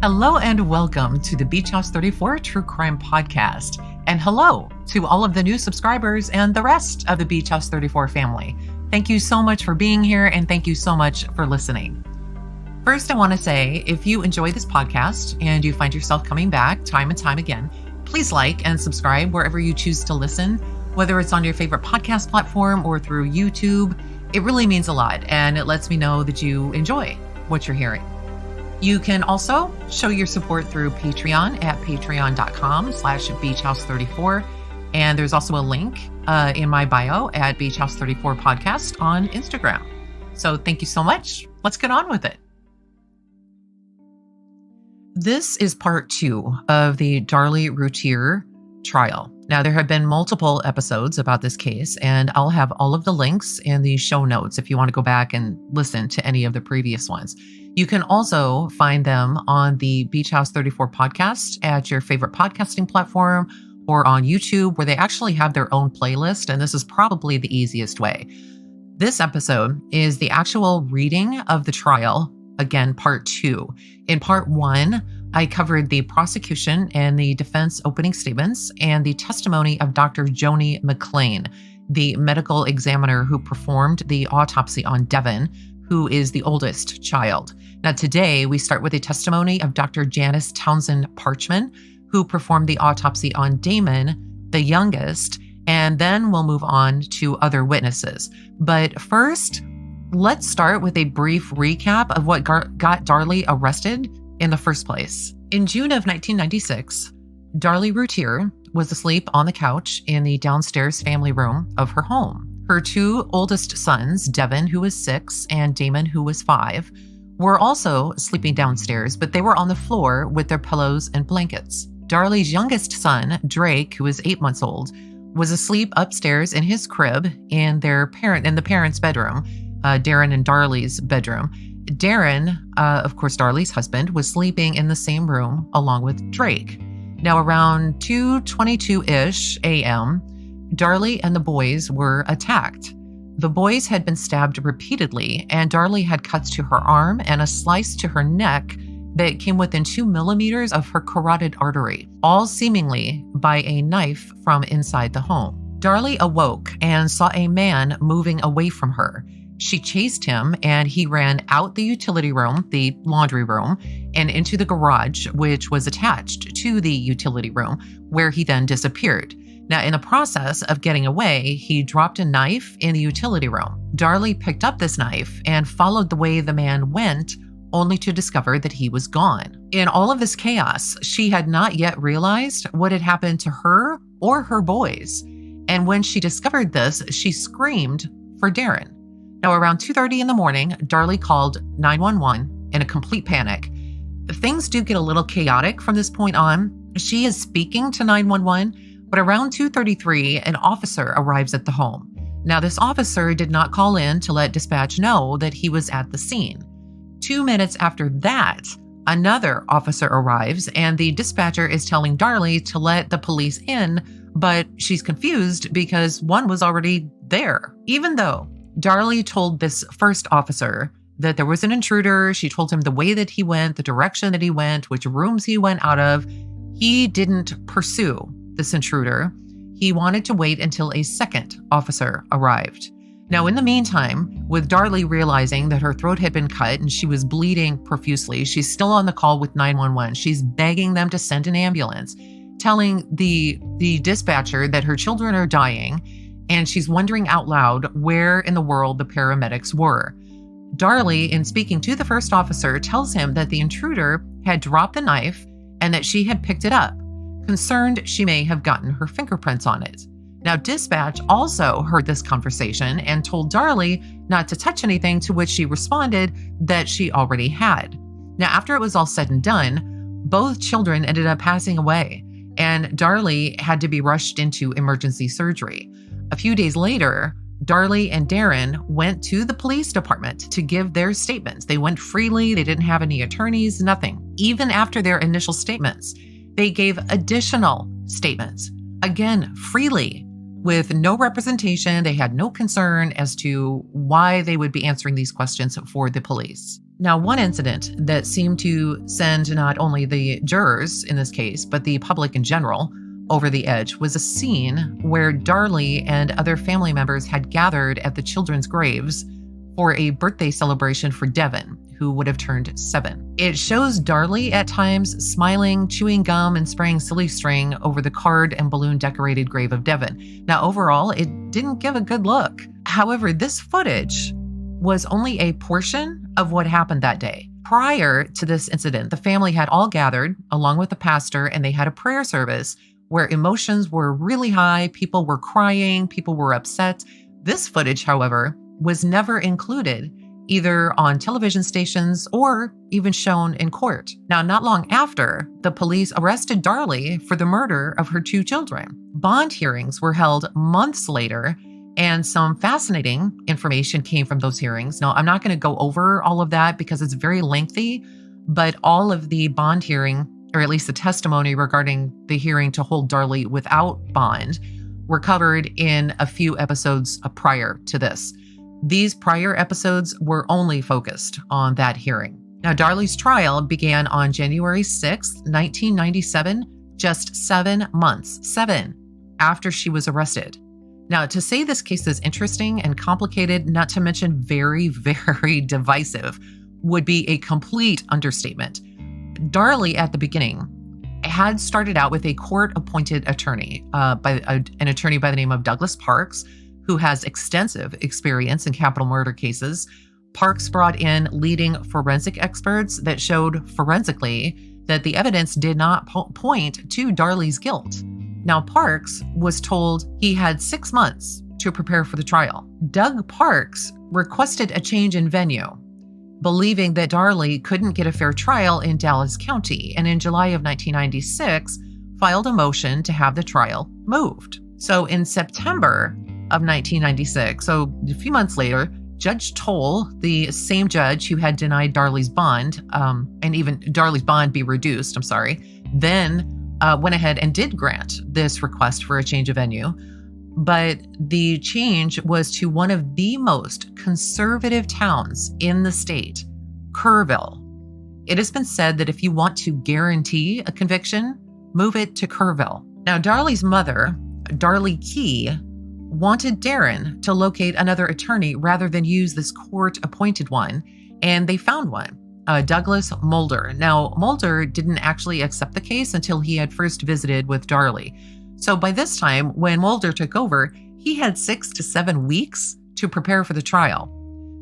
Hello and welcome to the Beach House 34 True Crime Podcast. And hello to all of the new subscribers and the rest of the Beach House 34 family. Thank you so much for being here and thank you so much for listening. First, I want to say, if you enjoy this podcast and you find yourself coming back time and time again, please like and subscribe wherever you choose to listen, whether it's on your favorite podcast platform or through YouTube. It really means a lot and it lets me know that you enjoy what you're hearing. You can also show your support through Patreon at patreon.com/beachhouse34. And there's also a link in my bio at Beach House 34 Podcast on Instagram. So thank you so much. Let's get on with it. This is part 2 of the Darlie Routier trial. Now, there have been multiple episodes about this case, and I'll have all of the links in the show notes if you want to go back and listen to any of the previous ones. You can also find them on the Beach House 34 podcast at your favorite podcasting platform or on YouTube, where they actually have their own playlist, and this is probably the easiest way. This episode is the actual reading of the trial, again, part 2. In part 1, I covered the prosecution and the defense opening statements and the testimony of Dr. Joni McLean, the medical examiner who performed the autopsy on Devin, who is the oldest child. Now, today we start with a testimony of Dr. Janis Townsend-Parchman, who performed the autopsy on Damon, the youngest, and then we'll move on to other witnesses. But first, let's start with a brief recap of what got Darlie arrested in the first place. In June of 1996, Darlie Routier was asleep on the couch in the downstairs family room of her home. Her 2 oldest sons, Devin, who was 6, and Damon, who was 5, were also sleeping downstairs, but they were on the floor with their pillows and blankets. Darlie's youngest son, Drake, who was 8 months old, was asleep upstairs in his crib in the parents' bedroom, Darren and Darlie's bedroom. Darren, of course, Darlie's husband, was sleeping in the same room along with Drake. Now, around 2:22-ish a.m., Darlie and the boys were attacked. The boys had been stabbed repeatedly, and Darlie had cuts to her arm and a slice to her neck that came within 2 millimeters of her carotid artery, all seemingly by a knife from inside the home. Darlie awoke and saw a man moving away from her. She chased him, and he ran out the utility room, the laundry room, and into the garage, which was attached to the utility room, where he then disappeared. Now, in the process of getting away, he dropped a knife in the utility room. Darlie picked up this knife and followed the way the man went, only to discover that he was gone. In all of this chaos, she had not yet realized what had happened to her or her boys. And when she discovered this, she screamed for Darren. Now, around 2:30 in the morning, Darlie called 911 in a complete panic. Things do get a little chaotic from this point on. She is speaking to 911, but around 2:33, an officer arrives at the home. Now, this officer did not call in to let dispatch know that he was at the scene. 2 minutes after that, another officer arrives, and the dispatcher is telling Darlie to let the police in, but she's confused because one was already there. Even though Darlie told this first officer that there was an intruder, she told him the way that he went, the direction that he went, which rooms he went out of, he didn't pursue this intruder. He wanted to wait until a second officer arrived. Now, in the meantime, with Darlie realizing that her throat had been cut and she was bleeding profusely, she's still on the call with 911. She's begging them to send an ambulance, telling the dispatcher that her children are dying, and she's wondering out loud where in the world the paramedics were. Darlie, in speaking to the first officer, tells him that the intruder had dropped the knife and that she had picked it up, concerned she may have gotten her fingerprints on it. Now, dispatch also heard this conversation and told Darlie not to touch anything, to which she responded that she already had. Now, after it was all said and done, both children ended up passing away, and Darlie had to be rushed into emergency surgery. A few days later, Darlie and Darren went to the police department to give their statements. They went freely. They didn't have any attorneys, nothing. Even after their initial statements, they gave additional statements, again, freely, with no representation. They had no concern as to why they would be answering these questions for the police. Now, one incident that seemed to send not only the jurors in this case, but the public in general over the edge was a scene where Darlie and other family members had gathered at the children's graves for a birthday celebration for Devin, who would have turned 7. It shows Darlie at times smiling, chewing gum, and spraying silly string over the card and balloon decorated grave of Devin. Now, overall, it didn't give a good look. However, this footage was only a portion of what happened that day. Prior to this incident, the family had all gathered along with the pastor, and they had a prayer service where emotions were really high. People were crying, people were upset. This footage, however, was never included either on television stations or even shown in court. Now, not long after, the police arrested Darlie for the murder of her 2 children. Bond hearings were held months later, and some fascinating information came from those hearings. Now, I'm not going to go over all of that because it's very lengthy, but all of the bond hearing, or at least the testimony regarding the hearing to hold Darlie without bond, were covered in a few episodes prior to this. These prior episodes were only focused on that hearing. Now, Darlie's trial began on January 6, 1997, just 7 months, 7, after she was arrested. Now, to say this case is interesting and complicated, not to mention very, very divisive, would be a complete understatement. Darlie, at the beginning, had started out with a court-appointed attorney, an attorney by the name of Douglas Parks, who has extensive experience in capital murder cases. Parks brought in leading forensic experts that showed forensically that the evidence did not point to Darlie's guilt. Now, Parks was told he had 6 months to prepare for the trial. Doug Parks requested a change in venue, believing that Darlie couldn't get a fair trial in Dallas County, and in July of 1996, filed a motion to have the trial moved. So in September of 1996, so a few months later, Judge Toll, the same judge who had denied Darlie's bond, and even Darlie's bond be reduced, then went ahead and did grant this request for a change of venue. But the change was to one of the most conservative towns in the state, Kerrville. It has been said that if you want to guarantee a conviction, move it to Kerrville. Now, Darlie's mother, Darlie Key, wanted Darren to locate another attorney rather than use this court-appointed one, and they found one. Douglas Mulder. Now, Mulder didn't actually accept the case until he had first visited with Darlie. So by this time, when Mulder took over, he had 6 to 7 weeks to prepare for the trial.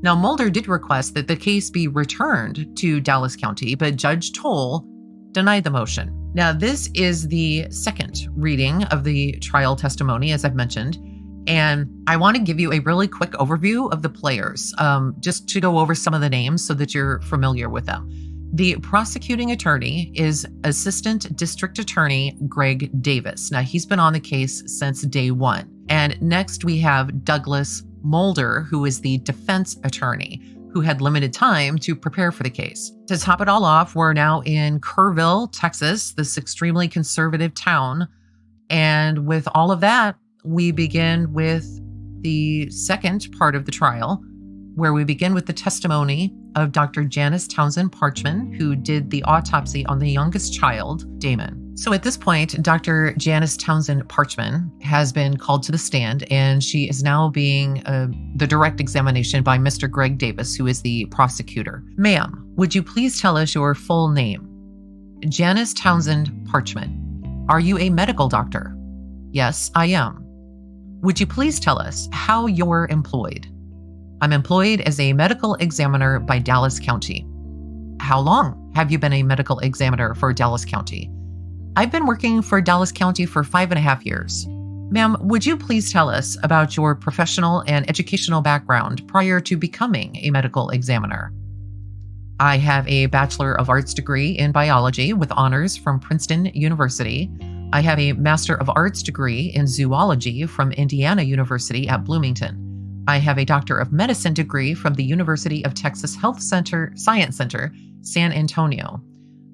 Now, Mulder did request that the case be returned to Dallas County, but Judge Toll denied the motion. Now, this is the second reading of the trial testimony, as I've mentioned. And I want to give you a really quick overview of the players, just to go over some of the names so that you're familiar with them. The prosecuting attorney is Assistant District Attorney Greg Davis. Now, he's been on the case since day one. And next we have Douglas Mulder, who is the defense attorney, who had limited time to prepare for the case. To top it all off, we're now in Kerrville, Texas, this extremely conservative town. And with all of that, we begin with the second part of the trial, where we begin with the testimony of Dr. Janis Townsend-Parchman, who did the autopsy on the youngest child, Damon. So at this point, Dr. Janis Townsend-Parchman has been called to the stand, and she is now being the direct examination by Mr. Greg Davis, who is the prosecutor. Ma'am, would you please tell us your full name? Janis Townsend-Parchman. Are you a medical doctor? Yes, I am. Would you please tell us how you're employed? I'm employed as a medical examiner by Dallas County. How long have you been a medical examiner for Dallas County? I've been working for Dallas County for 5.5 years. Ma'am, would you please tell us about your professional and educational background prior to becoming a medical examiner? I have a Bachelor of Arts degree in biology with honors from Princeton University. I have a Master of Arts degree in zoology from Indiana University at Bloomington. I have a Doctor of Medicine degree from the University of Texas Health Science Center, San Antonio.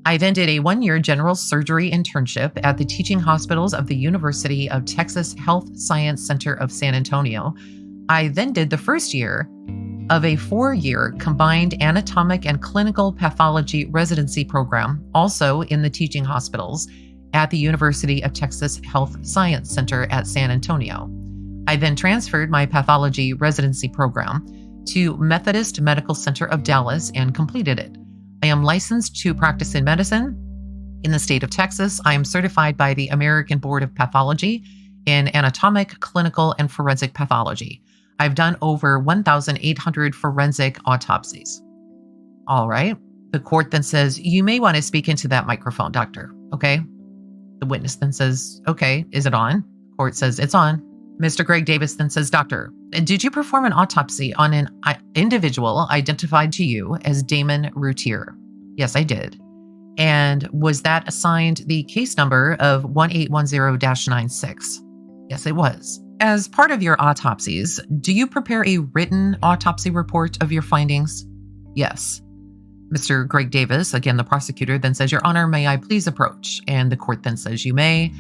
I then did a 1-year general surgery internship at the teaching hospitals of the University of Texas Health Science Center of San Antonio. I then did the first year of a 4-year combined anatomic and clinical pathology residency program, also in the teaching hospitals at the University of Texas Health Science Center at San Antonio. I then transferred my pathology residency program to Methodist Medical Center of Dallas and completed it. I am licensed to practice in medicine in the state of Texas. I am certified by the American Board of Pathology in anatomic, clinical, and forensic pathology. I've done over 1,800 forensic autopsies. All right. The court then says, you may want to speak into that microphone, doctor. Okay. The witness then says, okay, is it on? Court says, it's on. Mr. Greg Davis then says, doctor, did you perform an autopsy on an individual identified to you as Darley Routier? Yes, I did. And was that assigned the case number of 1810-96? Yes, it was. As part of your autopsies, do you prepare a written autopsy report of your findings? Yes. Mr. Greg Davis, again, the prosecutor, then says, Your Honor, may I please approach? And the court then says, you may,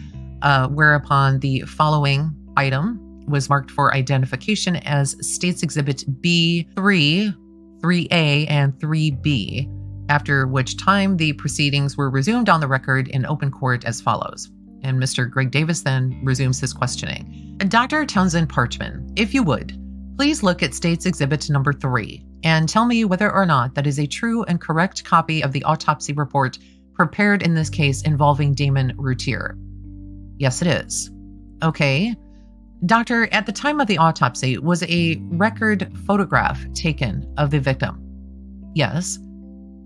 whereupon the following item was marked for identification as State's Exhibit B3, 3A, and 3B, after which time the proceedings were resumed on the record in open court as follows. And Mr. Greg Davis then resumes his questioning. Dr. Townsend-Parchman, if you would, please look at State's Exhibit number 3 and tell me whether or not that is a true and correct copy of the autopsy report prepared in this case involving Darley Routier. Yes, it is. Okay. Doctor, at the time of the autopsy, was a record photograph taken of the victim? Yes.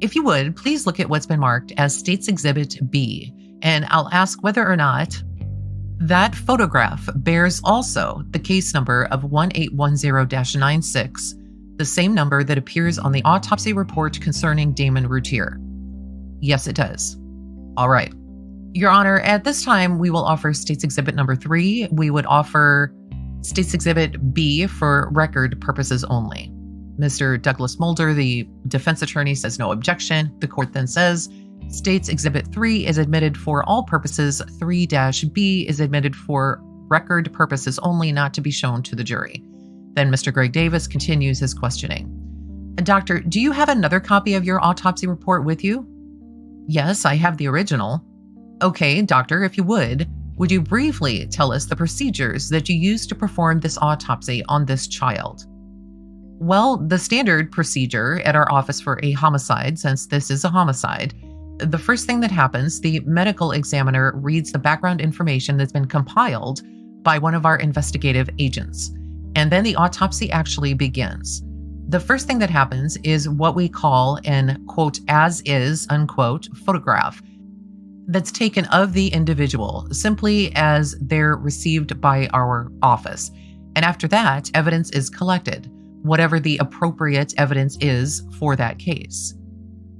If you would, please look at what's been marked as State's Exhibit B, and I'll ask whether or not that photograph bears also the case number of 1810-96, the same number that appears on the autopsy report concerning Darley Routier. Yes, it does. All right. Your Honor, at this time, we will offer State's Exhibit number 3. We would offer State's Exhibit B for record purposes only. Mr. Douglas Mulder, the defense attorney, says no objection. The court then says, State's Exhibit 3 is admitted for all purposes. 3-B is admitted for record purposes only, not to be shown to the jury. Then Mr. Greg Davis continues his questioning. Doctor, do you have another copy of your autopsy report with you? Yes, I have the original. Okay, doctor, if you would you briefly tell us the procedures that you used to perform this autopsy on this child? Well, the standard procedure at our office for a homicide, since this is a homicide, the first thing that happens, the medical examiner reads the background information that's been compiled by one of our investigative agents. And then the autopsy actually begins. The first thing that happens is what we call an, quote, as is, unquote, photograph that's taken of the individual simply as they're received by our office. And after that, evidence is collected, whatever the appropriate evidence is for that case.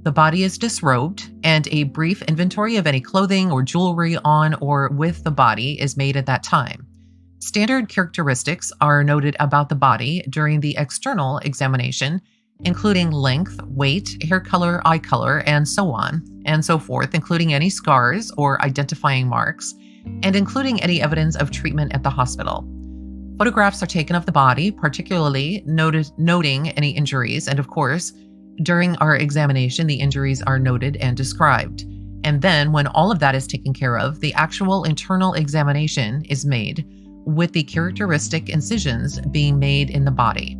The body is disrobed, and a brief inventory of any clothing or jewelry on or with the body is made at that time. Standard characteristics are noted about the body during the external examination, including length, weight, hair color, eye color, and so on and so forth, including any scars or identifying marks, and including any evidence of treatment at the hospital. Photographs are taken of the body, particularly noting any injuries, and of course, during our examination, the injuries are noted and described. And then when all of that is taken care of, the actual internal examination is made, with the characteristic incisions being made in the body.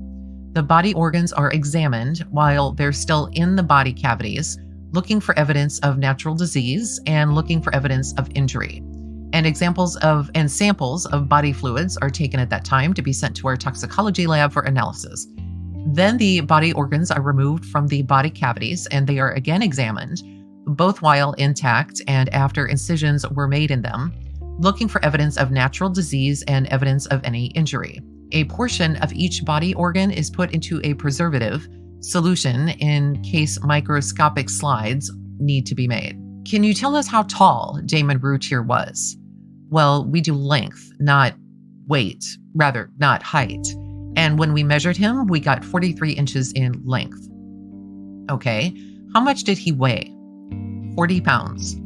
The body organs are examined while they're still in the body cavities, looking for evidence of natural disease and looking for evidence of injury. And samples of body fluids are taken at that time to be sent to our toxicology lab for analysis. Then the body organs are removed from the body cavities and they are again examined, both while intact and after incisions were made in them, looking for evidence of natural disease and evidence of any injury. A portion of each body organ is put into a preservative solution in case microscopic slides need to be made. Can you tell us how tall Darley Routier was? Well, we do length, not not height. And when we measured him, we got 43 inches in length. Okay, how much did he weigh? 40 pounds.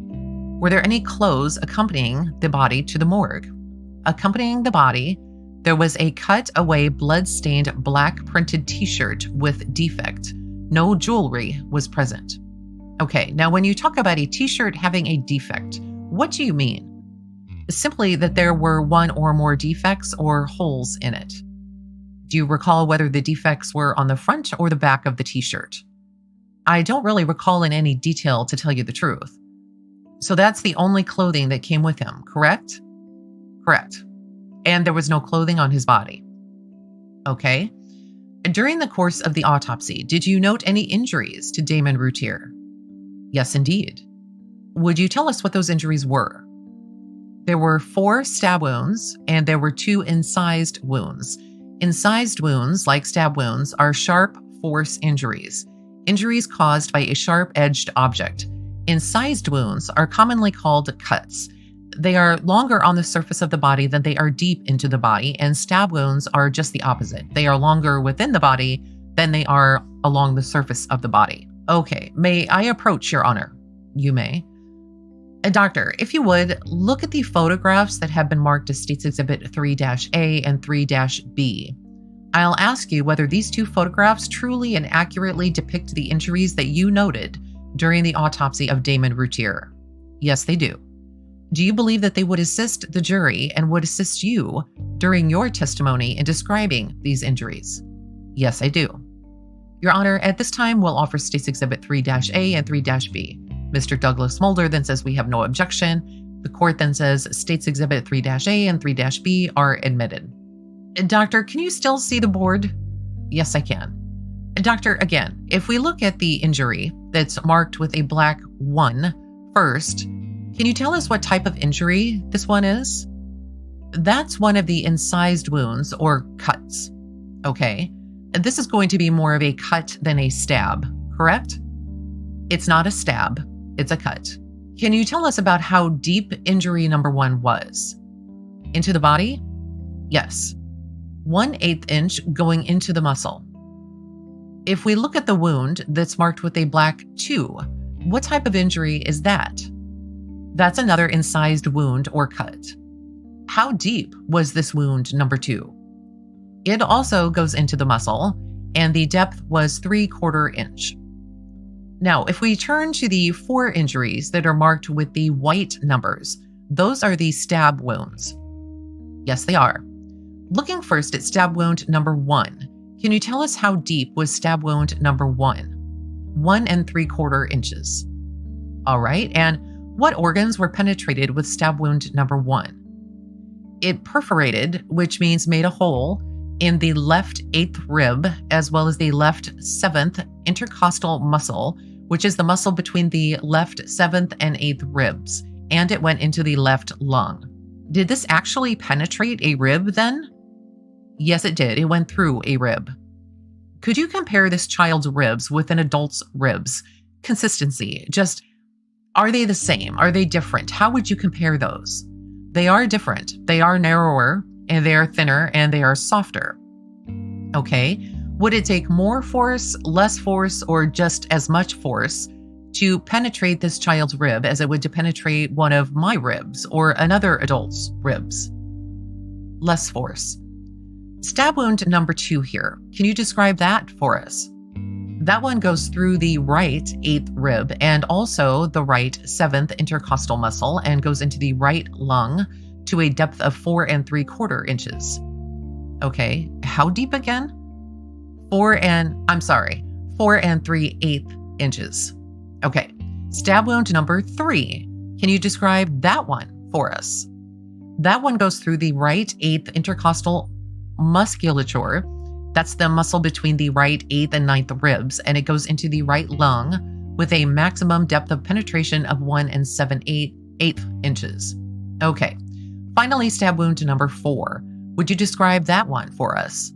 Were there any clothes accompanying the body to the morgue? Accompanying the body There was a cut-away, blood-stained black printed t-shirt with defect. No jewelry was present. Okay, now when you talk about a t-shirt having a defect, what do you mean? Simply that there were one or more defects or holes in it. Do you recall whether the defects were on the front or the back of the t-shirt? I don't really recall in any detail, to tell you the truth. So that's the only clothing that came with him, correct? Correct. And there was no clothing on his body. Okay. During the course of the autopsy, did you note any injuries to Damon Routier? Yes, indeed. Would you tell us what those injuries were? There were 4 stab wounds and there were 2 incised wounds. Incised wounds, like stab wounds, are sharp force injuries. Injuries caused by a sharp-edged object. Incised wounds are commonly called cuts. They are longer on the surface of the body than they are deep into the body, and stab wounds are just the opposite. They are longer within the body than they are along the surface of the body. Okay, may I approach, Your Honor? You may. Doctor, if you would, look at the photographs that have been marked as State's Exhibit 3-A and 3-B. I'll ask you whether these 2 photographs truly and accurately depict the injuries that you noted during the autopsy of Damon Routier. Yes, they do. Do you believe that they would assist the jury and would assist you during your testimony in describing these injuries? Yes, I do. Your Honor, at this time, we'll offer State's Exhibit 3-A and 3-B. Mr. Douglas Mulder then says we have no objection. The court then says State's Exhibit 3-A and 3-B are admitted. Doctor, can you still see the board? Yes, I can. Doctor, again, if we look at the injury that's marked with a black 1 first, can you tell us what type of injury this one is? That's one of the incised wounds or cuts. Okay. This is going to be more of a cut than a stab, correct? It's not a stab, it's a cut. Can you tell us about how deep injury number 1 was? Into the body? Yes. 1/8 inch going into the muscle. If we look at the wound that's marked with a black 2, what type of injury is that? That's another incised wound or cut. How deep was this wound number 2? It also goes into the muscle, and the depth was 3/4 inch. Now, if we turn to the 4 injuries that are marked with the white numbers, those are the stab wounds. Yes, they are. Looking first at stab wound number 1, can you tell us how deep was stab wound number 1? 1 3/4 inches. All right, and what organs were penetrated with stab wound number 1? It perforated, which means made a hole, in the left 8th rib, as well as the left 7th intercostal muscle, which is the muscle between the left 7th and 8th ribs, and it went into the left lung. Did this actually penetrate a rib then? Yes, it did. It went through a rib. Could you compare this child's ribs with an adult's ribs? Consistency, just, are they the same? Are they different? How would you compare those? They are different. They are narrower, and they are thinner, and they are softer. Okay. Would it take more force, less force, or just as much force to penetrate this child's rib as it would to penetrate one of my ribs or another adult's ribs? Less force. Stab wound number 2 here. Can you describe that for us? That one goes through the right 8th rib and also the right 7th intercostal muscle and goes into the right lung to a depth of 4 3/4 inches. Okay, how deep again? 4 3/8 inches. Okay, stab wound number 3. Can you describe that one for us? That one goes through the right 8th intercostal musculature. That's the muscle between the right 8th and 9th ribs, and it goes into the right lung with a maximum depth of penetration of 1 7/8 inches. Okay, finally, stab wound number 4. Would you describe that one for us?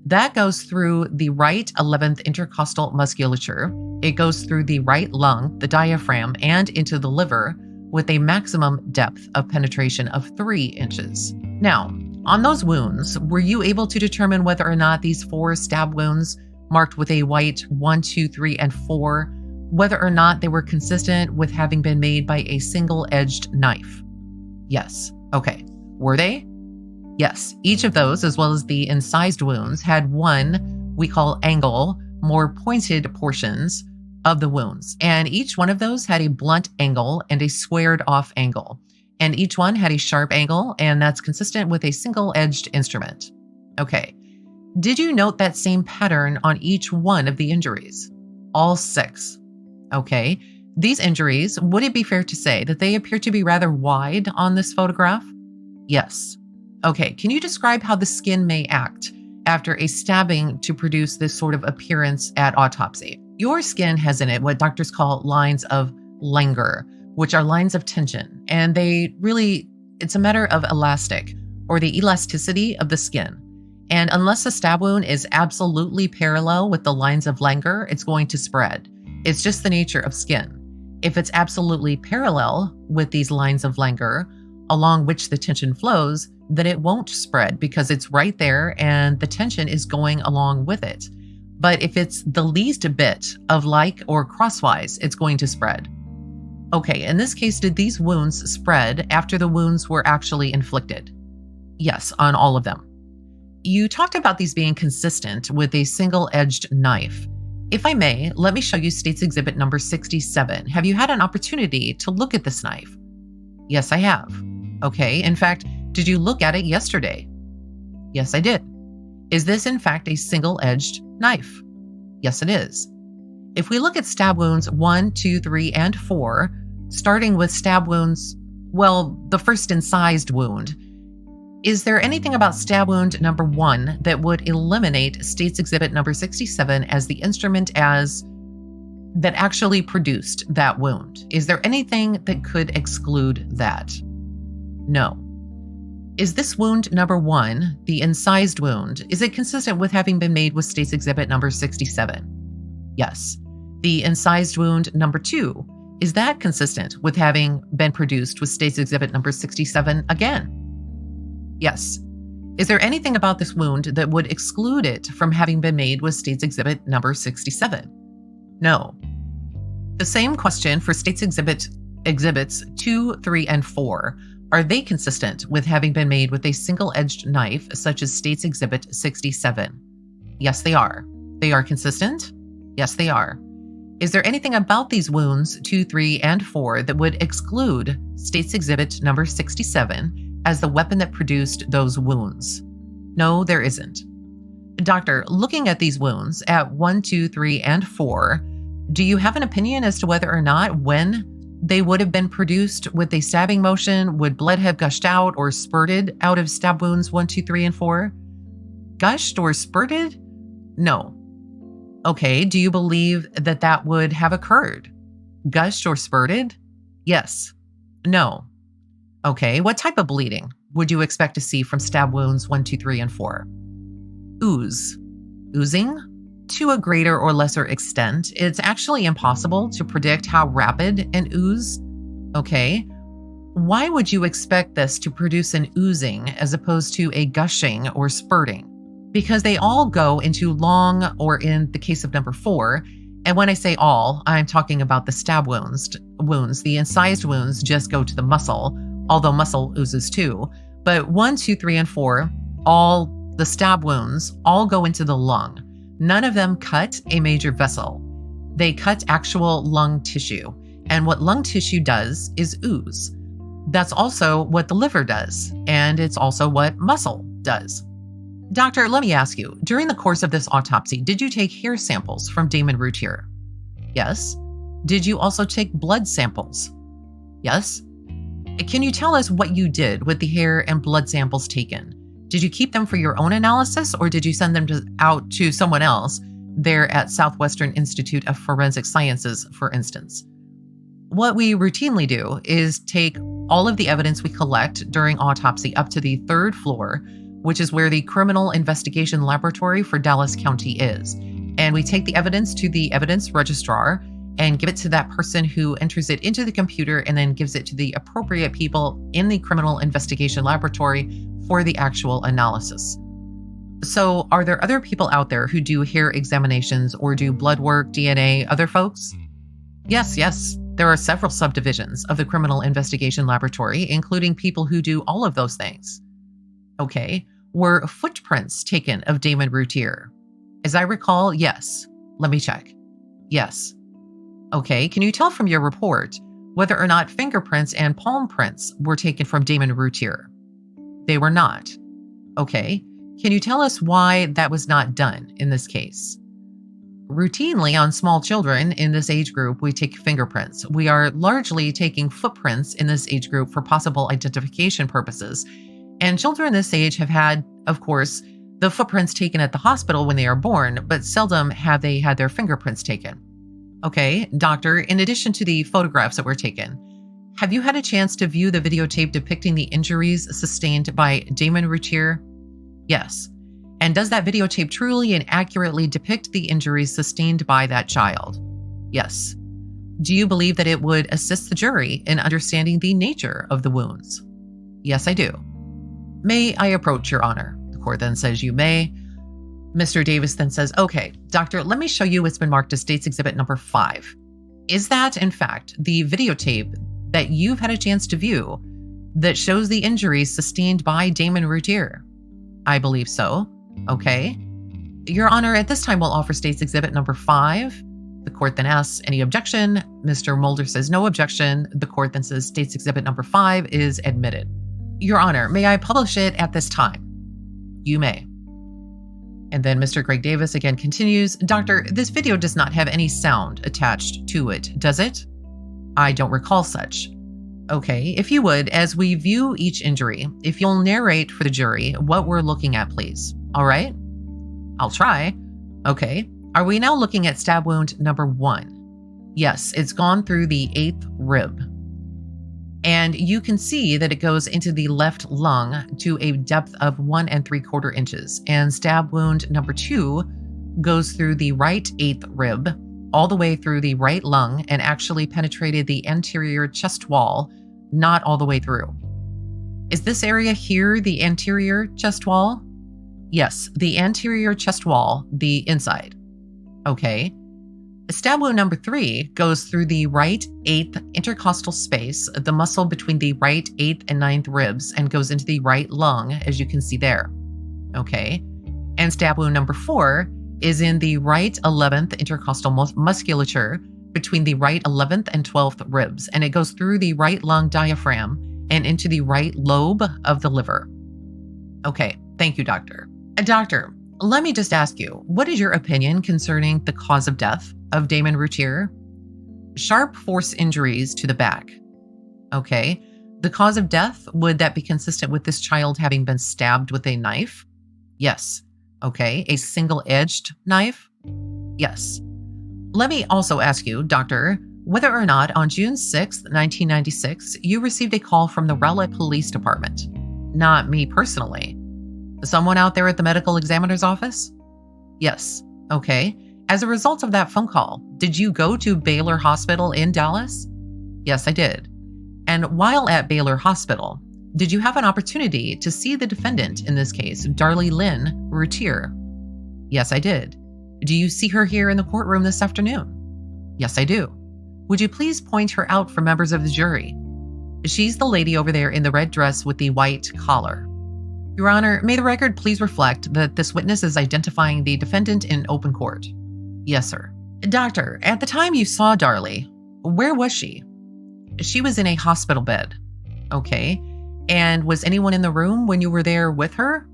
That goes through the right 11th intercostal musculature. It goes through the right lung, the diaphragm, and into the liver with a maximum depth of penetration of 3 inches. Now, on those wounds, were you able to determine whether or not these 4 stab wounds marked with a white 1, 2, 3, and 4, whether or not they were consistent with having been made by a single-edged knife? Yes. Okay. Were they? Yes, each of those, as well as the incised wounds, had one we call angle, more pointed portions of the wounds. And each one of those had a blunt angle and a squared off angle. And each one had a sharp angle, and that's consistent with a single-edged instrument. Okay. Did you note that same pattern on each one of the injuries? All 6. Okay. These injuries, would it be fair to say that they appear to be rather wide on this photograph? Yes. Okay. Can you describe how the skin may act after a stabbing to produce this sort of appearance at autopsy? Your skin has in it what doctors call lines of languor, which are lines of tension. And it's a matter of elastic or the elasticity of the skin. And unless a stab wound is absolutely parallel with the lines of languor, it's going to spread. It's just the nature of skin. If it's absolutely parallel with these lines of languor, along which the tension flows, then it won't spread because it's right there and the tension is going along with it. But if it's the least bit of like or crosswise, it's going to spread. Okay, in this case, did these wounds spread after the wounds were actually inflicted? Yes, on all of them. You talked about these being consistent with a single-edged knife. If I may, let me show you State's Exhibit number 67. Have you had an opportunity to look at this knife? Yes, I have. Okay, in fact, did you look at it yesterday? Yes, I did. Is this in fact a single-edged knife? Yes, it is. If we look at stab wounds 1, 2, 3, and 4, starting with stab wounds, the first incised wound, is there anything about stab wound number 1 that would eliminate State's Exhibit number 67 as the instrument that actually produced that wound? Is there anything that could exclude that? No. Is this wound number 1, the incised wound, is it consistent with having been made with State's Exhibit number 67? Yes. The incised wound number 2, is that consistent with having been produced with State's Exhibit number 67 again? Yes. Is there anything about this wound that would exclude it from having been made with State's Exhibit number 67? No. The same question for State's Exhibits 2, 3, and 4. Are they consistent with having been made with a single-edged knife, such as State's Exhibit 67? Yes, they are. They are consistent? Yes, they are. Is there anything about these wounds, 2, 3, and 4, that would exclude State's Exhibit number 67 as the weapon that produced those wounds? No, there isn't. Doctor, looking at these wounds at 1, 2, 3, and 4, do you have an opinion as to whether or not when they would have been produced with a stabbing motion, would blood have gushed out or spurted out of stab wounds 1, 2, 3, and 4? Gushed or spurted? No. Okay, do you believe that that would have occurred? Gushed or spurted? Yes. No. Okay, what type of bleeding would you expect to see from stab wounds 1, 2, 3, and 4? Ooze. Oozing? To a greater or lesser extent, it's actually impossible to predict how rapid an ooze. Okay. Why would you expect this to produce an oozing as opposed to a gushing or spurting? Because they all go into long, or in the case of number 4, and when I say all, I'm talking about the stab wounds. The incised wounds just go to the muscle, although muscle oozes too. But 1, 2, 3, and 4, all the stab wounds all go into the lung. None of them cut a major vessel. They cut actual lung tissue. And what lung tissue does is ooze. That's also what the liver does. And it's also what muscle does. Doctor, let me ask you, during the course of this autopsy, did you take hair samples from Damon Routier? Yes. Did you also take blood samples? Yes. Can you tell us what you did with the hair and blood samples taken? Did you keep them for your own analysis, or did you send them out to someone else there at Southwestern Institute of Forensic Sciences, for instance? What we routinely do is take all of the evidence we collect during autopsy up to the 3rd floor, which is where the Criminal Investigation Laboratory for Dallas County is. And we take the evidence to the evidence registrar and give it to that person who enters it into the computer and then gives it to the appropriate people in the Criminal Investigation Laboratory for the actual analysis. So are there other people out there who do hair examinations or do blood work, DNA, other folks? Yes. There are several subdivisions of the Criminal Investigation Laboratory, including people who do all of those things. Okay. Were footprints taken of Damon Routier? As I recall, yes. Let me check. Yes. Okay. Can you tell from your report whether or not fingerprints and palm prints were taken from Damon Routier? They were not. Okay. Can you tell us why that was not done in this case? Routinely on small children in this age group, we take fingerprints. We are largely taking footprints in this age group for possible identification purposes. And children this age have had, of course, the footprints taken at the hospital when they are born, but seldom have they had their fingerprints taken. Okay, doctor, in addition to the photographs that were taken, have you had a chance to view the videotape depicting the injuries sustained by Damon Routier? Yes. And does that videotape truly and accurately depict the injuries sustained by that child? Yes. Do you believe that it would assist the jury in understanding the nature of the wounds? Yes, I do. May I approach, Your Honor? The court then says you may. Mr. Davis then says, okay, doctor, let me show you what's been marked as State's Exhibit number 5. Is that, in fact, the videotape that you've had a chance to view that shows the injuries sustained by Damon Routier? I believe so. Okay. Your Honor, at this time, we'll offer State's Exhibit number 5. The court then asks, any objection? Mr. Mulder says no objection. The court then says State's Exhibit number 5 is admitted. Your Honor, may I publish it at this time? You may. And then Mr. Greg Davis again continues, Doctor, this video does not have any sound attached to it, does it? I don't recall such. Okay, if you would, as we view each injury, if you'll narrate for the jury what we're looking at, please. All right? I'll try. Okay. Are we now looking at stab wound number 1? Yes, it's gone through the 8th rib. And you can see that it goes into the left lung to a depth of 1 3/4 inches. And stab wound number 2 goes through the right 8th rib, all the way through the right lung, and actually penetrated the anterior chest wall, not all the way through. Is this area here the anterior chest wall? Yes, the anterior chest wall, the inside. Okay. Stab wound number 3 goes through the right 8th intercostal space, the muscle between the right 8th and 9th ribs, and goes into the right lung, as you can see there. Okay. And stab wound number 4 is in the right 11th intercostal musculature between the right 11th and 12th ribs, and it goes through the right lung diaphragm and into the right lobe of the liver. Okay. Thank you, doctor. Doctor, let me just ask you, what is your opinion concerning the cause of death of Damon Routier? Sharp force injuries to the back. Okay. The cause of death, would that be consistent with this child having been stabbed with a knife? Yes. Okay. A single-edged knife? Yes. Let me also ask you, doctor, whether or not on June 6th, 1996, you received a call from the Rowlett Police Department. Not me personally. Someone out there at the medical examiner's office? Yes. Okay. As a result of that phone call, did you go to Baylor Hospital in Dallas? Yes, I did. And while at Baylor Hospital, did you have an opportunity to see the defendant in this case, Darlie Routier? Yes, I did. Do you see her here in the courtroom this afternoon? Yes, I do. Would you please point her out for members of the jury? She's the lady over there in the red dress with the white collar. Your Honor, may the record please reflect that this witness is identifying the defendant in open court. Yes, sir. Doctor, at the time you saw Darlie, where was she? She was in a hospital bed. Okay. And was anyone in the room when you were there with her?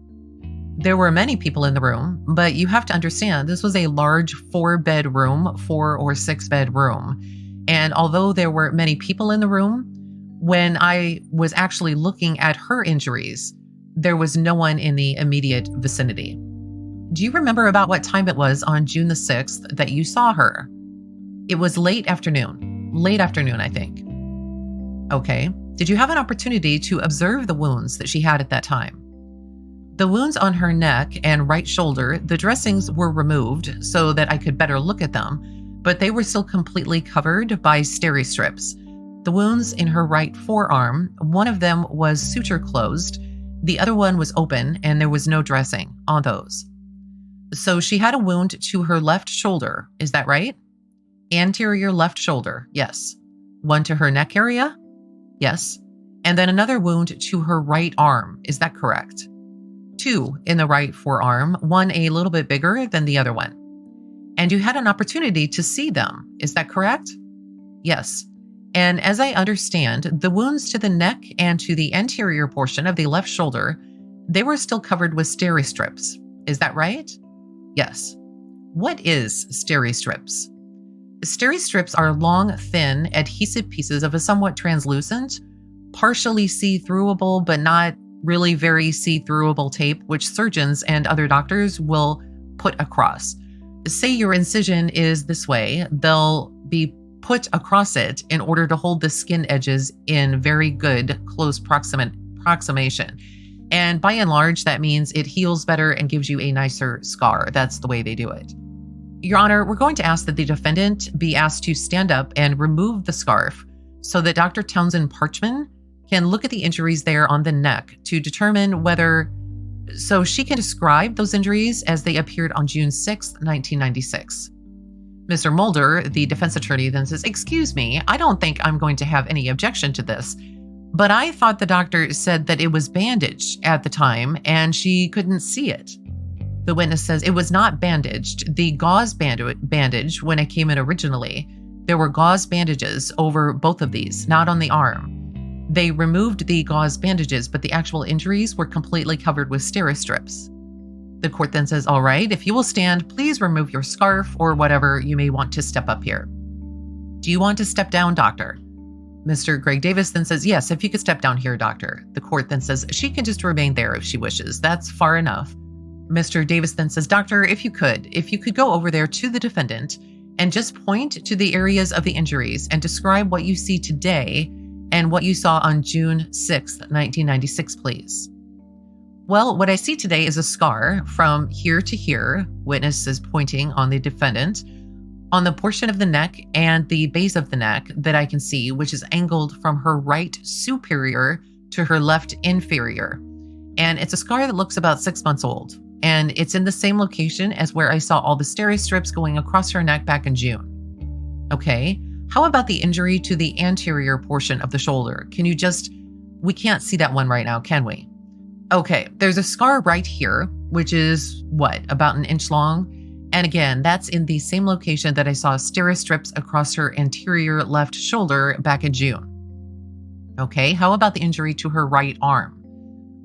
There were many people in the room, but you have to understand this was a large 4-bed room, 4 or 6-bed room. And although there were many people in the room, when I was actually looking at her injuries, there was no one in the immediate vicinity. Do you remember about what time it was on June the 6th that you saw her? It was late afternoon. Late afternoon, I think. Okay. Did you have an opportunity to observe the wounds that she had at that time? The wounds on her neck and right shoulder, the dressings were removed so that I could better look at them, but they were still completely covered by steri strips. The wounds in her right forearm, one of them was suture closed, the other one was open, and there was no dressing on those. So she had a wound to her left shoulder, is that right? Anterior left shoulder, yes. One to her neck area? Yes. And then another wound to her right arm, is that correct? 2 in the right forearm, one a little bit bigger than the other one. And you had an opportunity to see them. Is that correct? Yes. And as I understand, the wounds to the neck and to the anterior portion of the left shoulder, they were still covered with steri-strips. Is that right? Yes. What is steri-strips? Steri-strips are long, thin, adhesive pieces of a somewhat translucent, partially see-throughable, but not really very see-throughable tape, which surgeons and other doctors will put across. Say your incision is this way, they'll be put across it in order to hold the skin edges in very good close proximation. And by and large, that means it heals better and gives you a nicer scar. That's the way they do it. Your Honor, we're going to ask that the defendant be asked to stand up and remove the scarf so that Dr. Townsend-Parchman can look at the injuries there on the neck to determine whether, so she can describe those injuries as they appeared on June 6, 1996. Mr. Mulder, the defense attorney, then says, "Excuse me, I don't think I'm going to have any objection to this, but I thought the doctor said that it was bandaged at the time and she couldn't see it." The witness says, "It was not bandaged. The gauze bandage, when it came in originally, there were gauze bandages over both of these, not on the arm. They removed the gauze bandages, but the actual injuries were completely covered with steri-strips." The court then says, "All right, if you will stand, please remove your scarf or whatever you may want to step up here." "Do you want to step down, doctor?" Mr. Greg Davis then says, "Yes, if you could step down here, doctor." The court then says, "She can just remain there if she wishes. That's far enough." Mr. Davis then says, "Doctor, if you could go over there to the defendant and just point to the areas of the injuries and describe what you see today and what you saw on June 6th, 1996, please." "Well, what I see today is a scar from here to here," witness is pointing on the defendant, "on the portion of the neck and the base of the neck that I can see, which is angled from her right superior to her left inferior. And it's a scar that looks about 6 months old. And it's in the same location as where I saw all the steri-strips going across her neck back in June." "Okay, how about the injury to the anterior portion of the shoulder? We can't see that one right now, can we?" "Okay, there's a scar right here, which is about an inch long? And again, that's in the same location that I saw steri-strips across her anterior left shoulder back in June." "Okay, how about the injury to her right arm?"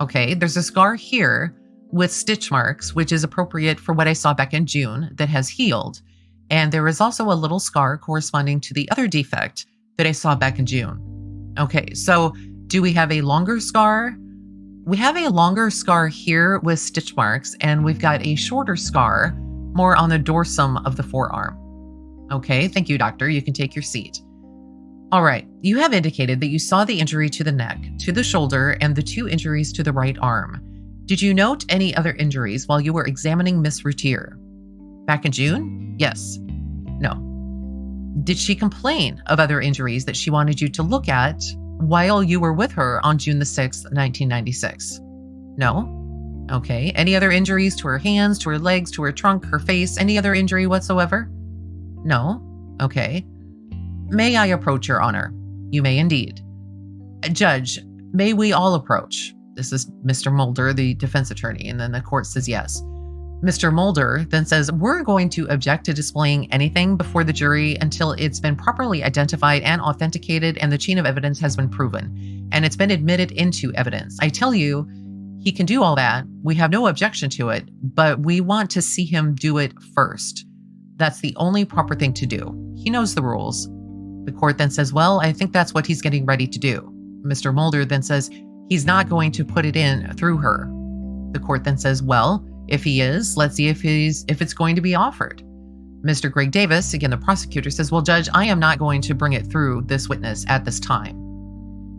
"Okay, there's a scar here with stitch marks, which is appropriate for what I saw back in June that has healed. And there is also a little scar corresponding to the other defect that I saw back in June." "Okay, so do we have a longer scar?" "We have a longer scar here with stitch marks, and we've got a shorter scar more on the dorsum of the forearm." "Okay, thank you, doctor. You can take your seat." "All right, you have indicated that you saw the injury to the neck, to the shoulder, and the 2 injuries to the right arm. Did you note any other injuries while you were examining Miss Routier?" "Back in June? Yes." "No." "Did she complain of other injuries that she wanted you to look at while you were with her on June the 6th, 1996? "No." "Okay. Any other injuries to her hands, to her legs, to her trunk, her face, any other injury whatsoever?" "No." "Okay. May I approach, Your Honor?" "You may indeed." "Judge, may we all approach?" This is Mr. Mulder, the defense attorney, and then the court says yes. Mr. Mulder then says, "We're going to object to displaying anything before the jury until it's been properly identified and authenticated and the chain of evidence has been proven, and it's been admitted into evidence. I tell you, he can do all that. We have no objection to it, but we want to see him do it first. That's the only proper thing to do. He knows the rules." The court then says, "Well, I think that's what he's getting ready to do." Mr. Mulder then says, "He's not going to put it in through her." The court then says, "Well, if he is, let's see if it's going to be offered." Mr. Greg Davis, again the prosecutor, says, "Well, Judge, I am not going to bring it through this witness at this time."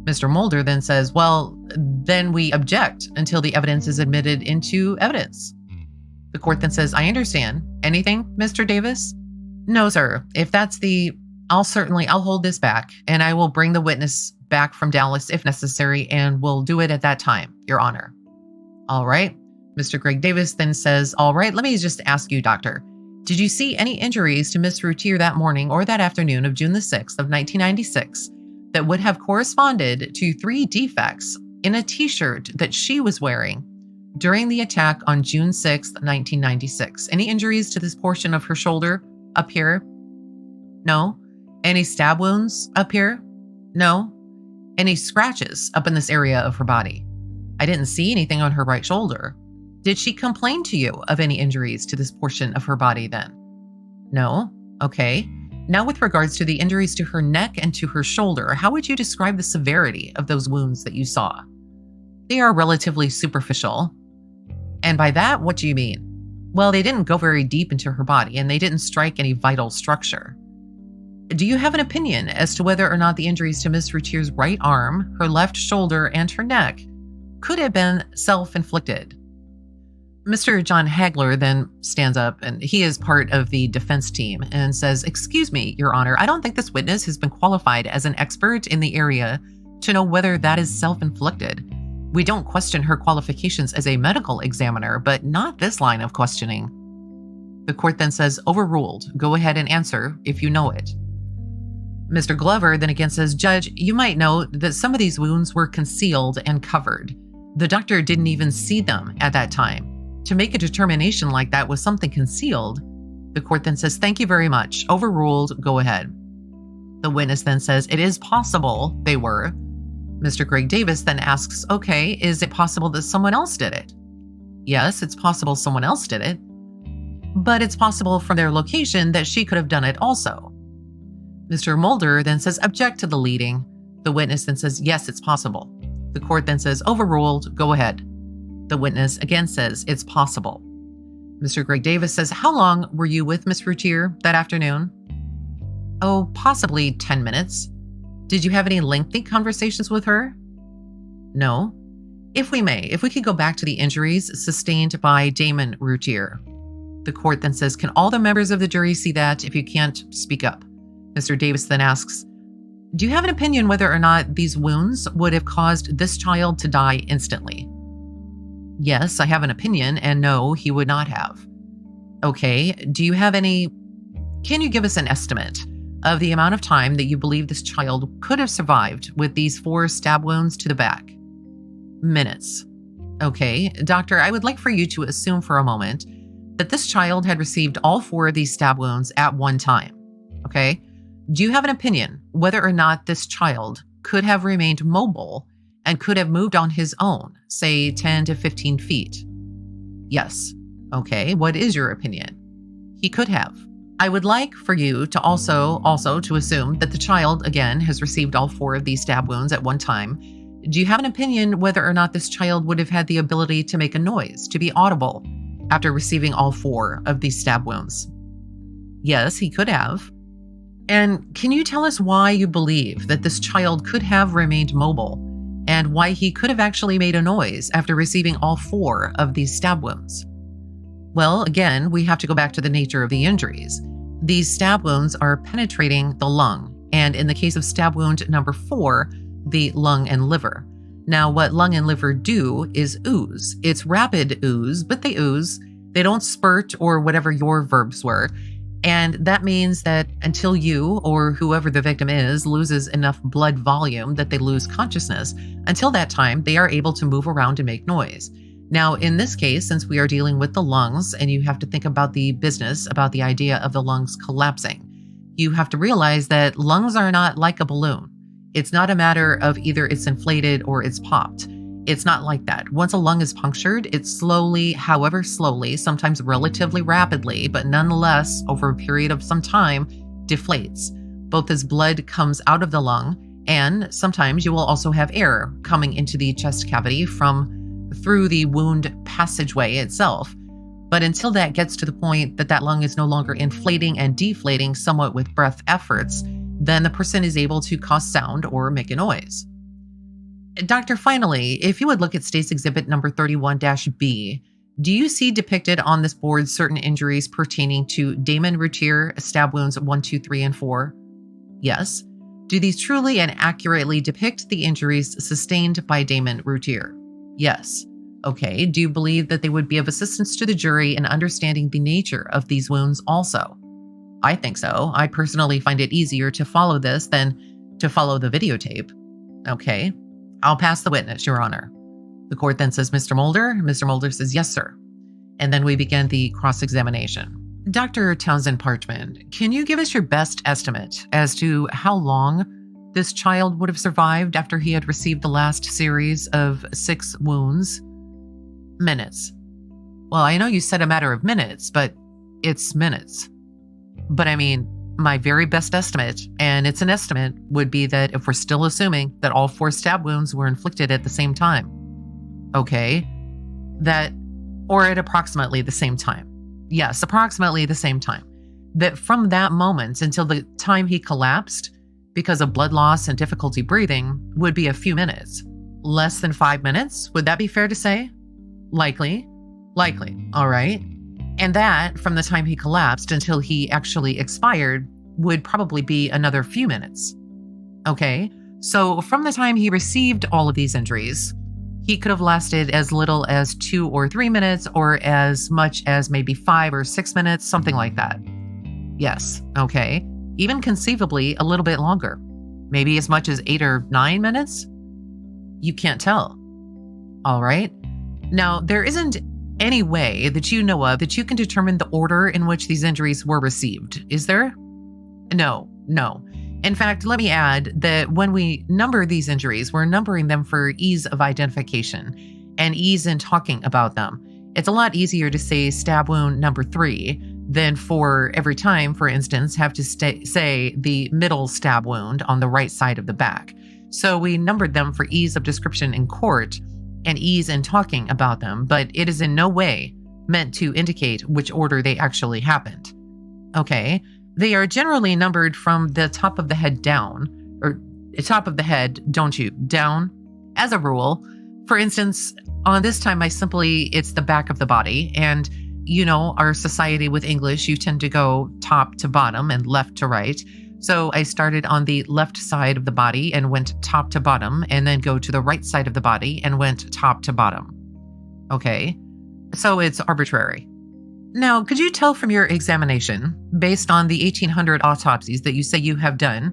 Mr. Mulder then says, "Well, then we object until the evidence is admitted into evidence." The court then says, "I understand. Anything, Mr. Davis?" "No, sir. If that's I'll hold this back, and I will bring the witness back from Dallas if necessary, and we'll do it at that time, Your Honor." "All right." Mr. Greg Davis then says, "All right, let me just ask you, doctor, did you see any injuries to Miss Routier that morning or that afternoon of June the 6th of 1996 that would have corresponded to 3 defects in a t-shirt that she was wearing During the attack on June 6th, 1996, any injuries to this portion of her shoulder up here? No. Any stab wounds up here? No. Any scratches up in this area of her body? I didn't see anything on her right shoulder. Did she complain to you of any injuries to this portion of her body then? No. Okay. Now with regards to the injuries to her neck and to her shoulder, how would you describe the severity of those wounds that you saw? They are relatively superficial. And by that, what do you mean? Well, they didn't go very deep into her body and they didn't strike any vital structure. Do you have an opinion as to whether or not the injuries to Miss Routier's right arm, her left shoulder, and her neck could have been self-inflicted? Mr. John Hagler then stands up, and he is part of the defense team, and says, "Excuse me, Your Honor, I don't think this witness has been qualified as an expert in the area to know whether that is self-inflicted. We don't question her qualifications as a medical examiner, but not this line of questioning." The court then says, "Overruled. Go ahead and answer if you know it." Mr. Glover then again says, "Judge, you might note that some of these wounds were concealed and covered. The doctor didn't even see them at that time. To make a determination like that was something concealed." The court then says, "Thank you very much. Overruled. Go ahead." The witness then says, "It is possible they were." Mr. Greg Davis then asks, "Okay, is it possible that someone else did it?" "Yes, it's possible someone else did it. But it's possible from their location that she could have done it also." Mr. Mulder then says, "Object to the leading." The witness then says, "Yes, it's possible." The court then says, "Overruled. Go ahead." The witness again says, "It's possible." Mr. Greg Davis says, "How long were you with Miss Routier that afternoon?" "Oh, possibly 10 minutes." "Did you have any lengthy conversations with her?" "No." If we could go back to the injuries sustained by Damon Routier. The court then says, "Can all the members of the jury see that? If you can't, speak up." Mr. Davis then asks, "Do you have an opinion whether or not these wounds would have caused this child to die instantly?" "Yes, I have an opinion, and no, he would not have." "Okay, can you give us an estimate of the amount of time that you believe this child could have survived with these 4 stab wounds to the back?" "Minutes." "Okay, doctor, I would like for you to assume for a moment that this child had received all 4 of these stab wounds at one time. Okay? Do you have an opinion whether or not this child could have remained mobile and could have moved on his own, say 10 to 15 feet?" "Yes." "Okay, what is your opinion?" "He could have." I would like for you to also to assume that the child, again, has received all 4 of these stab wounds at one time. Do you have an opinion whether or not this child would have had the ability to make a noise, to be audible, after receiving all 4 of these stab wounds?" "Yes, he could have." "And can you tell us why you believe that this child could have remained mobile and why he could have actually made a noise after receiving all 4 of these stab wounds?" Well, again, we have to go back to the nature of the injuries. These stab wounds are penetrating the lung, and in the case of stab wound number 4, the lung and liver. Now, what lung and liver do is ooze. It's rapid ooze, but they ooze. They don't spurt or whatever your verbs were. And that means that until you or whoever the victim is loses enough blood volume that they lose consciousness, until that time, they are able to move around and make noise. Now, in this case, since we are dealing with the lungs and you have to think about the business, about the idea of the lungs collapsing, you have to realize that lungs are not like a balloon. It's not a matter of either it's inflated or it's popped. It's not like that. Once a lung is punctured, it slowly, however slowly, sometimes relatively rapidly, but nonetheless, over a period of some time, deflates, both as blood comes out of the lung, and sometimes you will also have air coming into the chest cavity through the wound passageway itself. But until that gets to the point that that lung is no longer inflating and deflating somewhat with breath efforts, then the person is able to cause sound or make a noise. Doctor, finally, if you would look at State's Exhibit number 31-B, do you see depicted on this board certain injuries pertaining to Damon Routier, stab wounds 1, 2, 3, and 4? Yes. Do these truly and accurately depict the injuries sustained by Damon Routier? Yes. Okay, do you believe that they would be of assistance to the jury in understanding the nature of these wounds also? I think so. I personally find it easier to follow this than to follow the videotape. Okay. I'll pass the witness, Your Honor. The court then says, Mr. Mulder. Mr. Mulder says, yes, sir. And then we begin the cross-examination. Dr. Townsend-Parchman, can you give us your best estimate as to how long this child would have survived after he had received the last series of 6 wounds? Minutes. Well, I know you said a matter of minutes, but it's minutes. But I mean, my very best estimate, and it's an estimate, would be that if we're still assuming that all 4 stab wounds were inflicted at the same time, okay, or at approximately the same time. Yes, approximately the same time. That from that moment until the time he collapsed because of blood loss and difficulty breathing would be a few minutes. Less than 5 minutes? Would that be fair to say? Likely. All right. And that from the time he collapsed until he actually expired would probably be another few minutes. Okay. So from the time he received all of these injuries, he could have lasted as little as 2 or 3 minutes, or as much as maybe 5 or 6 minutes, something like that. Yes, okay. Even conceivably a little bit longer. Maybe as much as 8 or 9 minutes? You can't tell. All right. Now, there isn't any way that you know of that you can determine the order in which these injuries were received, is there? No. In fact, let me add that when we number these injuries, we're numbering them for ease of identification and ease in talking about them. It's a lot easier to say stab wound number 3 than for every time, for instance, have to say the middle stab wound on the right side of the back. So we numbered them for ease of description in court and ease in talking about them, but it is in no way meant to indicate which order they actually happened. Okay. They are generally numbered from the top of the head down, or top of the head, down, as a rule. For instance, on this time, it's the back of the body. And, our society with English, you tend to go top to bottom and left to right. So I started on the left side of the body and went top to bottom, and then go to the right side of the body and went top to bottom. Okay, so it's arbitrary. Now, could you tell from your examination, based on the 1,800 autopsies that you say you have done,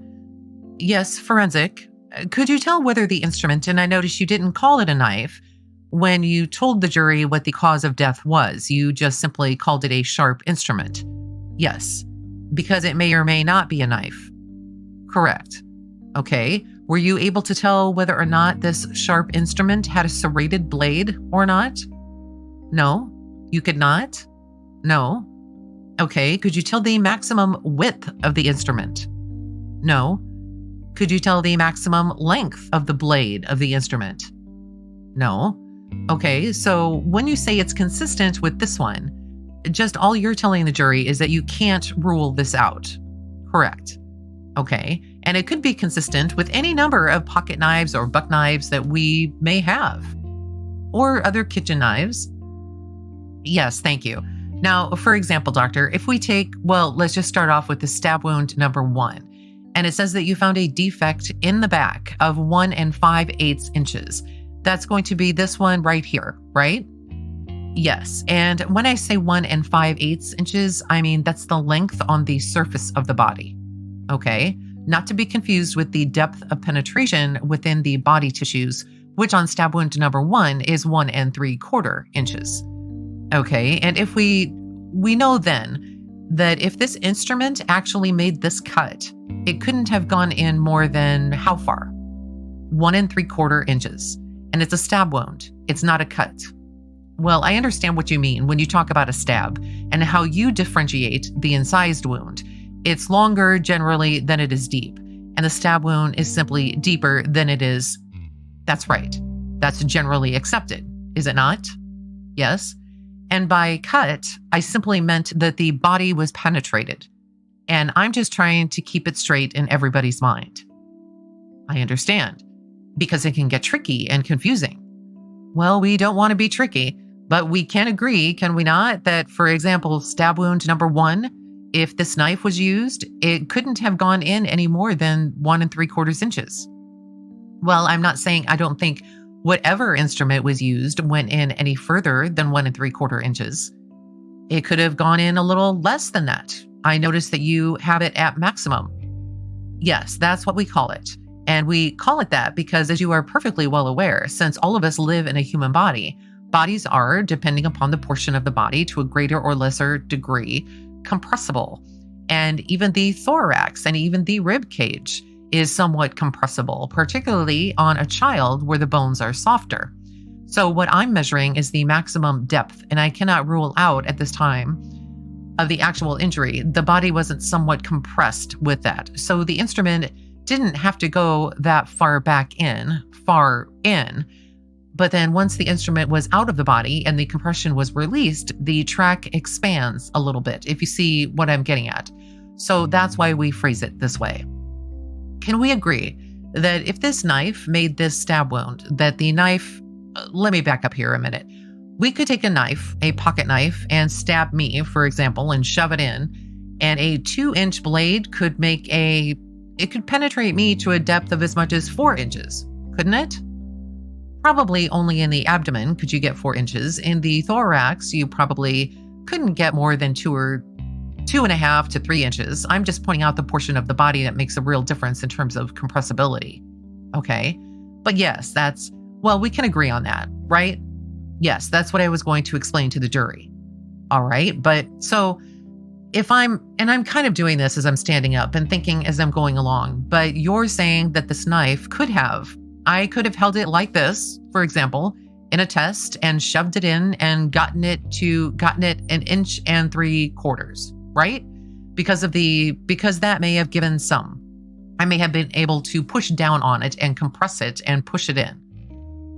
yes, forensic, could you tell whether the instrument, and I noticed you didn't call it a knife, when you told the jury what the cause of death was, you just simply called it a sharp instrument? Yes, because it may or may not be a knife. Correct. Okay, were you able to tell whether or not this sharp instrument had a serrated blade or not? No, you could not? No. Okay, could you tell the maximum width of the instrument? No. Could you tell the maximum length of the blade of the instrument? No. Okay, so when you say it's consistent with this one, just all you're telling the jury is that you can't rule this out. Correct. Okay, and it could be consistent with any number of pocket knives or buck knives that we may have, or other kitchen knives. Yes, thank you. Now, for example, doctor, if we take, let's just start off with the stab wound number 1. And it says that you found a defect in the back of 1 5/8 inches. That's going to be this one right here, right? Yes. And when I say 1 5/8 inches, I mean that's the length on the surface of the body. Okay. Not to be confused with the depth of penetration within the body tissues, which on stab wound number 1 is 1 3/4 inches. Okay, and if we know then that if this instrument actually made this cut, it couldn't have gone in more than how far? 1 3/4 inches. And it's a stab wound. It's not a cut. Well, I understand what you mean when you talk about a stab and how you differentiate the incised wound. It's longer generally than it is deep, and the stab wound is simply deeper than it is. That's right. That's generally accepted, is it not? Yes. And by cut, I simply meant that the body was penetrated. And I'm just trying to keep it straight in everybody's mind. I understand, because it can get tricky and confusing. Well, we don't want to be tricky, but we can agree, can we not, that, for example, stab wound number 1, if this knife was used, it couldn't have gone in any more than 1 3/4 inches. Well, I'm not saying I don't think whatever instrument was used went in any further than 1 3/4 inches. It could have gone in a little less than that. I noticed that you have it at maximum. Yes, that's what we call it. And we call it that because, as you are perfectly well aware, since all of us live in a human body, bodies are, depending upon the portion of the body to a greater or lesser degree, compressible. And even the thorax and even the rib cage is somewhat compressible, particularly on a child where the bones are softer. So what I'm measuring is the maximum depth, and I cannot rule out at this time of the actual injury, the body wasn't somewhat compressed with that. So the instrument didn't have to go that far in. But then once the instrument was out of the body and the compression was released, the track expands a little bit, if you see what I'm getting at. So that's why we phrase it this way. Can we agree that if this knife made this stab wound, that the knife, let me back up here a minute. We could take a knife, a pocket knife, and stab me, for example, and shove it in, and a 2-inch blade could penetrate me to a depth of as much as 4 inches, couldn't it? Probably only in the abdomen could you get 4 inches. In the thorax, you probably couldn't get more than 2.5 to 3 inches. I'm just pointing out the portion of the body that makes a real difference in terms of compressibility. Okay. But yes, we can agree on that, right? Yes, that's what I was going to explain to the jury. All right. But so I'm kind of doing this as I'm standing up and thinking as I'm going along, but you're saying that this knife I could have held it like this, for example, in a test and shoved it in and gotten it 1 3/4 inches, right? Because that may have given I may have been able to push down on it and compress it and push it in.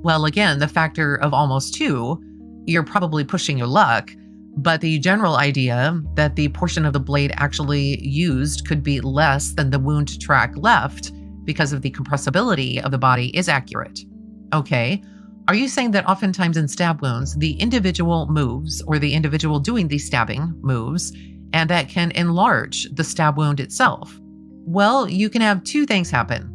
Well, again, the factor of almost 2, you're probably pushing your luck, but the general idea that the portion of the blade actually used could be less than the wound track left because of the compressibility of the body is accurate. Okay. Are you saying that oftentimes in stab wounds, the individual moves or the individual doing the stabbing moves, and that can enlarge the stab wound itself? Well, you can have 2 things happen.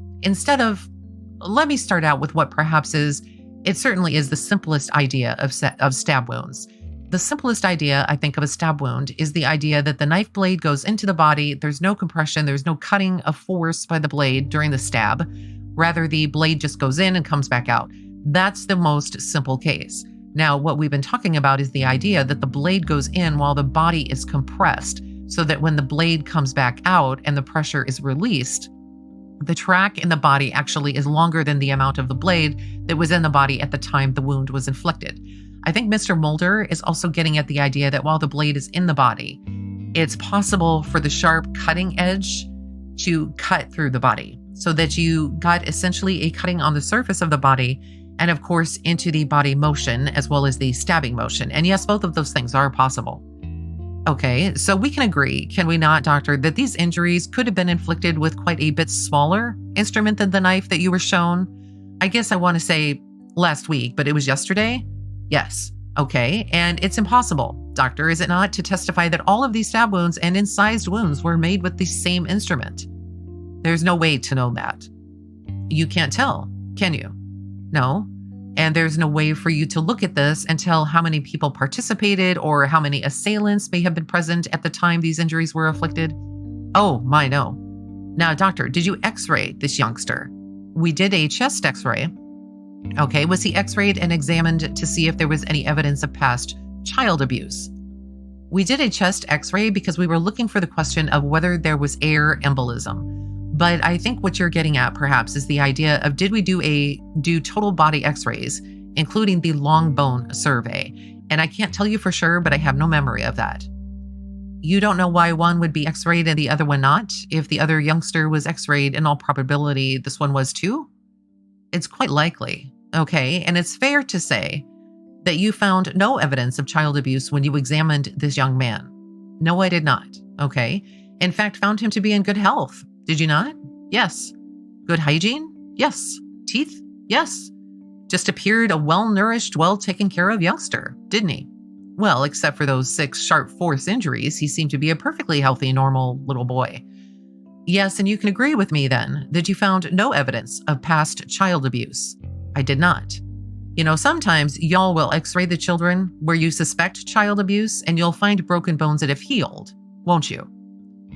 Let me start out with what perhaps it certainly is the simplest idea of stab wounds. The simplest idea, I think, of a stab wound is the idea that the knife blade goes into the body. There's no compression. There's no cutting of force by the blade during the stab. Rather, the blade just goes in and comes back out. That's the most simple case. Now, what we've been talking about is the idea that the blade goes in while the body is compressed, so that when the blade comes back out and the pressure is released, the track in the body actually is longer than the amount of the blade that was in the body at the time the wound was inflicted. I think Mr. Mulder is also getting at the idea that while the blade is in the body, it's possible for the sharp cutting edge to cut through the body, so that you got essentially a cutting on the surface of the body and, of course, into the body motion as well as the stabbing motion. And yes, both of those things are possible. Okay, so we can agree, can we not, doctor, that these injuries could have been inflicted with quite a bit smaller instrument than the knife that you were shown? I guess I want to say last week, but it was yesterday? Yes. Okay, and it's impossible, doctor, is it not, to testify that all of these stab wounds and incised wounds were made with the same instrument? There's no way to know that. You can't tell, can you? No. And there's no way for you to look at this and tell how many people participated or how many assailants may have been present at the time these injuries were inflicted. Oh, my, no. Now, doctor, did you x-ray this youngster? We did a chest x-ray. Okay, was he x-rayed and examined to see if there was any evidence of past child abuse? We did a chest x-ray because we were looking for the question of whether there was air embolism. But I think what you're getting at perhaps is the idea of, did we do total body x-rays, including the long bone survey? And I can't tell you for sure, but I have no memory of that. You don't know why one would be x-rayed and the other one not? If the other youngster was x-rayed, in all probability, this one was too? It's quite likely. Okay, and it's fair to say that you found no evidence of child abuse when you examined this young man. No, I did not. Okay. In fact, found him to be in good health. Did you not? Yes. Good hygiene? Yes. Teeth? Yes. Just appeared a well-nourished, well-taken care of youngster, didn't he? Well, except for those 6 sharp force injuries, he seemed to be a perfectly healthy, normal little boy. Yes, and you can agree with me then that you found no evidence of past child abuse. I did not. You know, sometimes y'all will x-ray the children where you suspect child abuse and you'll find broken bones that have healed, won't you?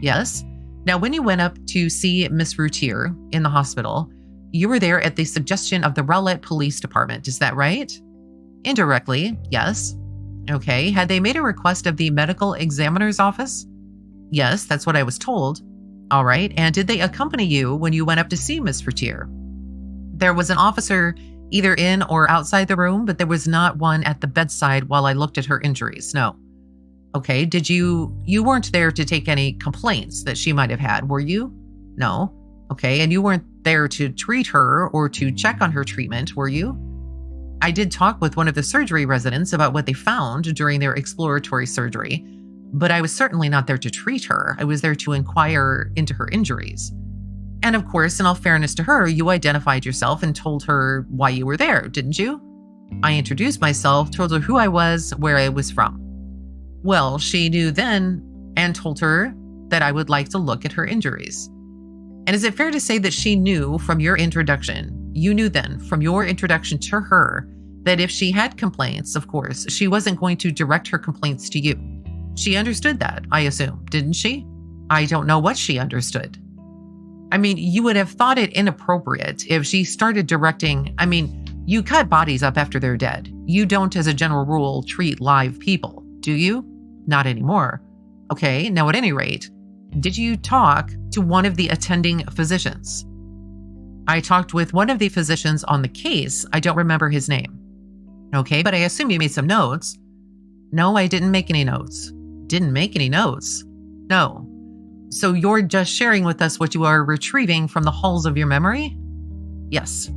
Yes. Now, when you went up to see Miss Routier in the hospital, you were there at the suggestion of the Rowlett Police Department. Is that right? Indirectly, yes. Okay. Had they made a request of the medical examiner's office? Yes, that's what I was told. All right. And did they accompany you when you went up to see Miss Routier? There was an officer either in or outside the room, but there was not one at the bedside while I looked at her injuries. No. Okay. You weren't there to take any complaints that she might have had, were you? No. Okay. And you weren't there to treat her or to check on her treatment, were you? I did talk with one of the surgery residents about what they found during their exploratory surgery, but I was certainly not there to treat her. I was there to inquire into her injuries. And of course, in all fairness to her, you identified yourself and told her why you were there, didn't you? I introduced myself, told her who I was, where I was from. Well, she knew then and told her that I would like to look at her injuries. And is it fair to say that she knew from your introduction, you knew then from your introduction to her, that if she had complaints, of course, she wasn't going to direct her complaints to you? She understood that, I assume, didn't she? I don't know what she understood. I mean, you would have thought it inappropriate if she started directing. I mean, you cut bodies up after they're dead. You don't, as a general rule, treat live people, do you? Not anymore. Okay, now at any rate, did you talk to one of the attending physicians? I talked with one of the physicians on the case. I don't remember his name. Okay, but I assume you made some notes. No, I didn't make any notes. Didn't make any notes? No. So you're just sharing with us what you are retrieving from the halls of your memory? Yes.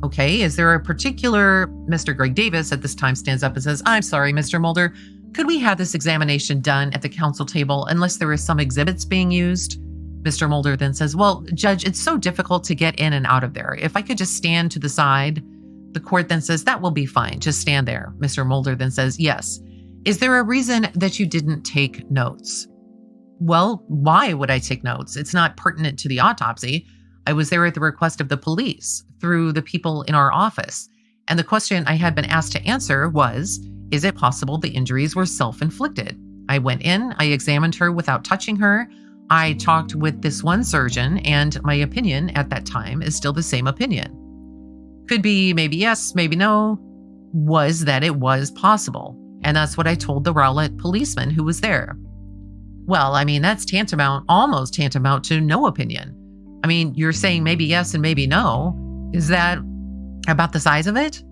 Okay, is there a particular... Mr. Greg Davis at this time stands up and says, I'm sorry, Mr. Mulder. Could we have this examination done at the counsel table unless there is some exhibits being used? Mr. Mulder then says, well, Judge, it's so difficult to get in and out of there. If I could just stand to the side. The court then says, that will be fine. Just stand there. Mr. Mulder then says, yes. Is there a reason that you didn't take notes? Well, why would I take notes? It's not pertinent to the autopsy. I was there at the request of the police through the people in our office. And the question I had been asked to answer was, is it possible the injuries were self-inflicted? I went in, I examined her without touching her. I talked with this one surgeon, and my opinion at that time is still the same opinion. Could be maybe yes, maybe no, was that it was possible. And that's what I told the Rowlett policeman who was there. Well, I mean, that's almost tantamount to no opinion. I mean, you're saying maybe yes and maybe no. Is that about the size of it?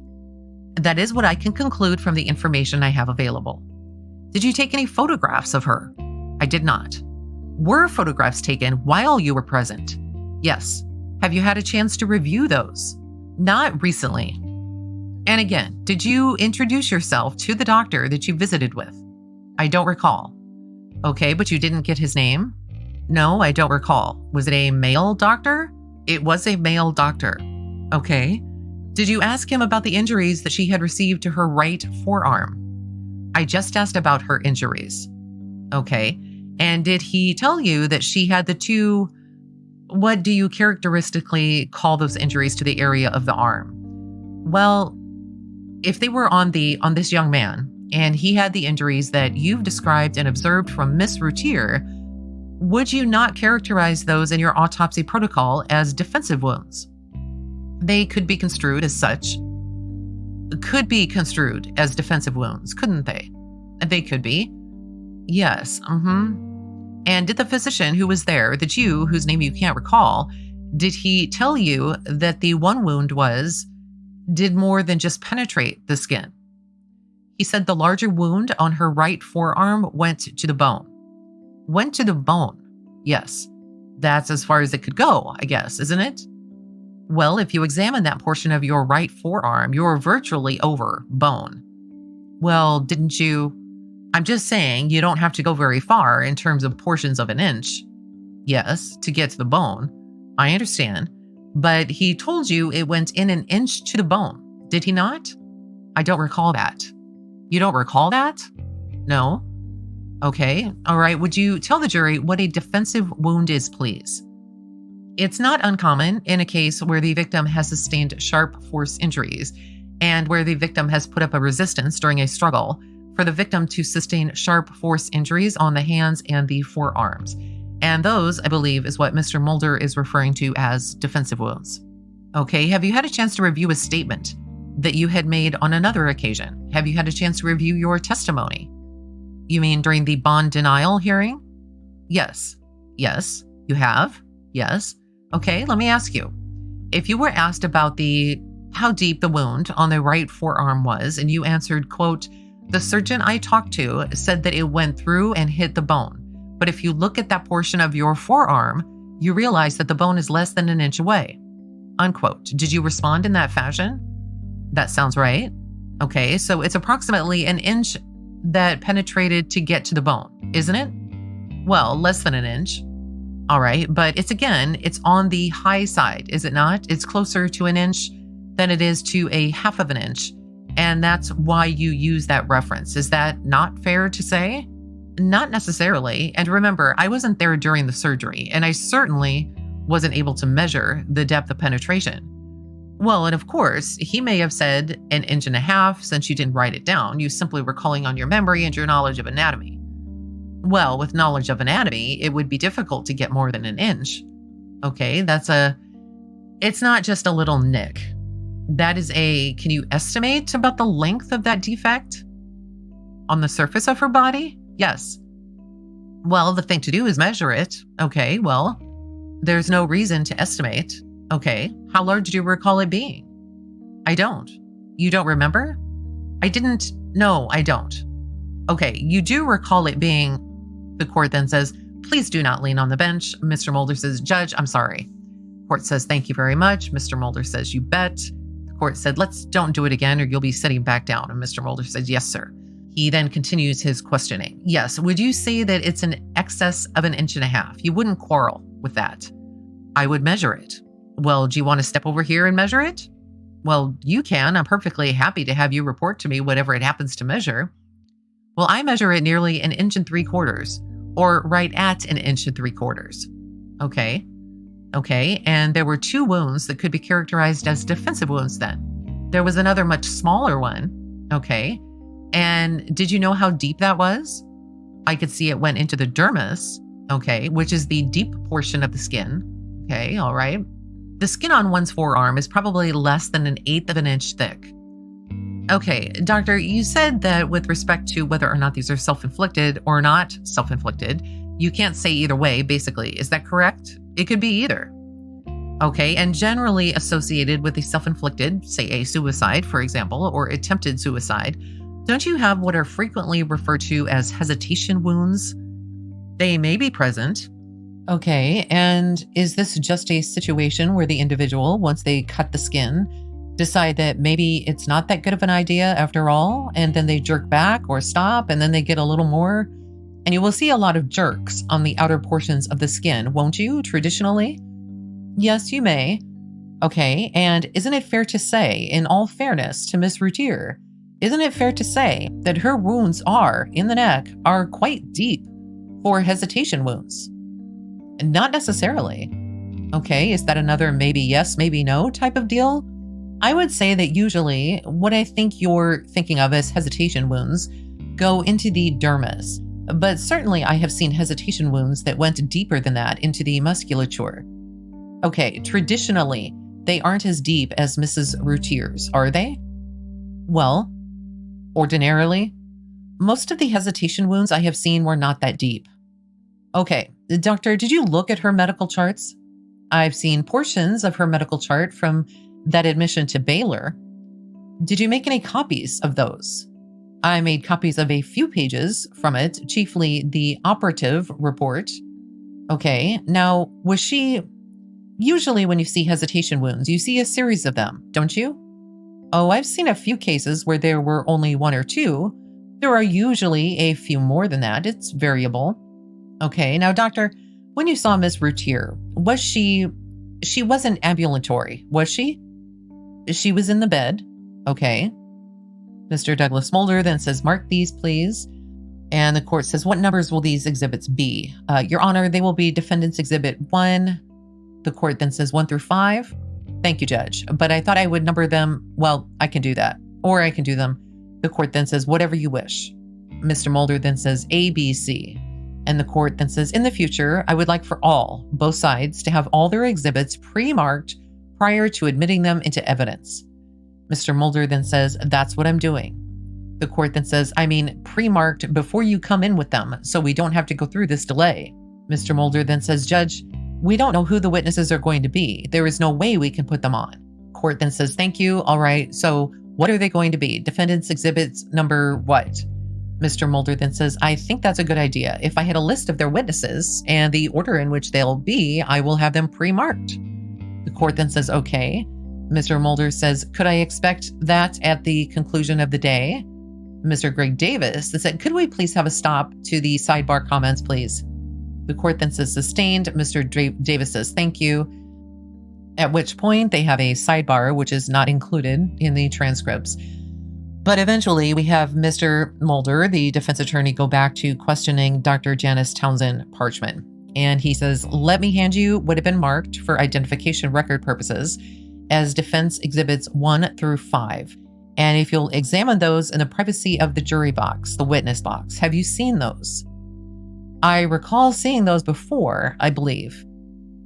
That is what I can conclude from the information I have available. Did you take any photographs of her? I did not. Were photographs taken while you were present? Yes. Have you had a chance to review those? Not recently. And again, did you introduce yourself to the doctor that you visited with? I don't recall. Okay, but you didn't get his name? No, I don't recall. Was it a male doctor? It was a male doctor. Okay. Did you ask him about the injuries that she had received to her right forearm? I just asked about her injuries. Okay. And did he tell you that she had the two, what do you characteristically call those injuries to the area of the arm? Well, if they were on this young man, and he had the injuries that you've described and observed from Miss Routier, would you not characterize those in your autopsy protocol as defensive wounds? They could be construed as such. Could be construed as defensive wounds, couldn't they? They could be. Yes. And did the physician who was there, that you, whose name you can't recall, did he tell you that the one wound did more than just penetrate the skin? He said the larger wound on her right forearm went to the bone. Went to the bone. Yes. That's as far as it could go, I guess, isn't it? Well, if you examine that portion of your right forearm, you're virtually over bone. Well, didn't you? I'm just saying you don't have to go very far in terms of portions of an inch. Yes, to get to the bone. I understand. But he told you it went in an inch to the bone. Did he not? I don't recall that. You don't recall that? No. Okay. All right. Would you tell the jury what a defensive wound is, please? It's not uncommon in a case where the victim has sustained sharp force injuries and where the victim has put up a resistance during a struggle for the victim to sustain sharp force injuries on the hands and the forearms. And those, I believe, is what Mr. Mulder is referring to as defensive wounds. Okay, have you had a chance to review a statement that you had made on another occasion? Have you had a chance to review your testimony? You mean during the bond denial hearing? Yes. Yes, you have? Yes. Okay, let me ask you. If you were asked about how deep the wound on the right forearm was, and you answered, quote, "The surgeon I talked to said that it went through and hit the bone. But if you look at that portion of your forearm, you realize that the bone is less than an inch away," unquote. Did you respond in that fashion? That sounds right. Okay, so it's approximately an inch that penetrated to get to the bone, isn't it? Well, less than an inch. All right, but it's on the high side, is it not? It's closer to an inch than it is to a half of an inch. And that's why you use that reference. Is that not fair to say? Not necessarily. And remember, I wasn't there during the surgery, and I certainly wasn't able to measure the depth of penetration. Well, and of course, he may have said an inch and a half since you didn't write it down. You simply were calling on your memory and your knowledge of anatomy. Well, with knowledge of anatomy, it would be difficult to get more than an inch. Okay, it's not just a little nick. That is can you estimate about the length of that defect on the surface of her body? Yes. Well, the thing to do is measure it. Okay, well, there's no reason to estimate. Okay, how large do you recall it being? I don't. You don't remember? No, I don't. Okay, you do recall it being, the court then says, "Please do not lean on the bench." Mr. Mulder says, "Judge, I'm sorry." Court says, "Thank you very much." Mr. Mulder says, "You bet." The court said, don't do it again or you'll be sitting back down." And Mr. Mulder says, "Yes, sir." He then continues his questioning. "Yes, would you say that it's an excess of an inch and a half? You wouldn't quarrel with that?" "I would measure it." "Well, do you want to step over here and measure it?" "Well, you can. I'm perfectly happy to have you report to me whatever it happens to measure." "Well, I measure it nearly an inch and 3/4, or right at an inch and 3/4. Okay. Okay. And there were 2 wounds that could be characterized as defensive wounds then. There was another much smaller one. Okay. And did you know how deep that was? I could see it went into the dermis. Okay. Which is the deep portion of the skin. Okay. All right. The skin on one's forearm is probably less than an 1/8 of an inch thick. Okay, doctor, you said that with respect to whether or not these are self-inflicted or not self-inflicted, you can't say either way, basically. Is that correct? It could be either. Okay, and generally associated with a self-inflicted, say a suicide, for example, or attempted suicide, don't you have what are frequently referred to as hesitation wounds? They may be present. Okay, and is this just a situation where the individual, once they cut the skin, decide that maybe it's not that good of an idea after all, and then they jerk back or stop, and then they get a little more? And you will see a lot of jerks on the outer portions of the skin, won't you, traditionally? Yes, you may. Okay, and isn't it fair to say, in all fairness to Miss Routier, isn't it fair to say that her wounds in the neck, are quite deep for hesitation wounds? Not necessarily. Okay, is that another maybe yes, maybe no type of deal? I would say that usually what I think you're thinking of as hesitation wounds go into the dermis, but certainly I have seen hesitation wounds that went deeper than that into the musculature. Okay, traditionally, they aren't as deep as Mrs. Routier's, are they? Well, ordinarily, most of the hesitation wounds I have seen were not that deep. Okay, doctor, did you look at her medical charts? I've seen portions of her medical chart from that admission to Baylor. Did you make any copies of those? I made copies of a few pages from it, chiefly the operative report. Okay, now usually when you see hesitation wounds, you see a series of them, don't you? Oh, I've seen a few cases where there were only 1 or 2. There are usually a few more than that. It's variable. Okay, now doctor, when you saw Miss Routier, she wasn't ambulatory, was she? She was in the bed. Okay. Mr. Douglas Mulder then says, "Mark these, please." And the court says, "What numbers will these exhibits be?" Your Honor, they will be Defendant's Exhibit 1. The court then says 1 through 5. Thank you, Judge. But I thought I would number them. Well, I can do that. Or I can do them. The court then says, "Whatever you wish." Mr. Mulder then says A, B, C. And the court then says, "In the future, I would like for both sides to have all their exhibits pre-marked prior to admitting them into evidence. Mr. Mulder then says, that's what I'm doing. The court then says, I mean, pre-marked before you come in with them, so we don't have to go through this delay. Mr. Mulder then says, Judge, we don't know who the witnesses are going to be. There is no way we can put them on. Court then says, thank you. All right. So what are they going to be? Defendant's exhibits number what? Mr. Mulder then says, I think that's a good idea. If I had a list of their witnesses and the order in which they'll be, I will have them pre-marked. The court then says, okay. Mr. Mulder says, could I expect that at the conclusion of the day? Mr. Greg Davis said, could we please have a stop to the sidebar comments, please? The court then says, sustained. Mr. Davis says, thank you. At which point they have a sidebar, which is not included in the transcripts. But eventually we have Mr. Mulder, the defense attorney, go back to questioning Dr. Janis Townsend-Parchman. And he says, let me hand you what have been marked for identification record purposes as defense exhibits 1 through 5. And if you'll examine those in the privacy of the jury box, the witness box, have you seen those? I recall seeing those before, I believe.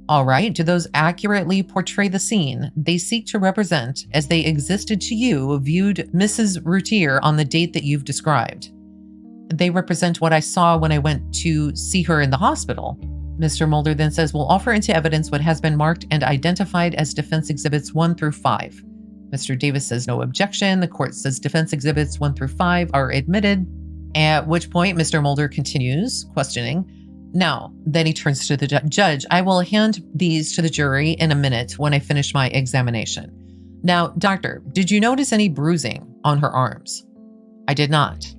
All right, do those accurately portray the scene they seek to represent as they existed to you, viewed Mrs. Routier on the date that you've described? They represent what I saw when I went to see her in the hospital. Mr. Mulder then says, we'll offer into evidence what has been marked and identified as defense exhibits 1 through 5. Mr. Davis says no objection. The court says defense exhibits 1 through 5 are admitted, at which point Mr. Mulder continues questioning. Now, then he turns to the judge. I will hand these to the jury in a minute when I finish my examination. Now, doctor, did you notice any bruising on her arms? I did not.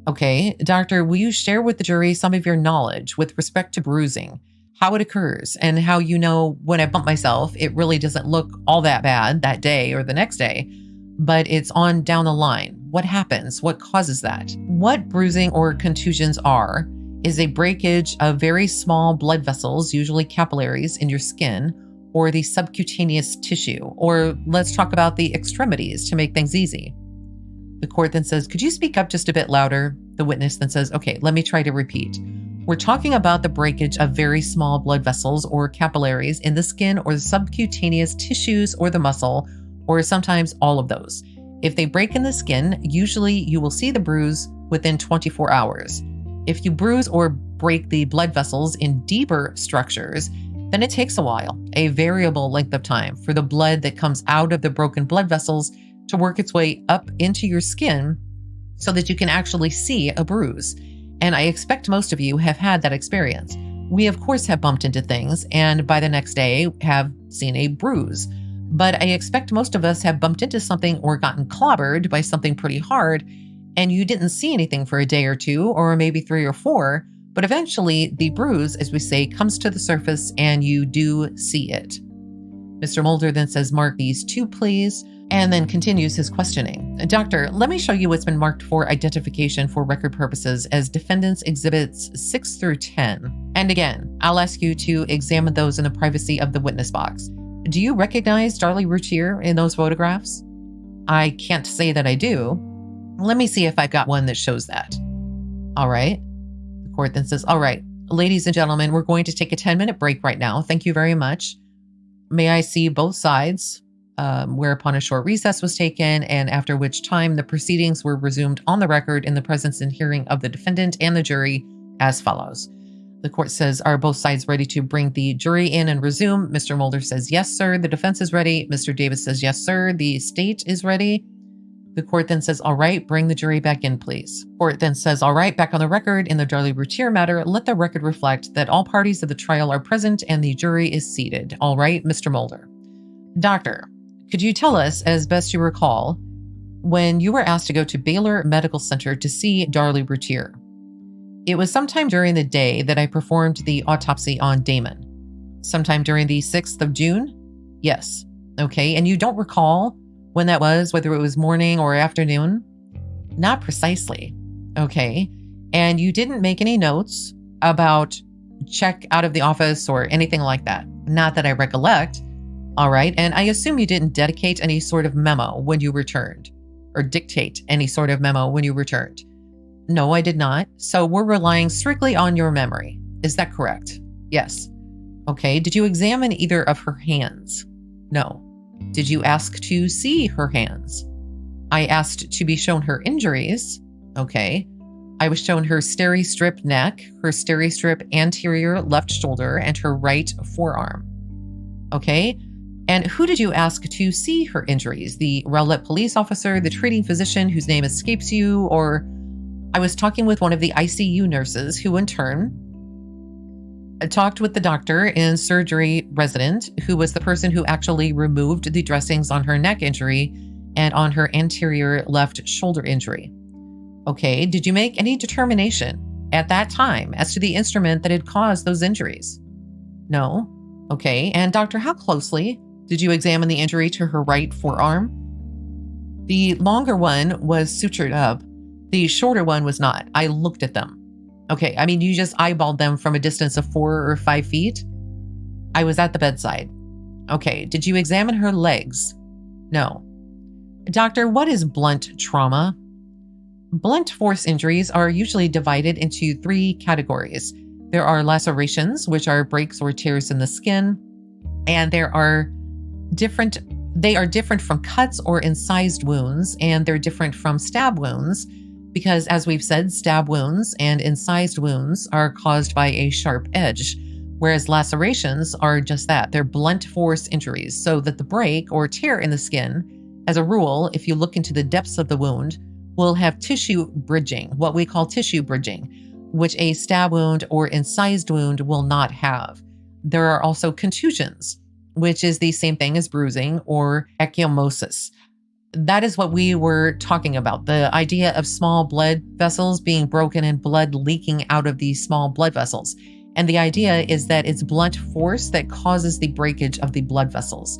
Okay, doctor, will you share with the jury some of your knowledge with respect to bruising, how it occurs, and how you know when I bump myself, it really doesn't look all that bad that day or the next day, but it's on down the line. What happens? What causes that? What bruising or contusions are is a breakage of very small blood vessels, usually capillaries in your skin, or the subcutaneous tissue, or let's talk about the extremities to make things easy. The court then says, could you speak up just a bit louder? The witness then says, okay, let me try to repeat. We're talking about the breakage of very small blood vessels or capillaries in the skin or the subcutaneous tissues or the muscle, or sometimes all of those. If they break in the skin, usually you will see the bruise within 24 hours. If you bruise or break the blood vessels in deeper structures, then it takes a while, a variable length of time, for the blood that comes out of the broken blood vessels to work its way up into your skin so that you can actually see a bruise. And I expect most of you have had that experience. We, of course, have bumped into things and by the next day have seen a bruise. But I expect most of us have bumped into something or gotten clobbered by something pretty hard, and you didn't see anything for a day or two, or maybe 3 or 4, but eventually the bruise, as we say, comes to the surface and you do see it. Mr. Mulder then says, mark these 2, please, and then continues his questioning. Doctor, let me show you what's been marked for identification for record purposes as defendants exhibits 6 through 10. And again, I'll ask you to examine those in the privacy of the witness box. Do you recognize Darlie Routier in those photographs? I can't say that I do. Let me see if I've got one that shows that. All right. The court then says, all right, ladies and gentlemen, we're going to take a 10-minute break right now. Thank you very much. May I see both sides? Whereupon a short recess was taken, and after which time the proceedings were resumed on the record in the presence and hearing of the defendant and the jury as follows. The court says, are both sides ready to bring the jury in and resume? Mr. Mulder says, yes, sir. The defense is ready. Mr. Davis says, yes, sir. The state is ready. The court then says, all right, bring the jury back in, please. Court then says, all right, back on the record in the Darley Routier matter, let the record reflect that all parties of the trial are present and the jury is seated. All right, Mr. Mulder. Doctor, could you tell us, as best you recall, when you were asked to go to Baylor Medical Center to see Darlie Routier? It was sometime during the day that I performed the autopsy on Damon. Sometime during the 6th of June? Yes. Okay, and you don't recall when that was, whether it was morning or afternoon? Not precisely. Okay. And you didn't make any notes about check out of the office or anything like that. Not that I recollect. All right. And I assume you didn't dedicate any sort of memo when you returned, or dictate any sort of memo when you returned. No, I did not. So we're relying strictly on your memory. Is that correct? Yes. Okay. Did you examine either of her hands? No. Did you ask to see her hands? I asked to be shown her injuries. Okay. I was shown her steri-strip neck, her steri-strip anterior left shoulder, and her right forearm. Okay. And who did you ask to see her injuries? The Rowlett police officer, the treating physician whose name escapes you, or I was talking with one of the ICU nurses who in turn talked with the doctor and surgery resident who was the person who actually removed the dressings on her neck injury and on her anterior left shoulder injury. Okay, did you make any determination at that time as to the instrument that had caused those injuries? No. Okay, and doctor, how closely did you examine the injury to her right forearm? The longer one was sutured up. The shorter one was not. I looked at them. Okay, I mean, you just eyeballed them from a distance of 4 or 5 feet. I was at the bedside. Okay, did you examine her legs? No. Doctor, what is blunt trauma? Blunt force injuries are usually divided into 3 categories. There are lacerations, which are breaks or tears in the skin, and they are different from cuts or incised wounds, and they're different from stab wounds because, as we've said, stab wounds and incised wounds are caused by a sharp edge, whereas lacerations are just that. They're blunt force injuries, so that the break or tear in the skin, as a rule, if you look into the depths of the wound, will have tissue bridging, what we call tissue bridging, which a stab wound or incised wound will not have. There are also contusions, which is the same thing as bruising or ecchymosis. That is what we were talking about, the idea of small blood vessels being broken and blood leaking out of these small blood vessels. And the idea is that it's blunt force that causes the breakage of the blood vessels.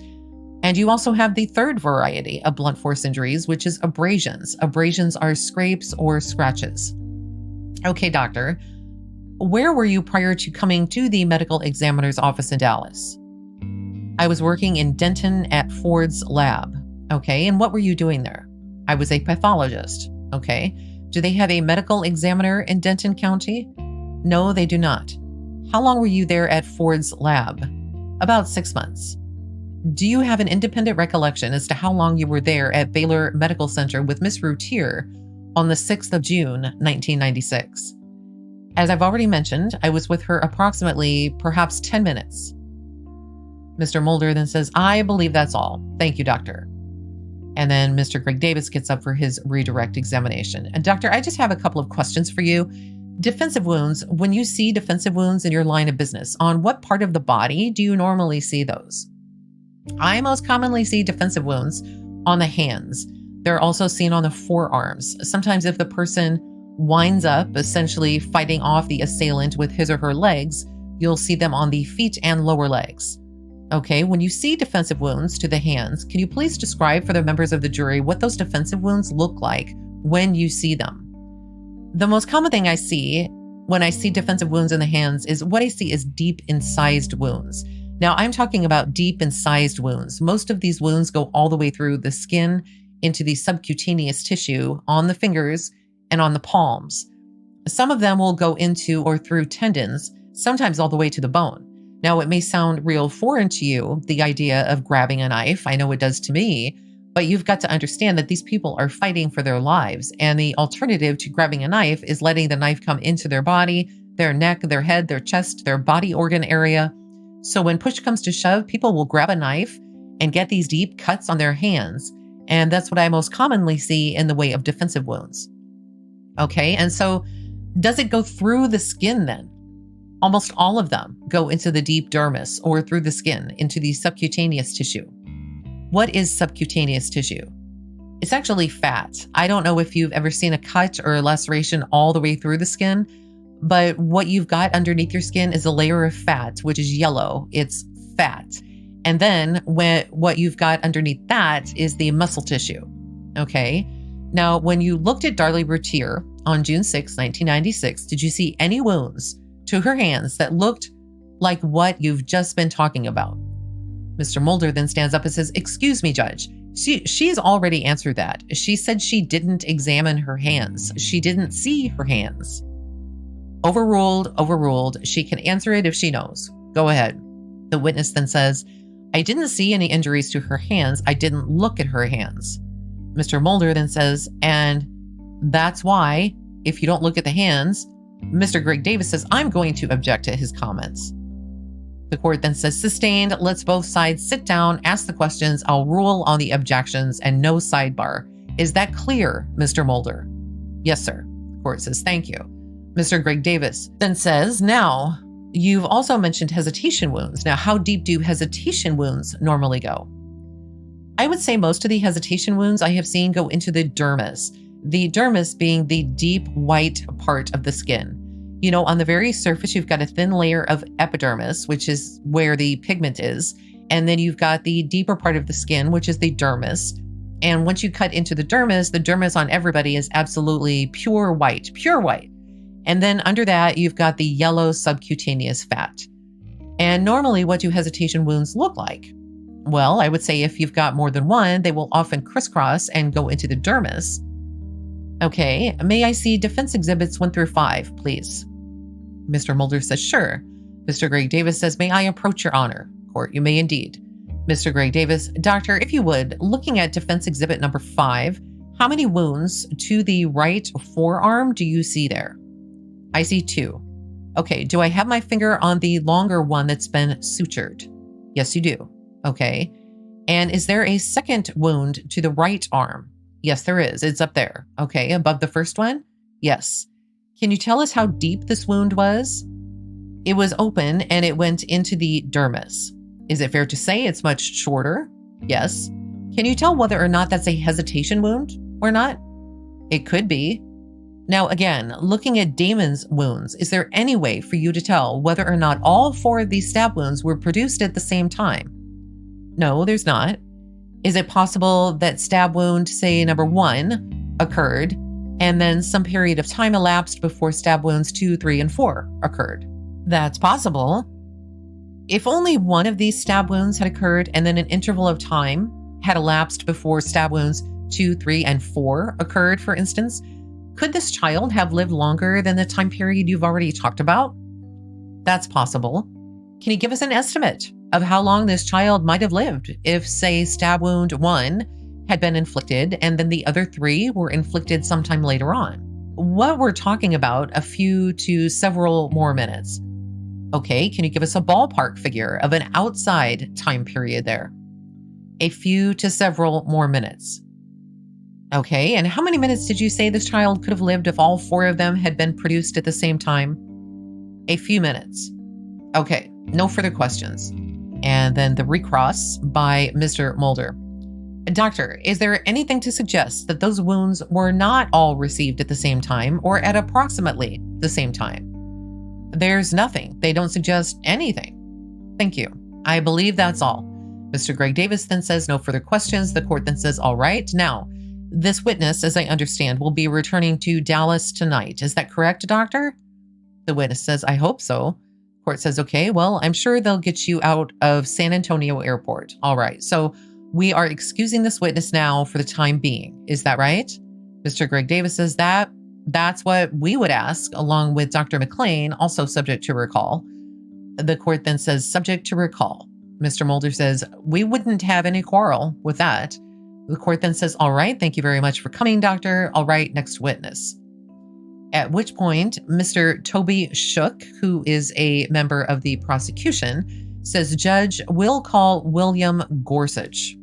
And you also have the third variety of blunt force injuries, which is abrasions. Abrasions are scrapes or scratches. Okay, doctor, where were you prior to coming to the medical examiner's office in Dallas? I was working in Denton at Ford's lab. Okay, and what were you doing there? I was a pathologist. Okay, do they have a medical examiner in Denton County? No, they do not. How long were you there at Ford's lab? About 6 months. Do you have an independent recollection as to how long you were there at Baylor Medical Center with Miss Routier on the 6th of June, 1996? As I've already mentioned, I was with her approximately perhaps 10 minutes. Mr. Mulder then says, I believe that's all. Thank you, doctor. And then Mr. Greg Davis gets up for his redirect examination. And doctor, I just have a couple of questions for you. Defensive wounds, when you see defensive wounds in your line of business, on what part of the body do you normally see those? I most commonly see defensive wounds on the hands. They're also seen on the forearms. Sometimes if the person winds up, essentially fighting off the assailant with his or her legs, you'll see them on the feet and lower legs. Okay, when you see defensive wounds to the hands, can you please describe for the members of the jury what those defensive wounds look like when you see them? The most common thing I see when I see defensive wounds in the hands is what I see is deep incised wounds. Now, I'm talking about deep incised wounds. Most of these wounds go all the way through the skin into the subcutaneous tissue on the fingers and on the palms. Some of them will go into or through tendons, sometimes all the way to the bone. Now, it may sound real foreign to you, the idea of grabbing a knife. I know it does to me, but you've got to understand that these people are fighting for their lives. And the alternative to grabbing a knife is letting the knife come into their body, their neck, their head, their chest, their body organ area. So when push comes to shove, people will grab a knife and get these deep cuts on their hands. And that's what I most commonly see in the way of defensive wounds. Okay, and so does it go through the skin then? Almost all of them go into the deep dermis or through the skin into the subcutaneous tissue. What is subcutaneous tissue? It's actually fat. I don't know if you've ever seen a cut or a laceration all the way through the skin, but what you've got underneath your skin is a layer of fat, which is yellow. It's fat. And then what you've got underneath that is the muscle tissue. Okay. Now, when you looked at Darley Routier on June 6, 1996, did you see any wounds to her hands that looked like what you've just been talking about? Mr. Mulder then stands up and says, excuse me, Judge. She's already answered that. She said she didn't examine her hands. She didn't see her hands. Overruled. She can answer it if she knows. Go ahead. The witness then says, I didn't see any injuries to her hands. I didn't look at her hands. Mr. Mulder then says, and that's why, if you don't look at the hands, Mr. Greg Davis says, I'm going to object to his comments. The court then says, sustained. Let's both sides sit down, ask the questions. I'll rule on the objections and no sidebar. Is that clear, Mr. Mulder? Yes, sir. The court says, thank you. Mr. Greg Davis then says, now, you've also mentioned hesitation wounds. Now, how deep do hesitation wounds normally go? I would say most of the hesitation wounds I have seen go into the dermis. The dermis being the deep white part of the skin. You know, on the very surface, you've got a thin layer of epidermis, which is where the pigment is. And then you've got the deeper part of the skin, which is the dermis. And once you cut into the dermis on everybody is absolutely pure white. And then under that, you've got the yellow subcutaneous fat. And normally, what do hesitation wounds look like? Well, I would say if you've got more than one, they will often crisscross and go into the dermis. Okay, may I see defense exhibits 1 through 5, please? Mr. Mulder says, sure. Mr. Greg Davis says, may I approach your honor? Court, you may indeed. Mr. Greg Davis, doctor, if you would, looking at defense exhibit number 5, how many wounds to the right forearm do you see there? I see 2. Okay, do I have my finger on the longer one that's been sutured? Yes, you do. Okay. And is there a second wound to the right arm? Yes, there is. It's up there. Okay, above the first one? Yes. Can you tell us how deep this wound was? It was open and it went into the dermis. Is it fair to say it's much shorter? Yes. Can you tell whether or not that's a hesitation wound or not? It could be. Now, again, looking at Damon's wounds, is there any way for you to tell whether or not all 4 of these stab wounds were produced at the same time? No, there's not. Is it possible that stab wound, say, number 1 occurred, and then some period of time elapsed before stab wounds 2, 3, and 4 occurred? That's possible. If only one of these stab wounds had occurred and then an interval of time had elapsed before stab wounds 2, 3, and 4 occurred, for instance, could this child have lived longer than the time period you've already talked about? That's possible. Can you give us an estimate of how long this child might have lived if, say, stab wound 1 had been inflicted and then the other 3 were inflicted sometime later on? What we're talking about, a few to several more minutes. Okay, can you give us a ballpark figure of an outside time period there? A few to several more minutes. Okay, and how many minutes did you say this child could have lived if all 4 of them had been produced at the same time? A few minutes. Okay, no further questions. And then the recross by Mr. Mulder. Doctor, is there anything to suggest that those wounds were not all received at the same time or at approximately the same time? There's nothing. They don't suggest anything. Thank you. I believe that's all. Mr. Greg Davis then says no further questions. The court then says, all right. Now, this witness, as I understand, will be returning to Dallas tonight. Is that correct, doctor? The witness says, I hope so. Court says, okay, well, I'm sure they'll get you out of San Antonio Airport. All right. So we are excusing this witness now for the time being. Is that right? Mr. Greg Davis says that's what we would ask, along with Dr. McLean, also subject to recall. The court then says, subject to recall. Mr. Mulder says, we wouldn't have any quarrel with that. The court then says, all right, thank you very much for coming, doctor. All right, next witness. At which point, Mr. Toby Shook, who is a member of the prosecution, says, Judge, we'll call William Gorsuch.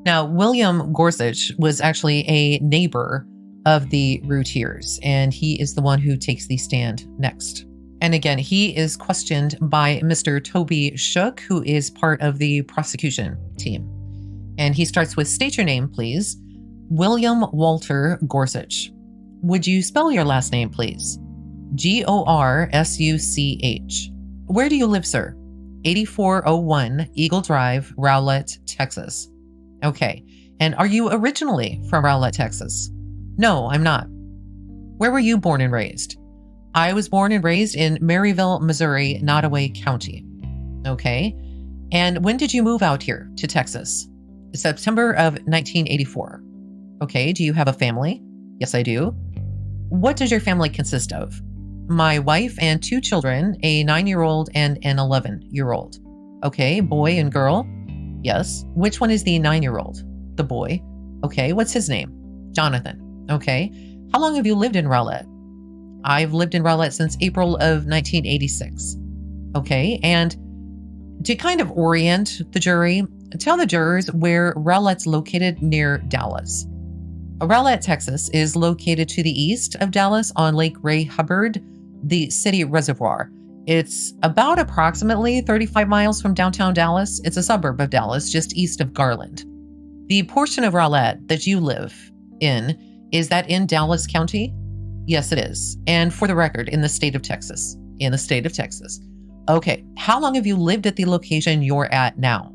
Now, William Gorsuch was actually a neighbor of the Routiers, and he is the one who takes the stand next. And again, he is questioned by Mr. Toby Shook, who is part of the prosecution team. And he starts with, state your name, please. William Walter Gorsuch. Would you spell your last name, please? Gorsuch. Where do you live, sir? 8401 Eagle Drive, Rowlett, Texas. Okay. And are you originally from Rowlett, Texas? No, I'm not. Where were you born and raised? I was born and raised in Maryville, Missouri, Nottoway County. Okay. And when did you move out here to Texas? September of 1984. Okay. Do you have a family? Yes, I do. What does your family consist of? My wife and 2 children, a 9-year-old and an 11-year-old. Okay. Boy and girl? Yes. Which one is the 9-year-old? The boy. Okay. What's his name? Jonathan. Okay. How long have you lived in Rowlett? I've lived in Rowlett since April of 1986. Okay. And to kind of orient the jury, tell the jurors where Rowlett's located near Dallas. Rowlett, Texas is located to the east of Dallas on Lake Ray Hubbard, the city reservoir. It's about approximately 35 miles from downtown Dallas. It's a suburb of Dallas, just east of Garland. The portion of Rowlett that you live in, is that in Dallas County? Yes, it is. And for the record, in the state of Texas. In the state of Texas. Okay. How long have you lived at the location you're at now?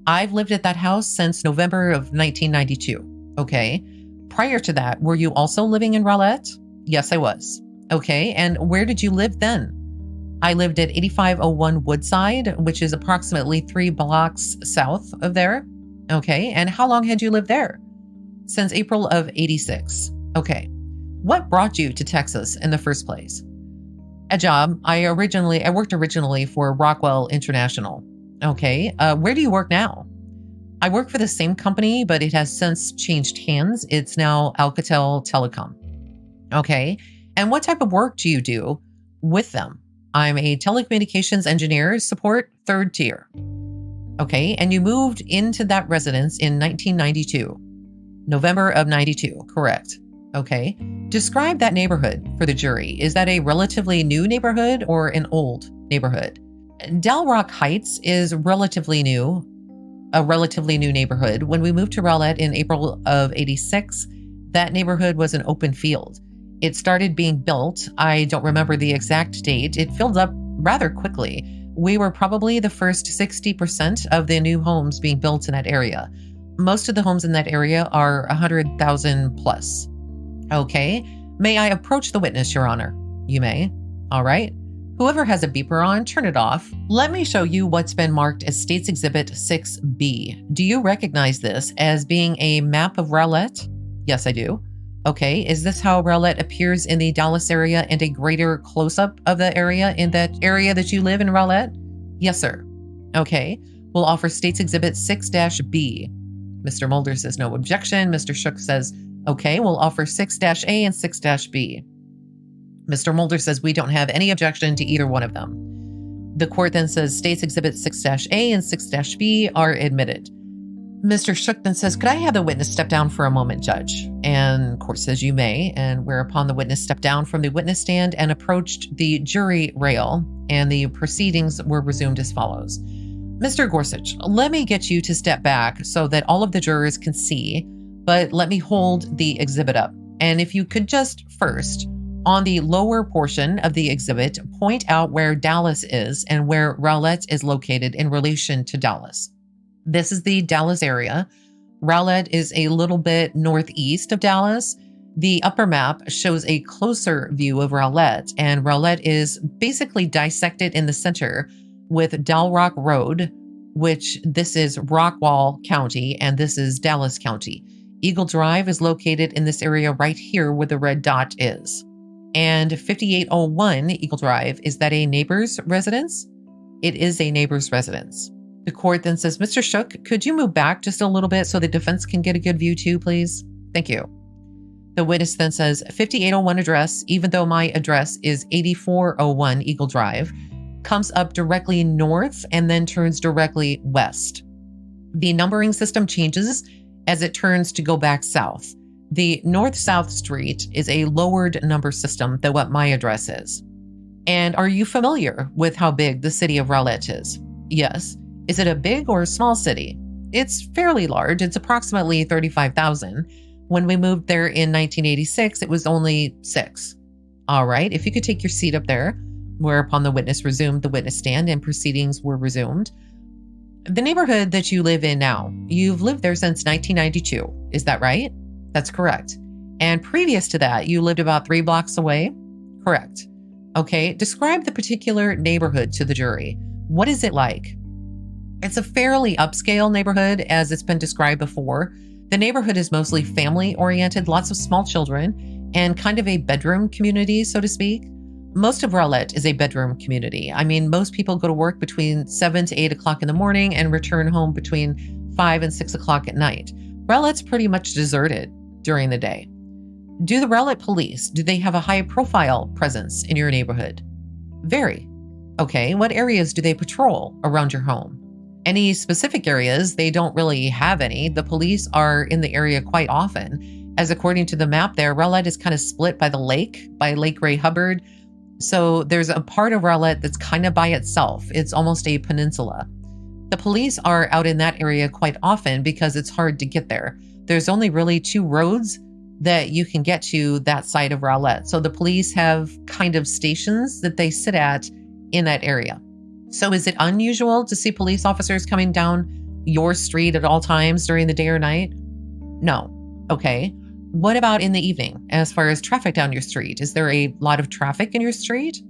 I've lived at that house since November of 1992. Okay. Prior to that, were you also living in Rowlett? Yes, I was. Okay. And where did you live then? I lived at 8501 Woodside, which is approximately 3 blocks south of there. Okay. And how long had you lived there? Since April of 86. Okay. What brought you to Texas in the first place? A job. I worked originally for Rockwell International. Okay. Where do you work now? I work for the same company, but it has since changed hands. It's now Alcatel Telecom. Okay. And what type of work do you do with them? I'm a telecommunications engineer, support 3rd tier. Okay. And you moved into that residence in 1992, November of 92, correct? Okay. Describe that neighborhood for the jury. Is that a relatively new neighborhood or an old neighborhood? Del Rock Heights is a relatively new neighborhood. When we moved to Rowlett in April of 86, that neighborhood was an open field. It started being built. I don't remember the exact date. It filled up rather quickly. We were probably the first 60% of the new homes being built in that area. Most of the homes in that area are 100,000 plus. Okay. May I approach the witness, Your Honor? You may. All right. Whoever has a beeper on, turn it off. Let me show you what's been marked as State's Exhibit 6B. Do you recognize this as being a map of Rowlett? Yes, I do. Okay. Is this how Rowlett appears in the Dallas area and a greater close-up of the area in that area that you live in Rowlett? Yes, sir. Okay. We'll offer State's Exhibit 6-B. Mr. Mulder says no objection. Mr. Shook says, okay, we'll offer 6-A and 6-B. Mr. Mulder says we don't have any objection to either one of them. The court then says State's Exhibit 6-A and 6-B are admitted. Mr. Shook then says, could I have the witness step down for a moment, Judge? And court says you may, and whereupon the witness stepped down from the witness stand and approached the jury rail, and the proceedings were resumed as follows. Mr. Gorsuch, let me get you to step back so that all of the jurors can see, but let me hold the exhibit up. And if you could just first, on the lower portion of the exhibit, point out where Dallas is and where Rowlett is located in relation to Dallas. This is the Dallas area. Rowlett is a little bit northeast of Dallas. The upper map shows a closer view of Rowlett, and Rowlett is basically dissected in the center with Del Rock Road, which this is Rockwall County, and this is Dallas County. Eagle Drive is located in this area right here where the red dot is. And 5801 Eagle Drive, is that a neighbor's residence? It is a neighbor's residence. The court then says, Mr. Shook, could you move back just a little bit so the defense can get a good view too, please? Thank you. The witness then says, 5801 address, even though my address is 8401 Eagle Drive, comes up directly north and then turns directly west. The numbering system changes as it turns to go back south. The north-south street is a lowered number system than what my address is. And are you familiar with how big the city of Rowlett is? Yes. Is it a big or small city? It's fairly large. It's approximately 35,000. When we moved there in 1986, it was only 6. All right. If you could take your seat up there, whereupon the witness resumed the witness stand and proceedings were resumed. The neighborhood that you live in now, you've lived there since 1992. Is that right? That's correct. And previous to that, you lived about 3 blocks away? Correct. Okay. Describe the particular neighborhood to the jury. What is it like? It's a fairly upscale neighborhood, as it's been described before. The neighborhood is mostly family-oriented, lots of small children, and kind of a bedroom community, so to speak. most of Rowlett is a bedroom community. I mean, most people go to work between 7 to 8 o'clock in the morning and return home between 5 and 6 o'clock at night. Rowlett's pretty much deserted during the day. Do the Rowlett police, do they have a high profile presence in your neighborhood? Very. Okay, what areas do they patrol around your home? Any specific areas? They don't really have any. The police are in the area quite often. As according to the map there, Rowlett is kind of split by the lake, by Lake Ray Hubbard. So there's a part of Rowlett that's kind of by itself. It's almost a peninsula. The police are out in that area quite often because it's hard to get there. There's only really 2 roads that you can get to that side of Rowlett. So the police have kind of stations that they sit at in that area. So is it unusual to see police officers coming down your street at all times during the day or night? No. Okay. What about in the evening? As far as traffic down your street, is there a lot of traffic in your street?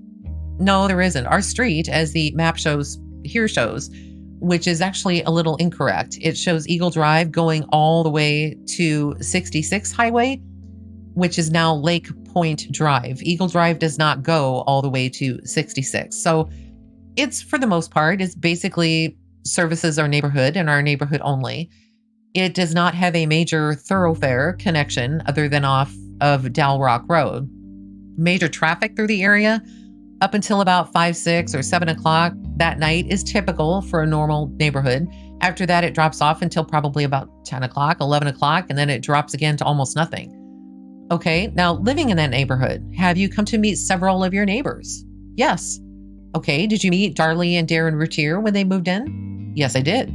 No, there isn't. Our street, as the map shows, which is actually a little incorrect. It shows Eagle Drive going all the way to 66 Highway, which is now Lake Point Drive. Eagle Drive does not go all the way to 66. So it's, for the most part, it's basically services our neighborhood and our neighborhood only. It does not have a major thoroughfare connection other than off of Dal Rock Road. Major traffic through the area up until about 5, 6, or 7 o'clock that night is typical for a normal neighborhood. After that, it drops off until probably about 10 o'clock, 11 o'clock, and then it drops again to almost nothing. Okay, now living in that neighborhood, have you come to meet several of your neighbors? Yes. Okay, did you meet Darlie and Darren Routier when they moved in? Yes, I did.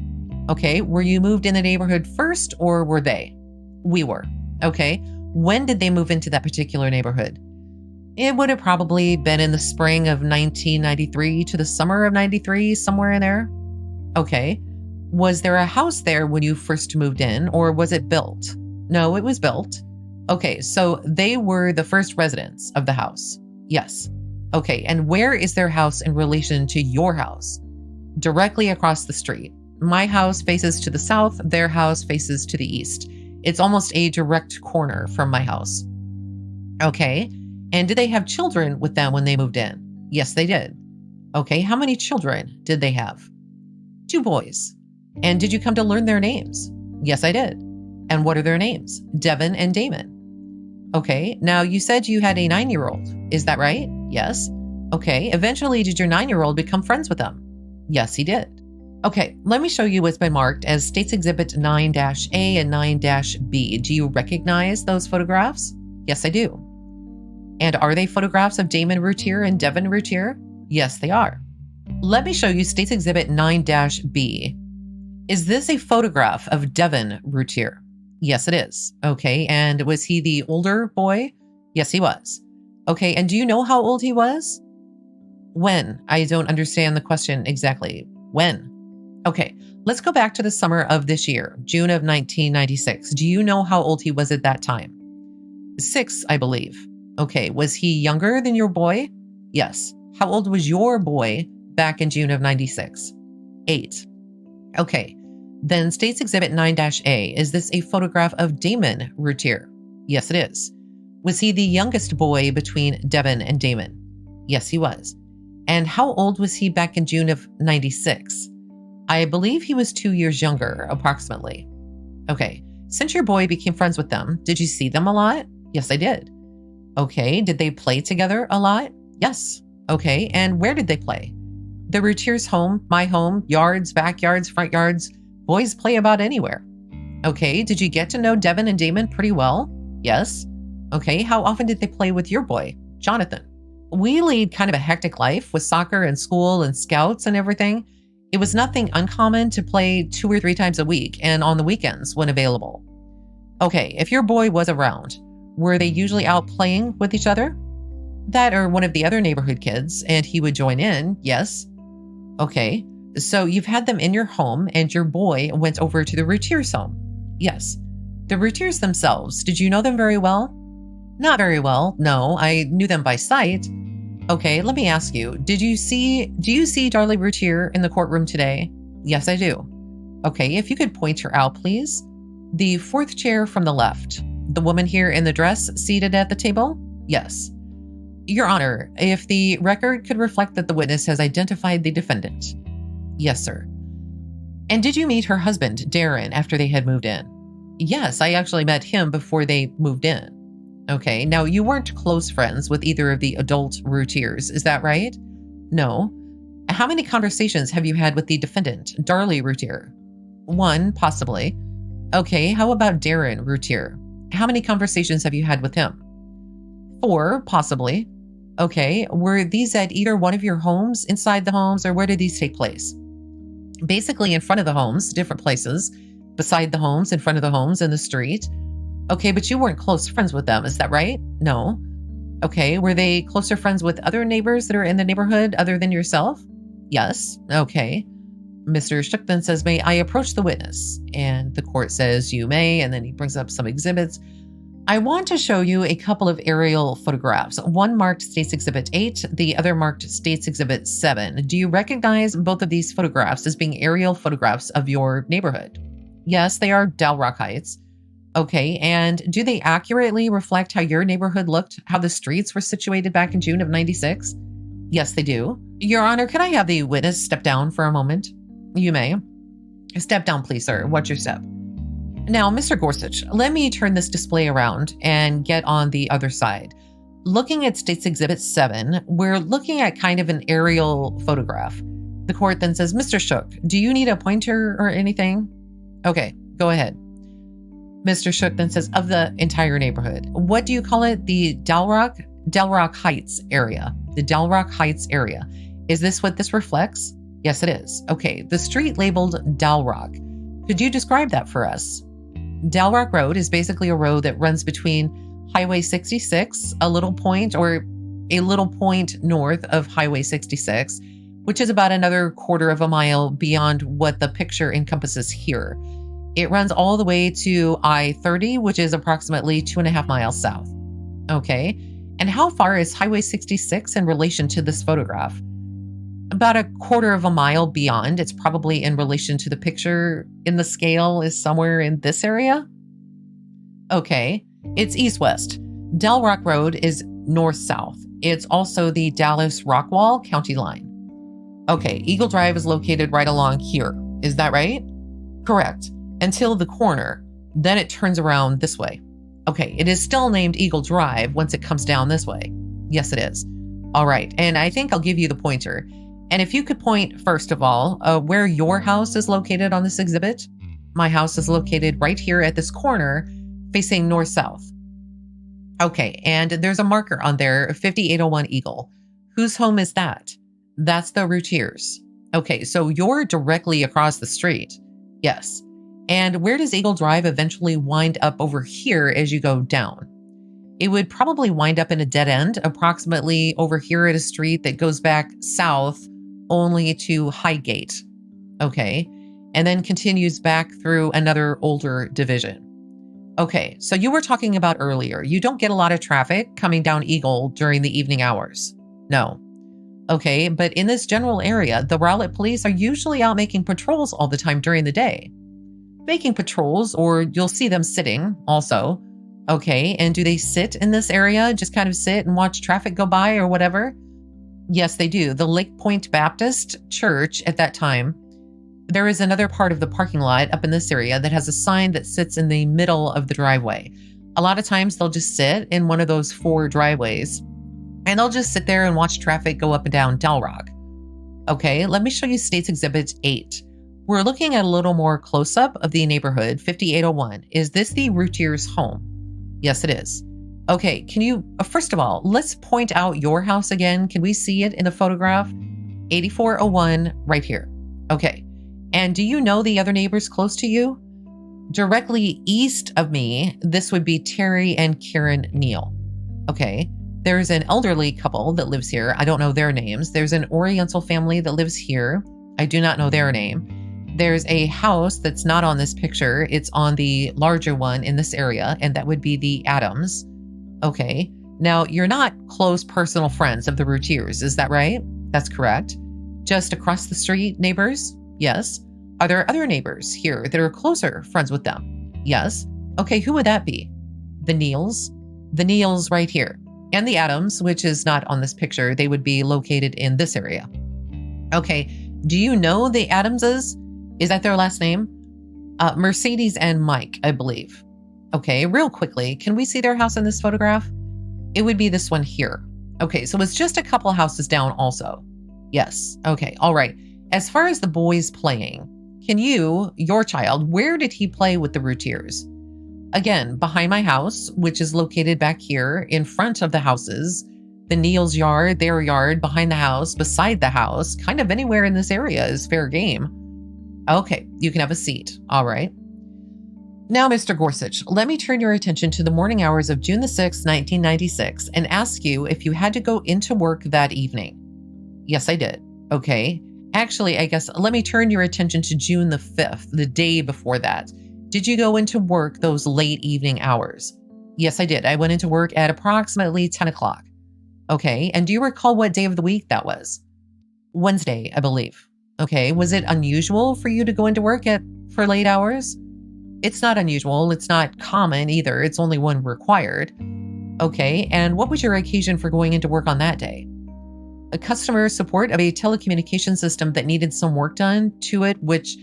Okay, were you moved in the neighborhood first or were they? We were. Okay, when did they move into that particular neighborhood? It would have probably been in the spring of 1993 to the summer of 93, somewhere in there. Okay, was there a house there when you first moved in or was it built? No, it was built. Okay, so they were the first residents of the house. Yes. Okay, and where is their house in relation to your house? Directly across the street. My house faces to the south, their house faces to the east. It's almost a direct corner from my house. Okay, and did they have children with them when they moved in? Yes, they did. Okay, how many children did they have? 2 boys. And did you come to learn their names? Yes, I did. And what are their names? Devin and Damon. Okay, now you said you had a 9-year-old. Is that right? Yes. Okay, eventually did your 9-year-old become friends with them? Yes, he did. Okay, let me show you what's been marked as States Exhibit 9-A and 9-B. Do you recognize those photographs? Yes, I do. And are they photographs of Damon Routier and Devin Routier? Yes, they are. Let me show you States Exhibit 9-B. Is this a photograph of Devin Routier? Yes, it is. Okay, and was he the older boy? Yes, he was. Okay, and do you know how old he was? When? I don't understand the question exactly. When? Okay, let's go back to the summer of this year, June of 1996. Do you know how old he was at that time? 6, I believe. Okay, was he younger than your boy? Yes. How old was your boy back in June of 96? 8. Okay, then States Exhibit 9-A, is this a photograph of Damon Routier? Yes, it is. Was he the youngest boy between Devin and Damon? Yes, he was. And how old was he back in June of 96? I believe he was 2 years younger, approximately. Okay, since your boy became friends with them, did you see them a lot? Yes, I did. Okay, did they play together a lot? Yes. Okay, and where did they play? The Routiers' home, my home, yards, backyards, front yards. Boys play about anywhere. Okay, did you get to know Devin and Damon pretty well? Yes. Okay, how often did they play with your boy, Jonathan? We lead kind of a hectic life with soccer and school and scouts and everything. It was nothing uncommon to play 2 or 3 times a week and on the weekends when available. Okay, if your boy was around, were they usually out playing with each other? That or one of the other neighborhood kids, and he would join in, yes. Okay, so you've had them in your home and your boy went over to the Routiers' home. Yes. The Routiers themselves, did you know them very well? Not very well, no, I knew them by sight. Okay, let me ask you, do you see Darley Routier in the courtroom today? Yes, I do. Okay, if you could point her out, please. The 4th chair from the left. The woman here in the dress seated at the table? Yes. Your Honor, if the record could reflect that the witness has identified the defendant. Yes, sir. And did you meet her husband, Darren, after they had moved in? Yes, I actually met him before they moved in. Okay, now you weren't close friends with either of the adult Routiers, is that right? No. How many conversations have you had with the defendant, Darley Routier? One, possibly. Okay, how about Darren Routier? How many conversations have you had with him? 4, possibly. Okay, were these at either one of your homes, inside the homes, or where did these take place? Basically in front of the homes, different places, beside the homes, in front of the homes, in the street. Okay, but you weren't close friends with them, is that right? No. Okay, were they closer friends with other neighbors that are in the neighborhood other than yourself? Yes. Okay. Mr. Shook then says, may I approach the witness? And the court says, you may, and then he brings up some exhibits. I want to show you a couple of aerial photographs. One marked State's Exhibit 8, the other marked State's Exhibit 7. Do you recognize both of these photographs as being aerial photographs of your neighborhood? Yes, they are Dalrock Heights. Okay, and do they accurately reflect how your neighborhood looked, how the streets were situated back in June of '96? Yes, they do. Your Honor, can I have the witness step down for a moment? You may. Step down, please, sir. What's your step? Now, Mr. Gorsuch, let me turn this display around and get on the other side. Looking at State's Exhibit 7, we're looking at kind of an aerial photograph. The court then says, Mr. Shook, do you need a pointer or anything? Okay, go ahead. Mr. Shook then says, of the entire neighborhood. What do you call it? The Dalrock Heights area. The Dalrock Heights area. Is this what this reflects? Yes, it is. Okay, the street labeled Dalrock. Could you describe that for us? Dalrock Road is basically a road that runs between Highway 66, a little point north of Highway 66, which is about another quarter of a mile beyond what the picture encompasses here. It runs all the way to I-30, which is approximately 2.5 miles south. Okay, and how far is Highway 66 in relation to this photograph? About a quarter of a mile beyond. It's probably in relation to the picture in the scale is somewhere in this area. Okay, it's east-west. Dalrock Road is north-south. It's also the Dallas-Rockwall county line. Okay, Eagle Drive is located right along here. Is that right? Correct. Until the corner. Then it turns around this way. Okay, it is still named Eagle Drive once it comes down this way. Yes, it is. All right, and I think I'll give you the pointer. And if you could point, first of all, where your house is located on this exhibit. My house is located right here at this corner, facing north-south. Okay, and there's a marker on there, 5801 Eagle. Whose home is that? That's the Routiers. Okay, so you're directly across the street. Yes. And where does Eagle Drive eventually wind up over here as you go down? It would probably wind up in a dead end, approximately over here at a street that goes back south only to Highgate. Okay, and then continues back through another older division. Okay, so you were talking about earlier, you don't get a lot of traffic coming down Eagle during the evening hours. No. Okay, but in this general area, the Rowlett police are usually out making patrols all the time during the day. Making patrols, or you'll see them sitting also. Okay, and do they sit in this area? Just kind of sit and watch traffic go by or whatever? Yes, they do. The Lake Point Baptist Church at that time, there is another part of the parking lot up in this area that has a sign that sits in the middle of the driveway. A lot of times they'll just sit in one of those 4 driveways and they'll just sit there and watch traffic go up and down Dalrock. Okay, let me show you State's Exhibit 8. We're looking at a little more close-up of the neighborhood, 5801. Is this the Routiers' home? Yes, it is. Okay, can you, first of all, let's point out your house again. Can we see it in the photograph? 8401, right here. Okay, and do you know the other neighbors close to you? Directly east of me, this would be Terry and Karen Neal. Okay, there's an elderly couple that lives here. I don't know their names. There's an Oriental family that lives here. I do not know their name. There's a house that's not on this picture. It's on the larger one in this area, and that would be the Adams. Okay. Now, you're not close personal friends of the Routiers, is that right? That's correct. Just across the street neighbors? Yes. Are there other neighbors here that are closer friends with them? Yes. Okay, who would that be? The Neals? The Neals right here. And the Adams, which is not on this picture, they would be located in this area. Okay, do you know the Adamses? Is that their last name? Mercedes and Mike, I believe. Okay, real quickly, can we see their house in this photograph? It would be this one here. Okay, so it's just a couple houses down also. Yes, okay, all right. As far as the boys playing, can you, your child, where did he play with the Routiers? Again, behind my house, which is located back here in front of the houses, the Neal's yard, their yard, behind the house, beside the house, kind of anywhere in this area is fair game. Okay, you can have a seat. All right. Now, Mr. Gorsuch, let me turn your attention to the morning hours of June the 6th, 1996, and ask you if you had to go into work that evening. Yes, I did. Okay. Actually, I guess let me turn your attention to June the 5th, the day before that. Did you go into work those late evening hours? Yes, I did. I went into work at approximately 10 o'clock. Okay. And do you recall what day of the week that was? Wednesday, I believe. Okay. Was it unusual for you to go into work for late hours? It's not unusual. It's not common either. It's only one required. Okay. And what was your occasion for going into work on that day? A customer support of a telecommunication system that needed some work done to it, which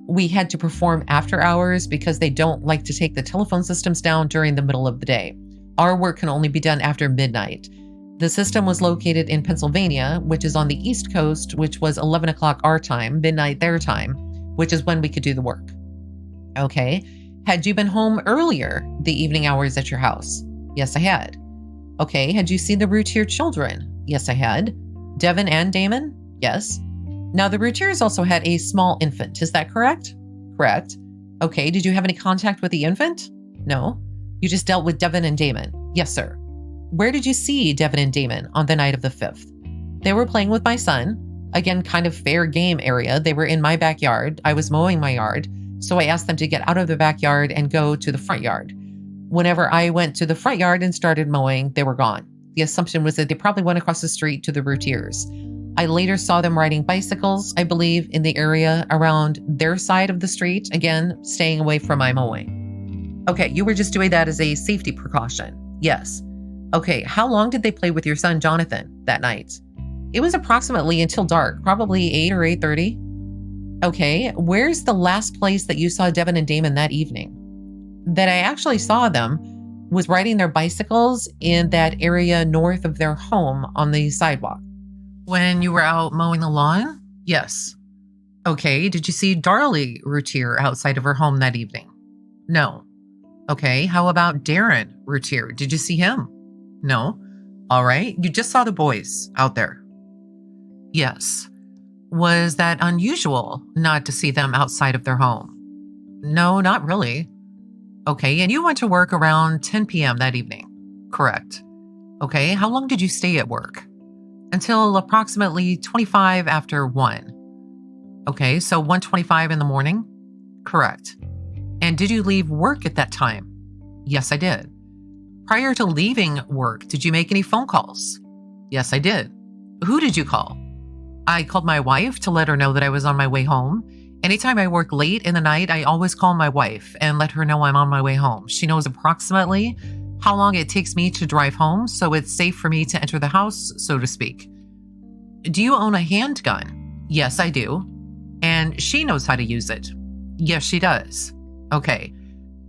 we had to perform after hours because they don't like to take the telephone systems down during the middle of the day. Our work can only be done after midnight. The system was located in Pennsylvania, which is on the East Coast, which was 11 o'clock our time, midnight their time, which is when we could do the work. Okay. Had you been home earlier the evening hours at your house? Yes, I had. Okay. Had you seen the Routier children? Yes, I had. Devin and Damon? Yes. Now, the Routiers also had a small infant. Is that correct? Correct. Okay. Did you have any contact with the infant? No. You just dealt with Devin and Damon? Yes, sir. Where did you see Devin and Damon on the night of the 5th? They were playing with my son. Again, kind of fair game area. They were in my backyard. I was mowing my yard. So I asked them to get out of the backyard and go to the front yard. Whenever I went to the front yard and started mowing, they were gone. The assumption was that they probably went across the street to the Routiers. I later saw them riding bicycles, I believe, in the area around their side of the street, again, staying away from my mowing. Okay, you were just doing that as a safety precaution. Yes. Okay, how long did they play with your son, Jonathan, that night? It was approximately until dark, probably 8 or 8:30. Okay, where's the last place that you saw Devin and Damon that evening? That I actually saw them was riding their bicycles in that area north of their home on the sidewalk. When you were out mowing the lawn? Yes. Okay, did you see Darlie Routier outside of her home that evening? No. Okay, how about Darren Routier? Did you see him? No. All right, you just saw the boys out there. Yes. Was that unusual not to see them outside of their home? No, not really. Okay, and you went to work around 10 p.m. that evening? Correct. Okay, how long did you stay at work? Until approximately 25 after 1. Okay, so 1:25 in the morning? Correct. And did you leave work at that time? Yes, I did. Prior to leaving work, did you make any phone calls? Yes, I did. Who did you call? I called my wife to let her know that I was on my way home. Anytime I work late in the night, I always call my wife and let her know I'm on my way home. She knows approximately how long it takes me to drive home, so it's safe for me to enter the house, so to speak. Do you own a handgun? Yes, I do. And she knows how to use it? Yes, she does. Okay.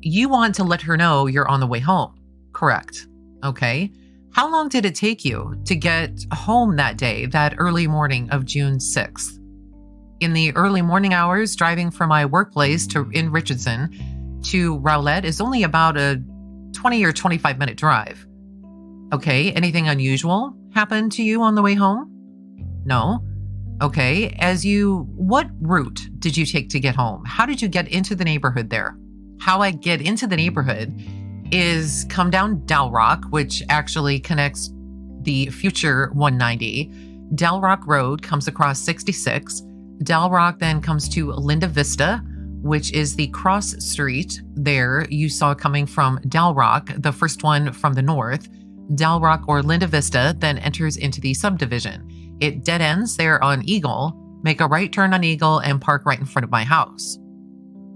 You want to let her know you're on the way home? Correct. Okay. How long did it take you to get home that day, that early morning of June 6th? In the early morning hours, driving from my workplace in Richardson to Rowlett is only about a 20 or 25 minute drive. Okay, anything unusual happened to you on the way home? No. Okay, what route did you take to get home? How did you get into the neighborhood there? How I get into the neighborhood is come down Dalrock, which actually connects the future 190. Dalrock Road comes across 66. Dalrock then comes to Linda Vista, which is the cross street there you saw coming from Dalrock, the first one from the north. Dalrock or Linda Vista then enters into the subdivision. It dead ends there on Eagle. Make a right turn on Eagle and park right in front of my house.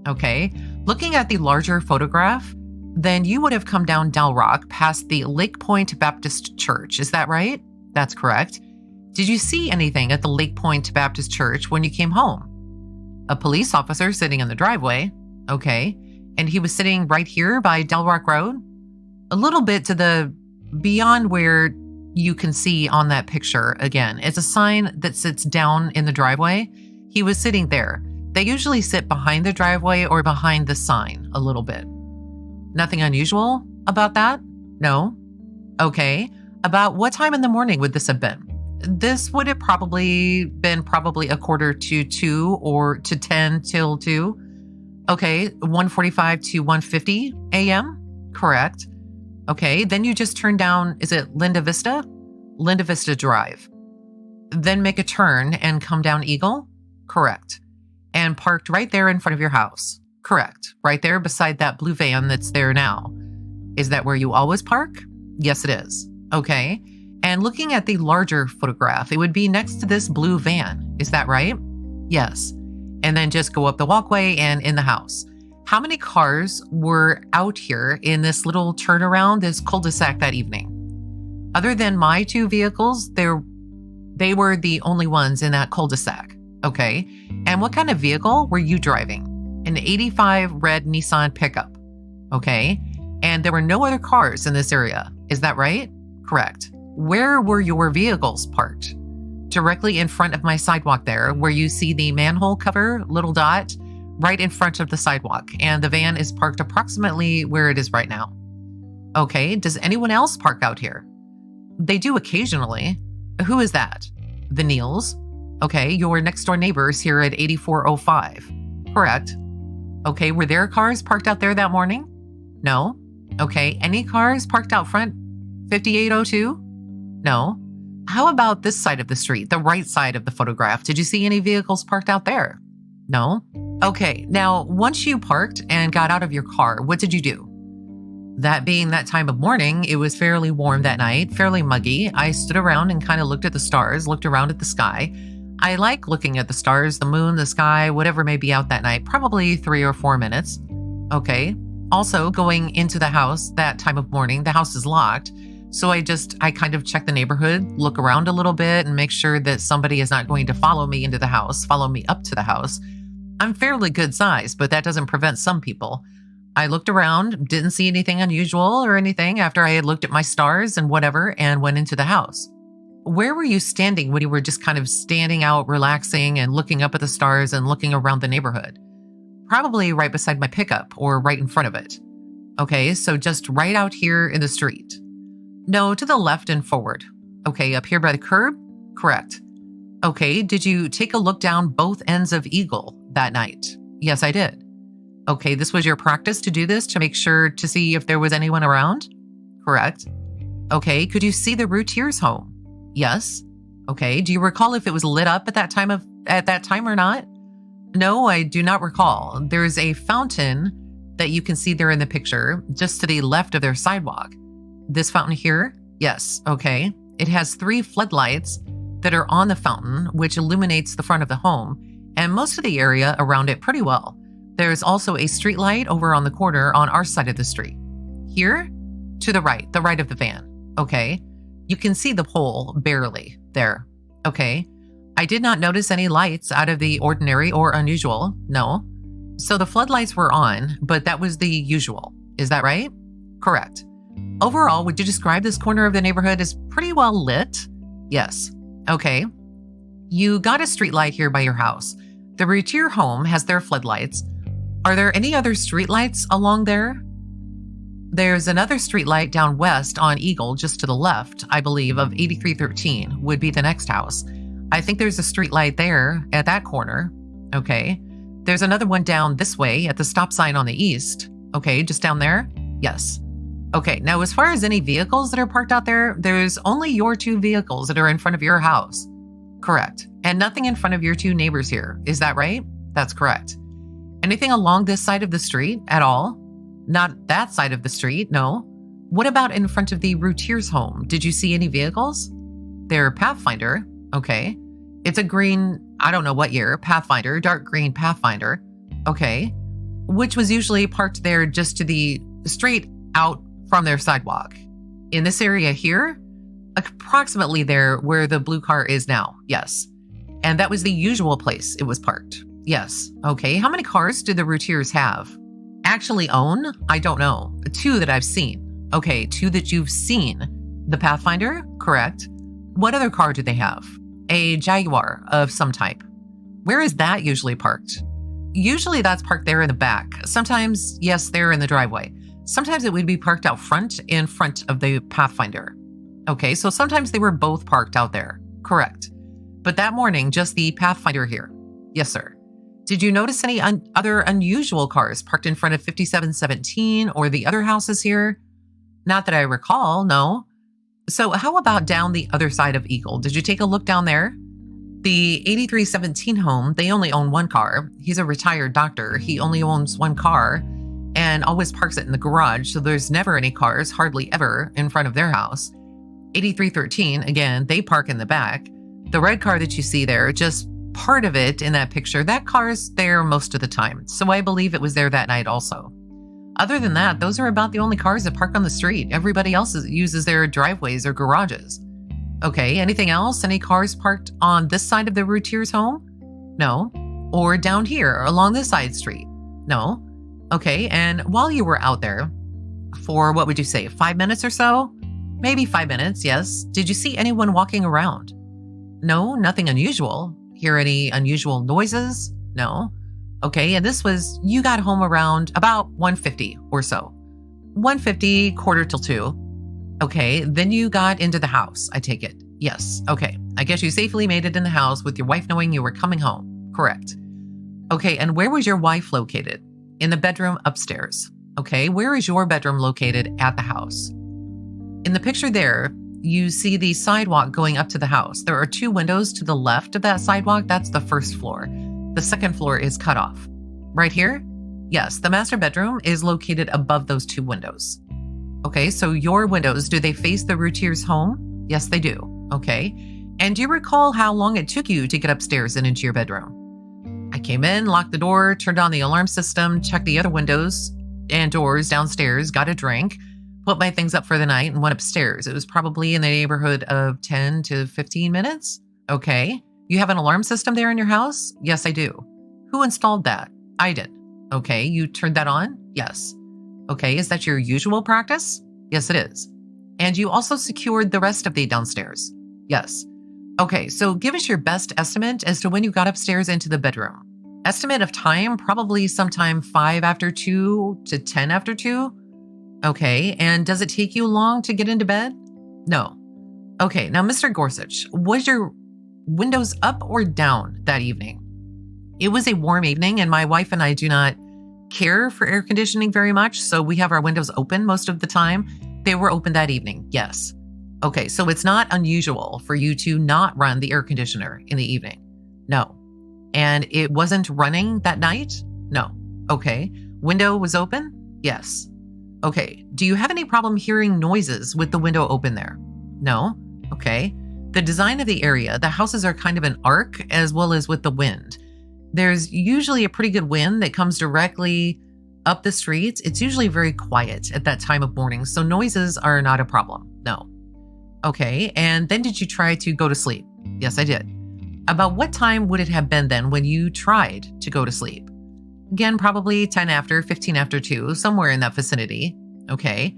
Okay, looking at the larger photograph, then you would have come down Del Rock past the Lake Point Baptist Church. Is that right? That's correct. Did you see anything at the Lake Point Baptist Church when you came home? A police officer sitting in the driveway. Okay. And he was sitting right here by Del Rock Road? A little bit to the beyond where you can see on that picture. Again, it's a sign that sits down in the driveway. He was sitting there. They usually sit behind the driveway or behind the sign a little bit. Nothing unusual about that? No? Okay. About what time in the morning would this have been? This would have probably been a quarter to 2 or to 10 till 2. Okay, 1:45 to 1:50 a.m.? Correct. Okay, then you just turn down, is it Linda Vista? Linda Vista Drive. Then make a turn and come down Eagle? Correct. And parked right there in front of your house? Correct. Right there beside that blue van that's there now. Is that where you always park? Yes, it is. Okay. And looking at the larger photograph, it would be next to this blue van. Is that right? Yes. And then just go up the walkway and in the house. How many cars were out here in this little turnaround, this cul-de-sac that evening? Other than my 2 vehicles, they were the only ones in that cul-de-sac. Okay. And what kind of vehicle were you driving? An 85 red Nissan pickup. Okay. And there were no other cars in this area. Is that right? Correct. Where were your vehicles parked? Directly in front of my sidewalk there, where you see the manhole cover, little dot, right in front of the sidewalk. And the van is parked approximately where it is right now. Okay, does anyone else park out here? They do occasionally. Who is that? The Neals. Okay, your next door neighbors here at 8405. Correct. Okay, were there cars parked out there that morning? No. Okay, any cars parked out front 5802? No. How about this side of the street, the right side of the photograph? Did you see any vehicles parked out there? No. Okay, now once you parked and got out of your car, what did you do? That being that time of morning, it was fairly warm that night, fairly muggy. I stood around and kind of looked at the stars, looked around at the sky. I like looking at the stars, the moon, the sky, whatever may be out that night, probably 3 or 4 minutes. Okay. Also, going into the house that time of morning, the house is locked. So I kind of check the neighborhood, look around a little bit and make sure that somebody is not going to follow me into the house, follow me up to the house. I'm fairly good size, but that doesn't prevent some people. I looked around, didn't see anything unusual or anything after I had looked at my stars and whatever and went into the house. Where were you standing when you were just kind of standing out, relaxing and looking up at the stars and looking around the neighborhood? Probably right beside my pickup or right in front of it. Okay, so just right out here in the street. No, to the left and forward. Okay, up here by the curb? Correct. Okay, did you take a look down both ends of Eagle that night? Yes, I did. Okay, this was your practice to do this to make sure to see if there was anyone around? Correct. Okay, could you see the Routiers' home? Yes. Okay, do you recall if it was lit up at that time or not? No, I do not recall. There's a fountain that you can see there in the picture, just to the left of their sidewalk. This fountain here? Yes. Okay. It has 3 floodlights that are on the fountain, which illuminates the front of the home and most of the area around it pretty well. There's also a street light over on the corner on our side of the street. Here? To the right of the van. Okay. You can see the pole barely there. Okay. I did not notice any lights out of the ordinary or unusual. No. So the floodlights were on, but that was the usual. Is that right? Correct. Overall, would you describe this corner of the neighborhood as pretty well lit? Yes. Okay. You got a street light here by your house. The Routier home has their floodlights. Are there any other street lights along there? There's another street light down west on Eagle, just to the left, I believe, of 8313 would be the next house. I think there's a street light there at that corner. Okay. There's another one down this way at the stop sign on the east. Okay, just down there? Yes. Okay, now as far as any vehicles that are parked out there, there's only your 2 vehicles that are in front of your house. Correct. And nothing in front of your 2 neighbors here. Is that right? That's correct. Anything along this side of the street at all? Not that side of the street, no. What about in front of the Routier's home? Did you see any vehicles? Their Pathfinder. Okay. It's a green, I don't know what year, Pathfinder, dark green Pathfinder. Okay. Which was usually parked there just to the straight out from their sidewalk. In this area here, approximately there where the blue car is now, yes. And that was the usual place it was parked. Yes. Okay. How many cars do the Routiers have? Actually own? I don't know. 2 that I've seen. Okay. 2 that you've seen. The Pathfinder? Correct. What other car do they have? A Jaguar of some type. Where is that usually parked? Usually that's parked there in the back. Sometimes, yes, they're in the driveway. Sometimes it would be parked out front in front of the Pathfinder. Okay. So sometimes they were both parked out there. Correct. But that morning, just the Pathfinder here. Yes, sir. Did you notice any other unusual cars parked in front of 5717 or the other houses here? Not that I recall, no. So how about down the other side of Eagle? Did you take a look down there? The 8317 home, they only own 1 car. He's a retired doctor. He only owns 1 car and always parks it in the garage. So there's never any cars, hardly ever, in front of their house. 8313, again, they park in the back. The red car that you see there, just part of it in that picture, that car's there most of the time. So I believe it was there that night also. Other than that, those are about the only cars that park on the street. Everybody else uses their driveways or garages. Okay, anything else? Any cars parked on this side of the Routier's home? No. Or down here along this side street? No. Okay, and while you were out there for, what would you say, 5 minutes or so? Maybe 5 minutes, yes. Did you see anyone walking around? No, nothing unusual. Hear any unusual noises? No. Okay, and this was, you got home around about 1:50 or so. 1:50, 1:45. Okay, then you got into the house, I take it. Yes, okay. I guess you safely made it in the house with your wife knowing you were coming home. Correct. Okay, and where was your wife located? In the bedroom upstairs. Okay, where is your bedroom located at the house? In the picture there, you see the sidewalk going up to the house. There are 2 windows to the left of that sidewalk. That's the first floor. The second floor is cut off. Right here? Yes, the master bedroom is located above those 2 windows. Okay, so your windows, do they face the Routier's home? Yes, they do. Okay. And do you recall how long it took you to get upstairs and into your bedroom? I came in, locked the door, turned on the alarm system, checked the other windows and doors downstairs, got a drink, put my things up for the night, and went upstairs. It was probably in the neighborhood of 10 to 15 minutes. Okay. You have an alarm system there in your house? Yes, I do. Who installed that? I did. Okay. You turned that on? Yes. Okay. Is that your usual practice? Yes, it is. And you also secured the rest of the downstairs? Yes. Okay. So give us your best estimate as to when you got upstairs into the bedroom. Estimate of time, probably sometime 5 after 2 to 10 after 2. Okay. And does it take you long to get into bed? No. Okay. Now, Mr. Gorsuch, was your windows up or down that evening? It was a warm evening, and my wife and I do not care for air conditioning very much, so we have our windows open most of the time. They were open that evening, yes. Okay, so it's not unusual for you to not run the air conditioner in the evening. No. And it wasn't running that night? No. Okay. Window was open? Yes. Okay. Do you have any problem hearing noises with the window open there? No. Okay. The design of the area, the houses are kind of an arc as well as with the wind. There's usually a pretty good wind that comes directly up the streets. It's usually very quiet at that time of morning, so noises are not a problem. No. Okay, and then did you try to go to sleep? Yes, I did. About what time would it have been then when you tried to go to sleep? Again, probably 10 after, 15 after 2, somewhere in that vicinity. Okay.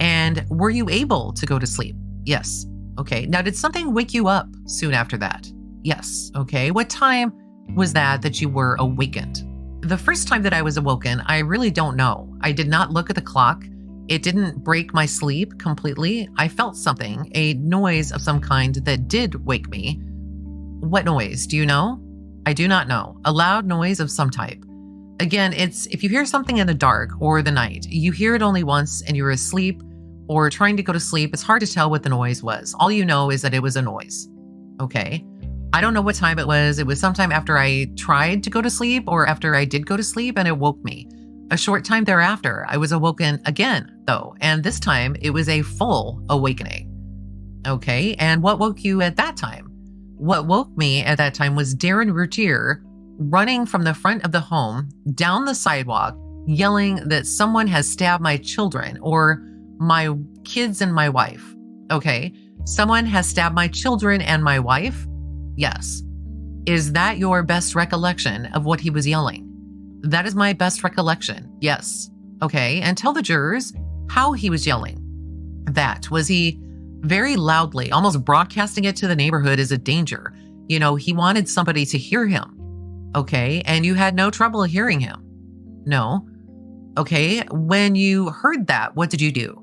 And were you able to go to sleep? Yes. Okay. Now, did something wake you up soon after that? Yes. Okay. What time was that you were awakened? The first time that I was awoken, I really don't know. I did not look at the clock. It didn't break my sleep completely. I felt something, a noise of some kind that did wake me. What noise? Do you know? I do not know. A loud noise of some type. Again, it's if you hear something in the dark or the night, you hear it only once and you're asleep or trying to go to sleep, it's hard to tell what the noise was. All you know is that it was a noise. Okay. I don't know what time it was. It was sometime after I tried to go to sleep or after I did go to sleep, and it woke me. A short time thereafter, I was awoken again, though, and this time it was a full awakening. Okay, and what woke you at that time? What woke me at that time was Darren Routier running from the front of the home, down the sidewalk, yelling that someone has stabbed my children or my kids and my wife. Okay. Someone has stabbed my children and my wife? Yes. Is that your best recollection of what he was yelling? That is my best recollection. Yes. Okay. And tell the jurors how he was yelling. That. Was he very loudly, almost broadcasting it to the neighborhood as a danger? You know, he wanted somebody to hear him. Okay. And you had no trouble hearing him? No. Okay. When you heard that, what did you do?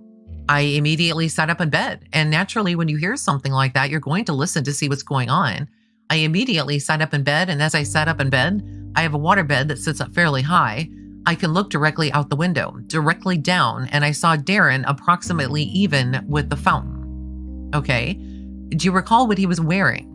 I immediately sat up in bed. And naturally, when you hear something like that, you're going to listen to see what's going on. I immediately sat up in bed. And as I sat up in bed, I have a waterbed that sits up fairly high. I can look directly out the window, directly down, and I saw Darren approximately even with the fountain. Okay. Do you recall what he was wearing?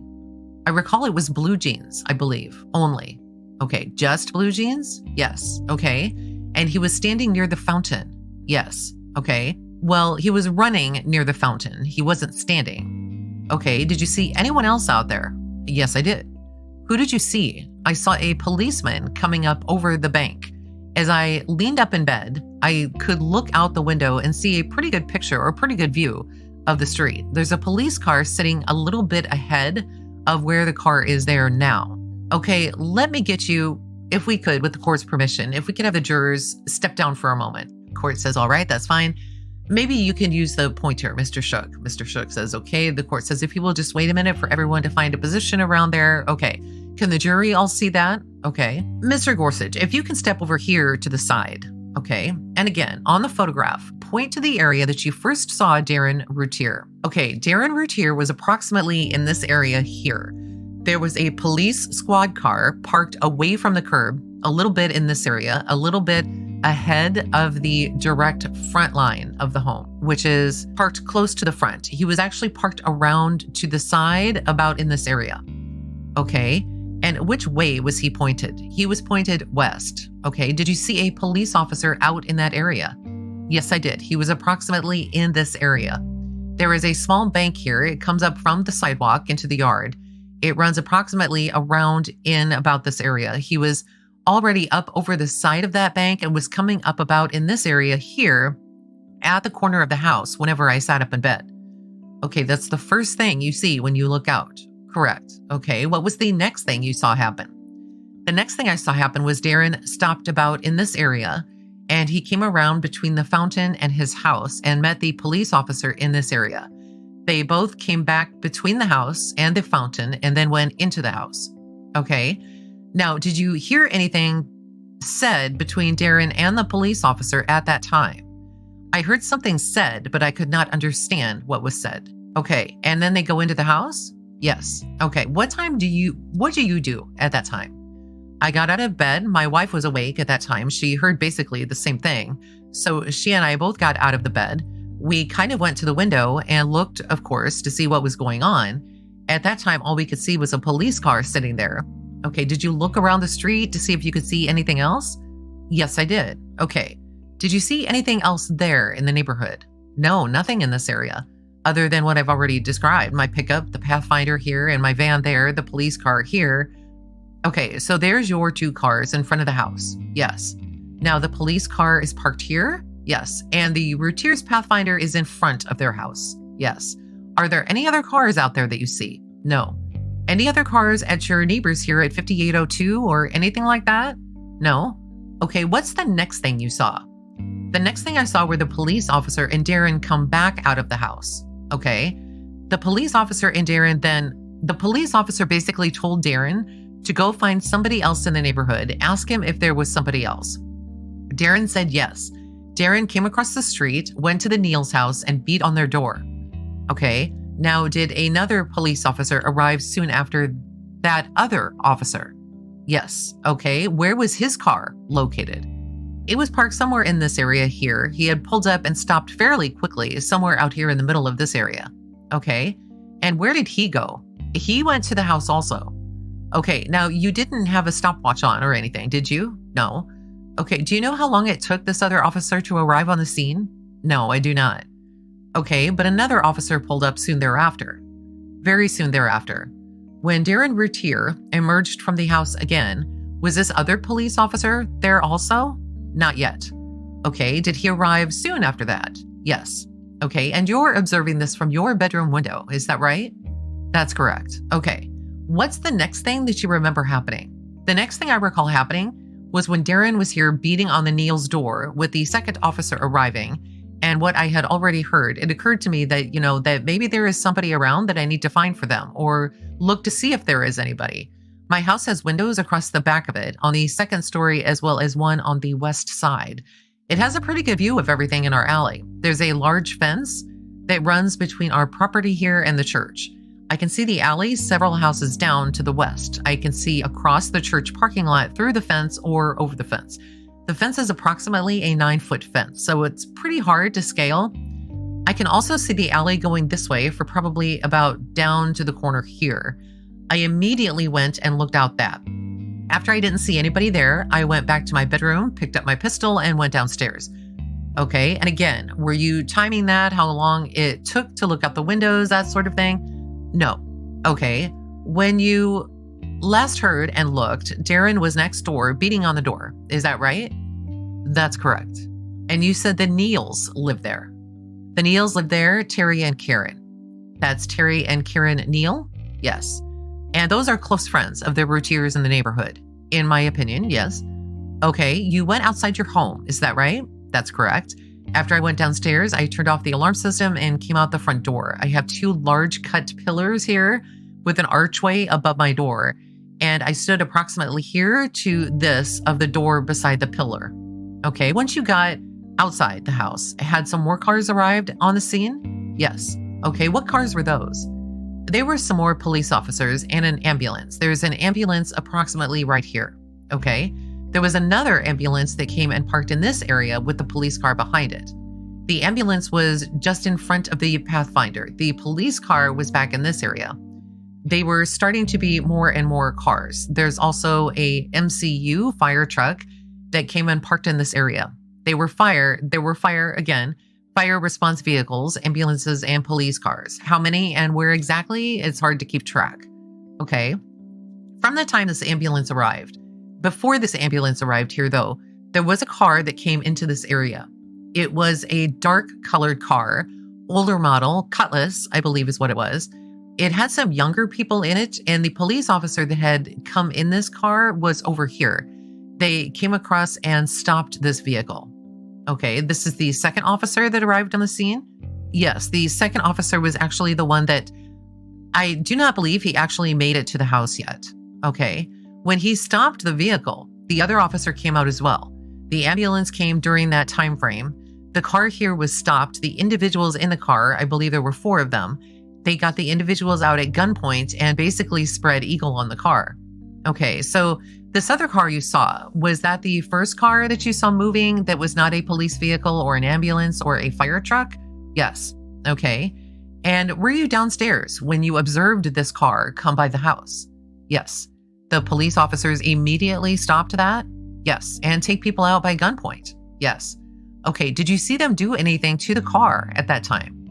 I recall it was blue jeans, I believe, only. Okay. Just blue jeans? Yes. Okay. And he was standing near the fountain? Yes. Okay. Well, he was running near the fountain. He wasn't standing. Okay. Did you see anyone else out there? Yes, I did. Who did you see? I saw a policeman coming up over the bank. As I leaned up in bed, I could look out the window and see a pretty good picture or pretty good view of the street. There's a police car sitting a little bit ahead of where the car is there now. Okay, let me get you, if we could, with the court's permission, if we could have the jurors step down for a moment. Court says, all right, that's fine. Maybe you can use the pointer, Mr. Shook. Mr. Shook says, okay. The court says, if you will just wait a minute for everyone to find a position around there. Okay. Can the jury all see that? Okay. Mr. Gorsuch, if you can step over here to the side. Okay. And again, on the photograph, point to the area that you first saw Darren Routier. Okay. Darren Routier was approximately in this area here. There was a police squad car parked away from the curb, a little bit in this area, a little bit ahead of the direct front line of the home, which is parked close to the front. He was actually parked around to the side about in this area. Okay. And which way was he pointed? He was pointed west. Okay. Did you see a police officer out in that area? Yes, I did. He was approximately in this area. There is a small bank here. It comes up from the sidewalk into the yard. It runs approximately around in about this area. He was already up over the side of that bank and was coming up about in this area here at the corner of the house whenever I sat up in bed. Okay, that's the first thing you see when you look out. Correct. Okay, what was the next thing you saw happen? The next thing I saw happen was Darren stopped about in this area and he came around between the fountain and his house and met the police officer in this area. They both came back between the house and the fountain and then went into the house. Okay. Now, did you hear anything said between Darren and the police officer at that time? I heard something said, but I could not understand what was said. Okay. And then they go into the house? Yes. Okay. What do you do at that time? I got out of bed. My wife was awake at that time. She heard basically the same thing. So she and I both got out of the bed. We kind of went to the window and looked, of course, to see what was going on. At that time, all we could see was a police car sitting there. Okay, did you look around the street to see if you could see anything else? Yes, I did. Okay. Did you see anything else there in the neighborhood? No, nothing in this area, other than what I've already described. My pickup, the Pathfinder here, and my van there, the police car here. Okay, so there's your two cars in front of the house. Yes. Now the police car is parked here? Yes. And the Routier's Pathfinder is in front of their house? Yes. Are there any other cars out there that you see? No. Any other cars at your neighbors here at 5802 or anything like that? No. Okay, what's the next thing you saw? The next thing I saw were the police officer and Darren come back out of the house. Okay. The police officer and Darren the police officer basically told Darren to go find somebody else in the neighborhood, ask him if there was somebody else. Darren said yes. Darren came across the street, went to the Neal's house and beat on their door. Okay. Now, did another police officer arrive soon after that other officer? Yes. Okay. Where was his car located? It was parked somewhere in this area here. He had pulled up and stopped fairly quickly, somewhere out here in the middle of this area. Okay. And where did he go? He went to the house also. Okay. Now, you didn't have a stopwatch on or anything, did you? No. Okay. Do you know how long it took this other officer to arrive on the scene? No, I do not. Okay, but another officer pulled up soon thereafter. Very soon thereafter. When Darren Routier emerged from the house again, was this other police officer there also? Not yet. Okay. Did he arrive soon after that? Yes. Okay. And you're observing this from your bedroom window. Is that right? That's correct. Okay. What's the next thing that you remember happening? The next thing I recall happening was when Darren was here beating on the Neil's door with the second officer arriving. And what I had already heard, it occurred to me that, that maybe there is somebody around that I need to find for them or look to see if there is anybody. My house has windows across the back of it on the second story as well as one on the west side. It has a pretty good view of everything in our alley. There's a large fence that runs between our property here and the church. I can see the alley several houses down to the west. I can see across the church parking lot through the fence or over the fence. The fence is approximately a 9-foot fence, so it's pretty hard to scale. I can also see the alley going this way for probably about down to the corner here. I immediately went and looked out that. After I didn't see anybody there, I went back to my bedroom, picked up my pistol, and went downstairs. Okay, and again, were you timing that, how long it took to look out the windows, that sort of thing? No. Okay. When you last heard and looked, Darren was next door beating on the door. Is that right? That's correct. And you said the Neils live there. The Neils live there, Terry and Karen. That's Terry and Karen Neil? Yes. And those are close friends of the Routiers in the neighborhood. In my opinion, yes. Okay. You went outside your home. Is that right? That's correct. After I went downstairs, I turned off the alarm system and came out the front door. I have 2 large cut pillars here with an archway above my door. And I stood approximately here to this of the door beside the pillar. Okay, once you got outside the house, had some more cars arrived on the scene? Yes. Okay, what cars were those? There were some more police officers and an ambulance. There's an ambulance approximately right here. Okay. There was another ambulance that came and parked in this area with the police car behind it. The ambulance was just in front of the Pathfinder. The police car was back in this area. They were starting to be more and more cars. There's also a MCU fire truck that came and parked in this area. There were fire response vehicles, ambulances, and police cars. How many and where exactly? It's hard to keep track. Okay. From the time this ambulance arrived, before this ambulance arrived here, though, there was a car that came into this area. It was a dark colored car, older model, Cutlass, I believe is what it was. It had some younger people in it, and the police officer that had come in this car was over here. They came across and stopped this vehicle. Okay, this is the second officer that arrived on the scene? Yes, the second officer was actually the one that I do not believe he actually made it to the house yet. Okay. When he stopped the vehicle, the other officer came out as well. The ambulance came during that time frame. The car here was stopped. The individuals in the car, I believe there were 4 of them, they got the individuals out at gunpoint and basically spread eagle on the car. Okay, so this other car you saw, was that the first car that you saw moving that was not a police vehicle or an ambulance or a fire truck? Yes. Okay. And were you downstairs when you observed this car come by the house? Yes. The police officers immediately stopped that? Yes. And take people out by gunpoint? Yes. Okay. Did you see them do anything to the car at that time?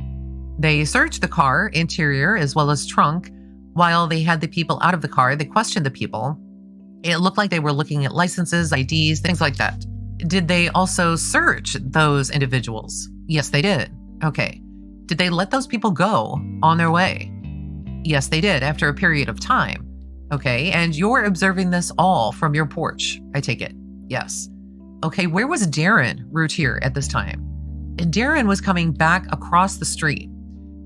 They searched the car, interior, as well as trunk. While they had the people out of the car, they questioned the people. It looked like they were looking at licenses, IDs, things like that. Did they also search those individuals? Yes, they did. Okay. Did they let those people go on their way? Yes, they did, after a period of time. Okay, and you're observing this all from your porch, I take it. Yes. Okay, where was Darren Routier at this time? And Darren was coming back across the street.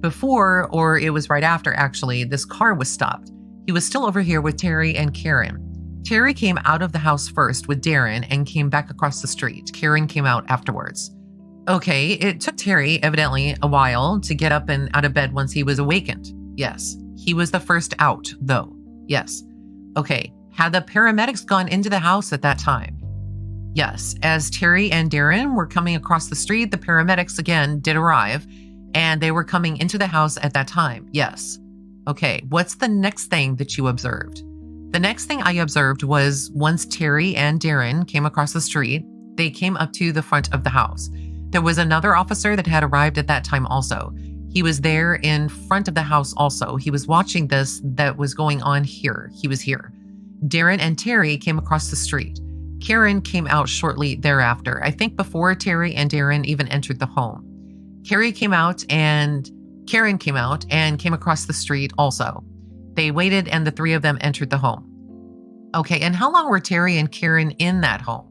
Before, or it was right after actually, this car was stopped. He was still over here with Terry and Karen. Terry came out of the house first with Darren and came back across the street. Karen came out afterwards. Okay, it took Terry evidently a while to get up and out of bed once he was awakened. Yes, he was the first out though. Yes. Okay. Had the paramedics gone into the house at that time? Yes. As Terry and Darren were coming across the street, the paramedics again did arrive and they were coming into the house at that time. Yes. Okay. What's the next thing that you observed? The next thing I observed was once Terry and Darren came across the street, they came up to the front of the house. There was another officer that had arrived at that time also. He was there in front of the house also. He was watching this that was going on here. He was here. Darren and Terry came across the street. Karen came out shortly thereafter, I think before Terry and Darren even entered the home. Karen came out and came across the street also. They waited and the three of them entered the home. Okay, and how long were Terry and Karen in that home?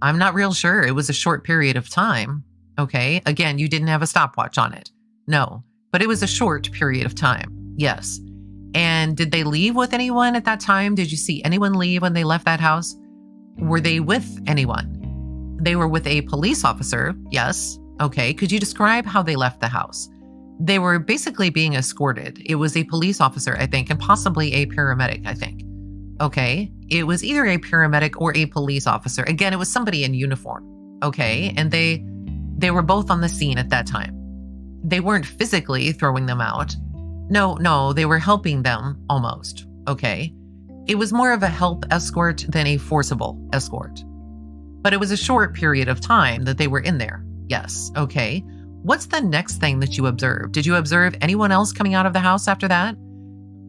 I'm not real sure. It was a short period of time. Okay, again, you didn't have a stopwatch on it. No, but it was a short period of time. Yes. And did they leave with anyone at that time? Did you see anyone leave when they left that house? Were they with anyone? They were with a police officer. Yes. Okay. Could you describe how they left the house? They were basically being escorted. It was a police officer, I think, and possibly a paramedic, I think. Okay. It was either a paramedic or a police officer. Again, it was somebody in uniform. Okay. And they were both on the scene at that time. They weren't physically throwing them out. No, they were helping them almost. Okay. It was more of a help escort than a forcible escort. But it was a short period of time that they were in there. Yes. Okay. What's the next thing that you observed? Did you observe anyone else coming out of the house after that?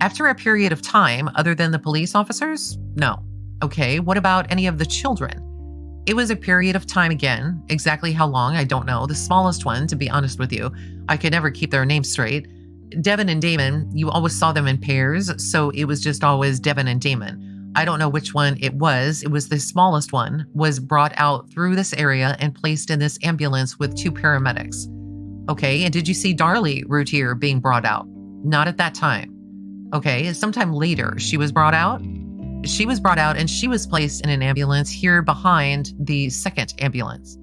After a period of time, other than the police officers? No. Okay. What about any of the children? It was a period of time again. Exactly how long, I don't know. The smallest one, to be honest with you, I could never keep their names straight. Devin and Damon, you always saw them in pairs, so it was just always Devin and Damon. I don't know which one it was. It was the smallest one, was brought out through this area and placed in this ambulance with two paramedics. Okay, and did you see Darlie Routier being brought out? Not at that time. Okay, sometime later she was brought out. She was brought out and she was placed in an ambulance here behind the second ambulance.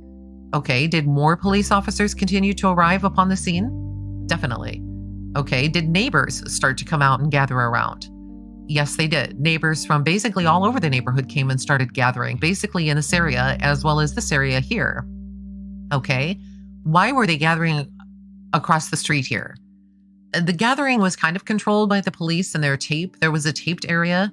Okay, did more police officers continue to arrive upon the scene? Definitely. Okay, did neighbors start to come out and gather around? Yes, they did. Neighbors from basically all over the neighborhood came and started gathering, basically in this area as well as this area here. Okay, why were they gathering across the street here? The gathering was kind of controlled by the police and their tape. There was a taped area,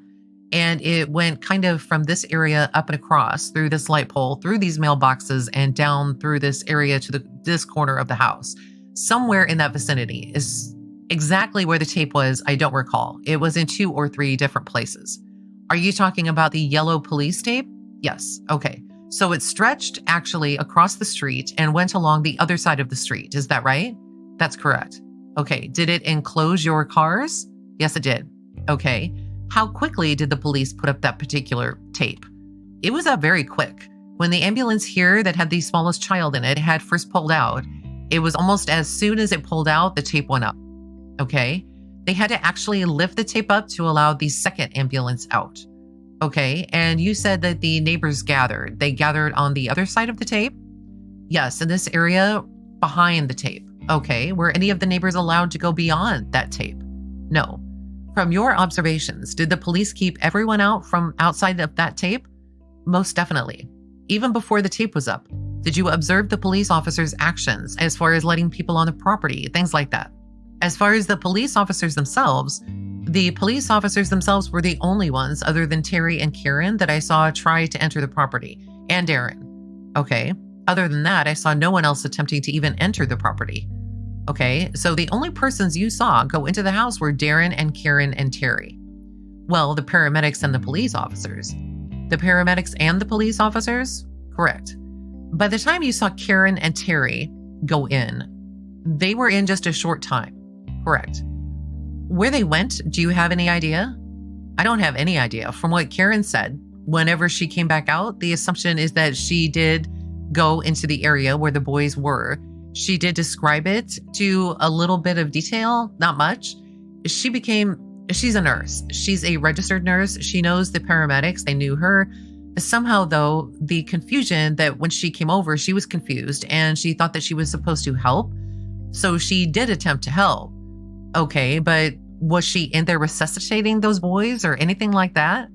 and it went kind of from this area up and across through this light pole, through these mailboxes, and down through this area to this corner of the house. Somewhere in that vicinity is exactly where the tape was. I don't recall. It was in 2 or 3 different places. Are you talking about the yellow police tape? Yes. Okay. So it stretched actually across the street and went along the other side of the street. Is that right? That's correct. Okay. Did it enclose your cars? Yes, it did. Okay. How quickly did the police put up that particular tape? It was up very quick. When the ambulance here that had the smallest child in it had first pulled out, it was almost as soon as it pulled out, the tape went up. Okay. They had to actually lift the tape up to allow the second ambulance out. Okay. And you said that the neighbors gathered. They gathered on the other side of the tape? Yes, in this area behind the tape. Okay. Were any of the neighbors allowed to go beyond that tape? No. From your observations, did the police keep everyone out from outside of that tape? Most definitely. Even before the tape was up, did you observe the police officers' actions as far as letting people on the property, things like that? As far as the police officers themselves were the only ones other than Terry and Karen that I saw try to enter the property, and Darren. Okay. Other than that, I saw no one else attempting to even enter the property. Okay. So the only persons you saw go into the house were Darren and Karen and Terry. Well, the paramedics and the police officers. The paramedics and the police officers? Correct. By the time you saw Karen and Terry go in, they were in just a short time. Correct. Where they went, do you have any idea? I don't have any idea. From what Karen said, whenever she came back out, the assumption is that she did go into the area where the boys were. She did describe it to a little bit of detail, not much. She's a nurse. She's a registered nurse. She knows the paramedics. They knew her. Somehow, though, the confusion that when she came over, she was confused and she thought that she was supposed to help. So she did attempt to help. Okay, but was she in there resuscitating those boys or anything like that?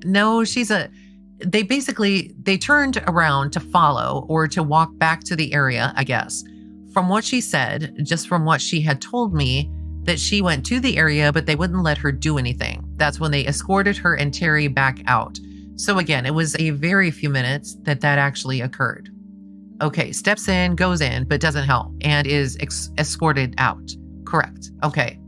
No, they turned around to follow or to walk back to the area, I guess. From what she said, just from what she had told me, that she went to the area, but they wouldn't let her do anything. That's when they escorted her and Terry back out. So again, it was a very few minutes that actually occurred. Okay, steps in, goes in, but doesn't help and is escorted out. Correct. Okay.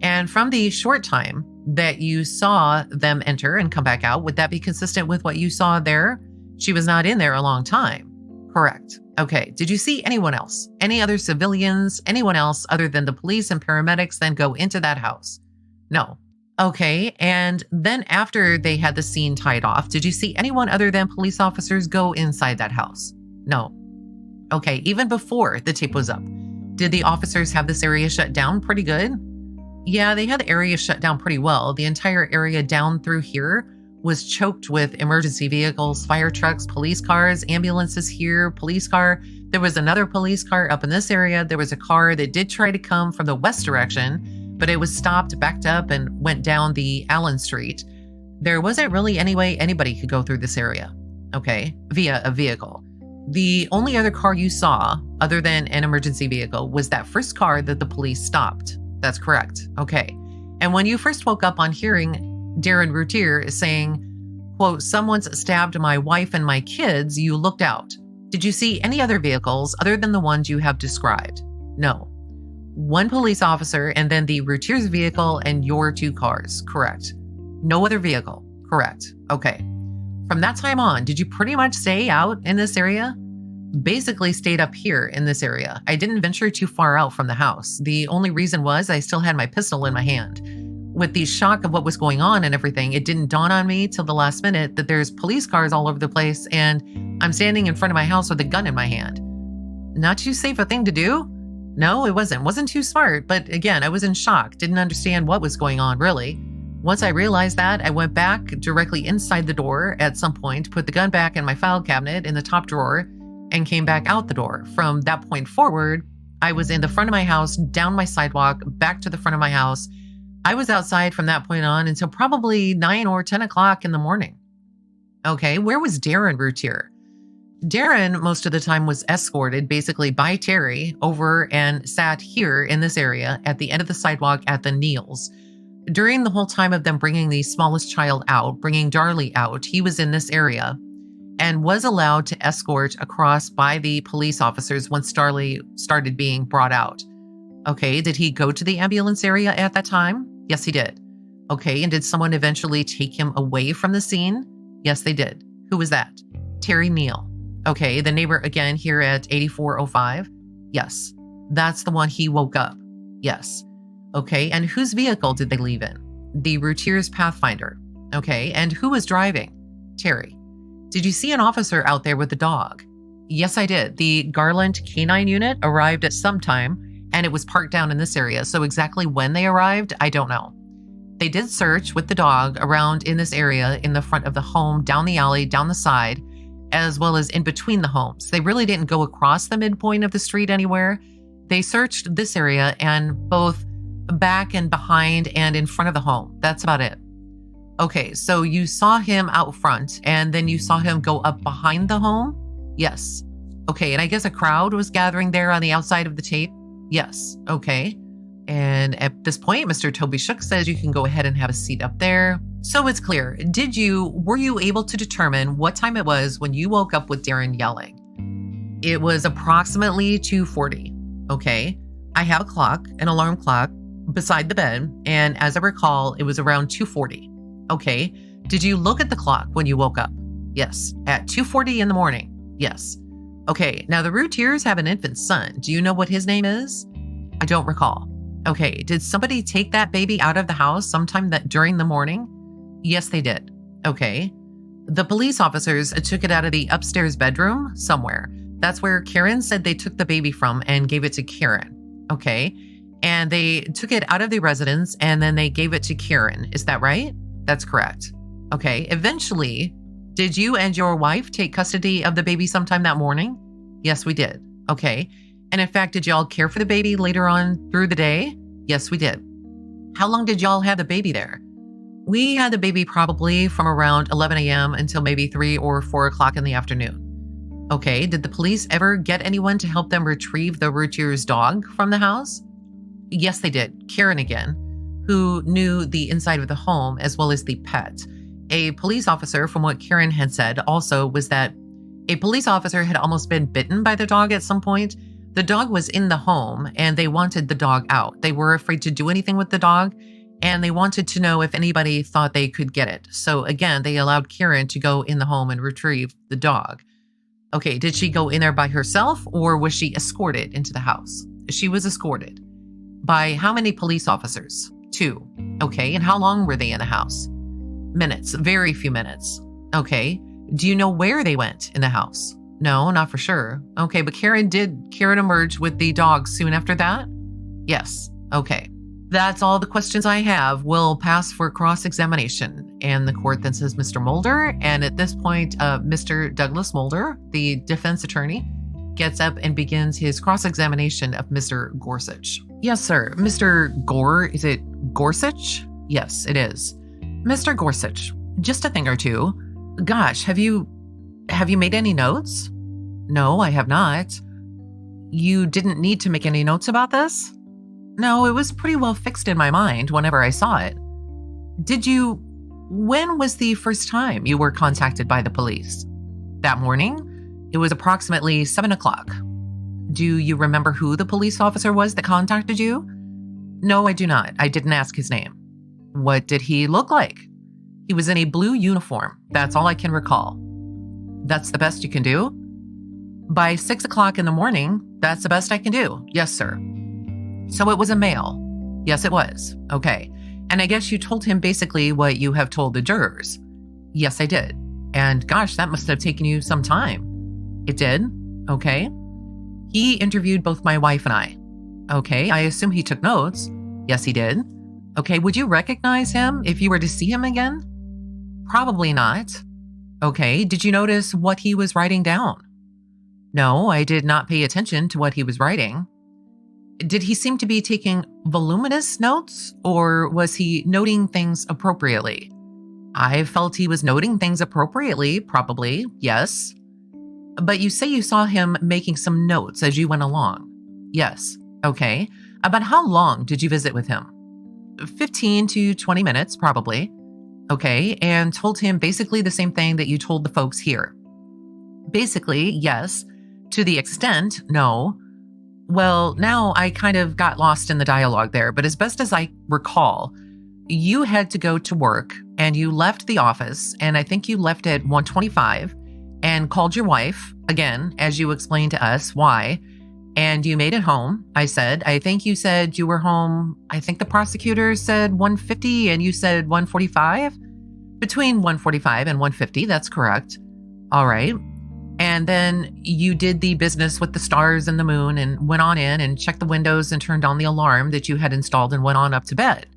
And from the short time that you saw them enter and come back out, would that be consistent with what you saw there She was not in there a long time. Correct. Okay. Did you see anyone else? Any other civilians? Anyone else other than the police and paramedics then go into that house? No. Okay. And then after they had the scene tied off, did you see anyone other than police officers go inside that house? No. Okay. Even before the tape was up, did the officers have this area shut down pretty good? Yeah, they had the area shut down pretty well. The entire area down through here was choked with emergency vehicles, fire trucks, police cars, ambulances here, police car. There was another police car up in this area. There was a car that did try to come from the west direction, but it was stopped, backed up, and went down the Allen Street. There wasn't really any way anybody could go through this area, okay, via a vehicle. The only other car you saw, other than an emergency vehicle, was that first car that the police stopped. That's correct. Okay. And when you first woke up on hearing Darren Routier is saying, quote, "Someone's stabbed my wife and my kids," you looked out. Did you see any other vehicles other than the ones you have described? No. One police officer and then the Routier's vehicle and your two cars. Correct. No other vehicle. Correct. Okay. From that time on, did you pretty much stay out in this area? Basically stayed up here in this area. I didn't venture too far out from the house. The only reason was I still had my pistol in my hand. With the shock of what was going on and everything, it didn't dawn on me till the last minute that there's police cars all over the place and I'm standing in front of my house with a gun in my hand. Not too safe a thing to do? No, it wasn't. Wasn't too smart, but again, I was in shock. Didn't understand what was going on, really. Once I realized that, I went back directly inside the door at some point, put the gun back in my file cabinet in the top drawer, and came back out the door. From that point forward, I was in the front of my house, down my sidewalk, back to the front of my house. I was outside from that point on until probably 9 or 10 o'clock in the morning. Okay, where was Darren Routier? Darren, most of the time, was escorted basically by Terry over and sat here in this area at the end of the sidewalk at the Neils. During the whole time of them bringing the smallest child out, bringing Darlie out, he was in this area and was allowed to escort across by the police officers once Darlie started being brought out. Okay, did he go to the ambulance area at that time? Yes, he did. Okay, and did someone eventually take him away from the scene? Yes, they did. Who was that? Terry Neal. Okay, the neighbor again here at 8405? Yes, that's the one he woke up. Yes. Okay, and whose vehicle did they leave in? The Routier's Pathfinder. Okay, and who was driving? Terry. Did you see an officer out there with the dog? Yes, I did. The Garland Canine Unit arrived at some time, and it was parked down in this area. So exactly when they arrived, I don't know. They did search with the dog around in this area, in the front of the home, down the alley, down the side, as well as in between the homes. They really didn't go across the midpoint of the street anywhere. They searched this area and both back and behind and in front of the home. That's about it. Okay, so you saw him out front and then you saw him go up behind the home? Yes. Okay, and I guess a crowd was gathering there on the outside of the tape? Yes. Okay. And at this point, Mr. Toby Shook says you can go ahead and have a seat up there. So it's clear. Were you able to determine what time it was when you woke up with Darren yelling? It was approximately 2:40. Okay. I have a clock, an alarm clock beside the bed. And as I recall, it was around 2:40. Okay. Did you look at the clock when you woke up? Yes. At 2:40 in the morning. Yes. Okay, now the Routiers have an infant son. Do you know what his name is? I don't recall. Okay, did somebody take that baby out of the house sometime during the morning? Yes, they did. Okay. The police officers took it out of the upstairs bedroom somewhere. That's where Karen said they took the baby from and gave it to Karen. Okay. And they took it out of the residence and then they gave it to Karen. Is that right? That's correct. Okay. Eventually, did you and your wife take custody of the baby sometime that morning? Yes, we did. Okay. And in fact, did y'all care for the baby later on through the day? Yes, we did. How long did y'all have the baby there? We had the baby probably from around 11 a.m. until maybe 3 or 4 o'clock in the afternoon. Okay. Did the police ever get anyone to help them retrieve the Routier's dog from the house? Yes, they did. Karen again, who knew the inside of the home as well as the pet. A police officer, from what Karen had said also, was that a police officer had almost been bitten by the dog at some point. The dog was in the home and they wanted the dog out. They were afraid to do anything with the dog. and they wanted to know if anybody thought they could get it. So again, they allowed Karen to go in the home and retrieve the dog. Okay, did she go in there by herself or was she escorted into the house? She was escorted. By how many police officers? 2. Okay, and how long were they in the house? Minutes, very few minutes. Okay, do you know where they went in the house? No, not for sure. Okay, but Karen emerge with the dog soon after that? Yes, okay. That's all the questions I have. We'll pass for cross-examination. And the court then says, Mr. Mulder. And at this point, Mr. Douglas Mulder, the defense attorney, gets up and begins his cross-examination of Mr. Gorsuch. Yes, sir. Mr. Is it Gorsuch? Yes, it is. Mr. Gorsuch, just a thing or two. Gosh, have you made any notes? No, I have not. You didn't need to make any notes about this? No, it was pretty well fixed in my mind whenever I saw it. When was the first time you were contacted by the police? That morning? It was approximately 7 o'clock. Do you remember who the police officer was that contacted you? No, I do not. I didn't ask his name. What did he look like? He was in a blue uniform. That's all I can recall. That's the best you can do? By 6 o'clock in the morning, that's the best I can do. Yes, sir. So it was a male. Yes, it was. Okay. And I guess you told him basically what you have told the jurors. Yes, I did. And gosh, that must have taken you some time. It did? Okay. He interviewed both my wife and I. Okay, I assume he took notes. Yes, he did. Okay, would you recognize him if you were to see him again? Probably not. Okay, did you notice what he was writing down? No, I did not pay attention to what he was writing. Did he seem to be taking voluminous notes, or was he noting things appropriately? I felt he was noting things appropriately, probably, yes. But you say you saw him making some notes as you went along. Yes, okay. About how long did you visit with him? 15 to 20 minutes, probably. Okay, and told him basically the same thing that you told the folks here. Basically, yes. To the extent, no. Well, now I kind of got lost in the dialogue there, but as best as I recall, you had to go to work and you left the office, and I think you left at 1:25 and called your wife, again, as you explained to us why, and you made it home. I think you said you were home, I think the prosecutor said 1:50 and you said 1:45? Between 1:45 and 1:50, that's correct. All right. And then you did the business with the stars and the moon and went on in and checked the windows and turned on the alarm that you had installed and went on up to bed.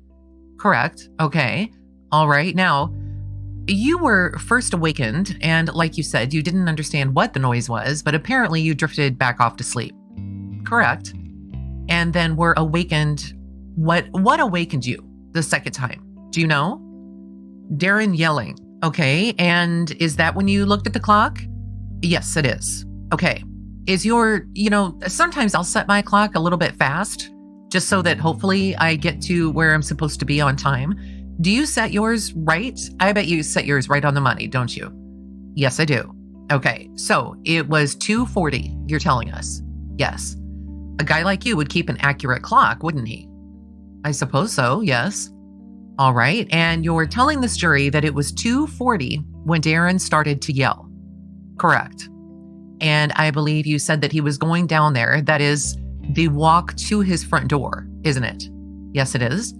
Correct. Okay. All right. Now, you were first awakened, and like you said, you didn't understand what the noise was, but apparently you drifted back off to sleep. Correct. And then were awakened. What awakened you the second time? Do you know? Darren yelling. Okay. And is that when you looked at the clock? Yes, it is. Okay. Sometimes I'll set my clock a little bit fast just so that hopefully I get to where I'm supposed to be on time. Do you set yours right? I bet you set yours right on the money, don't you? Yes, I do. Okay. So it was 2:40, you're telling us. Yes. A guy like you would keep an accurate clock, wouldn't he? I suppose so, yes. All right. And you're telling this jury that it was 2:40 when Darren started to yell. Correct. And I believe you said that he was going down there. That is the walk to his front door, isn't it? Yes, it is.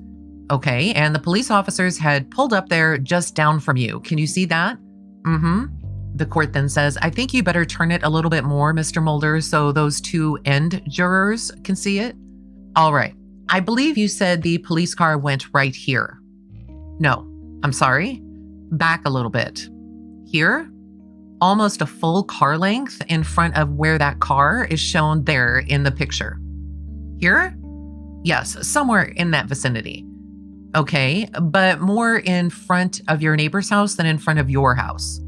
Okay. And the police officers had pulled up there just down from you. Can you see that? Mm-hmm. The court then says, I think you better turn it a little bit more, Mr. Mulder, so those two end jurors can see it. All right. I believe you said the police car went right here. No, I'm sorry. Back a little bit. Here? Almost a full car length in front of where that car is shown there in the picture. Here? Yes, somewhere in that vicinity. Okay, but more in front of your neighbor's house than in front of your house.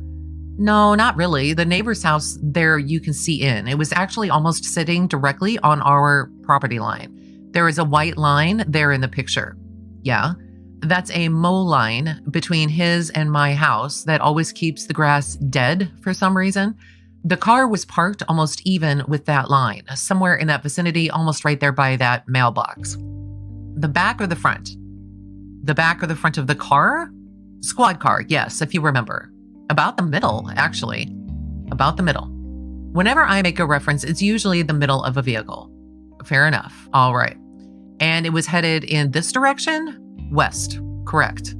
No, not really. The neighbor's house there you can see in. It was actually almost sitting directly on our property line. There is a white line there in the picture. Yeah. That's a mow line between his and my house that always keeps the grass dead for some reason. The car was parked almost even with that line, somewhere in that vicinity, almost right there by that mailbox. The back or the front? The back or the front of the car? Squad car, yes, if you remember. About the middle, actually. About the middle. Whenever I make a reference, it's usually the middle of a vehicle. Fair enough. All right. And it was headed in this direction? West. Correct.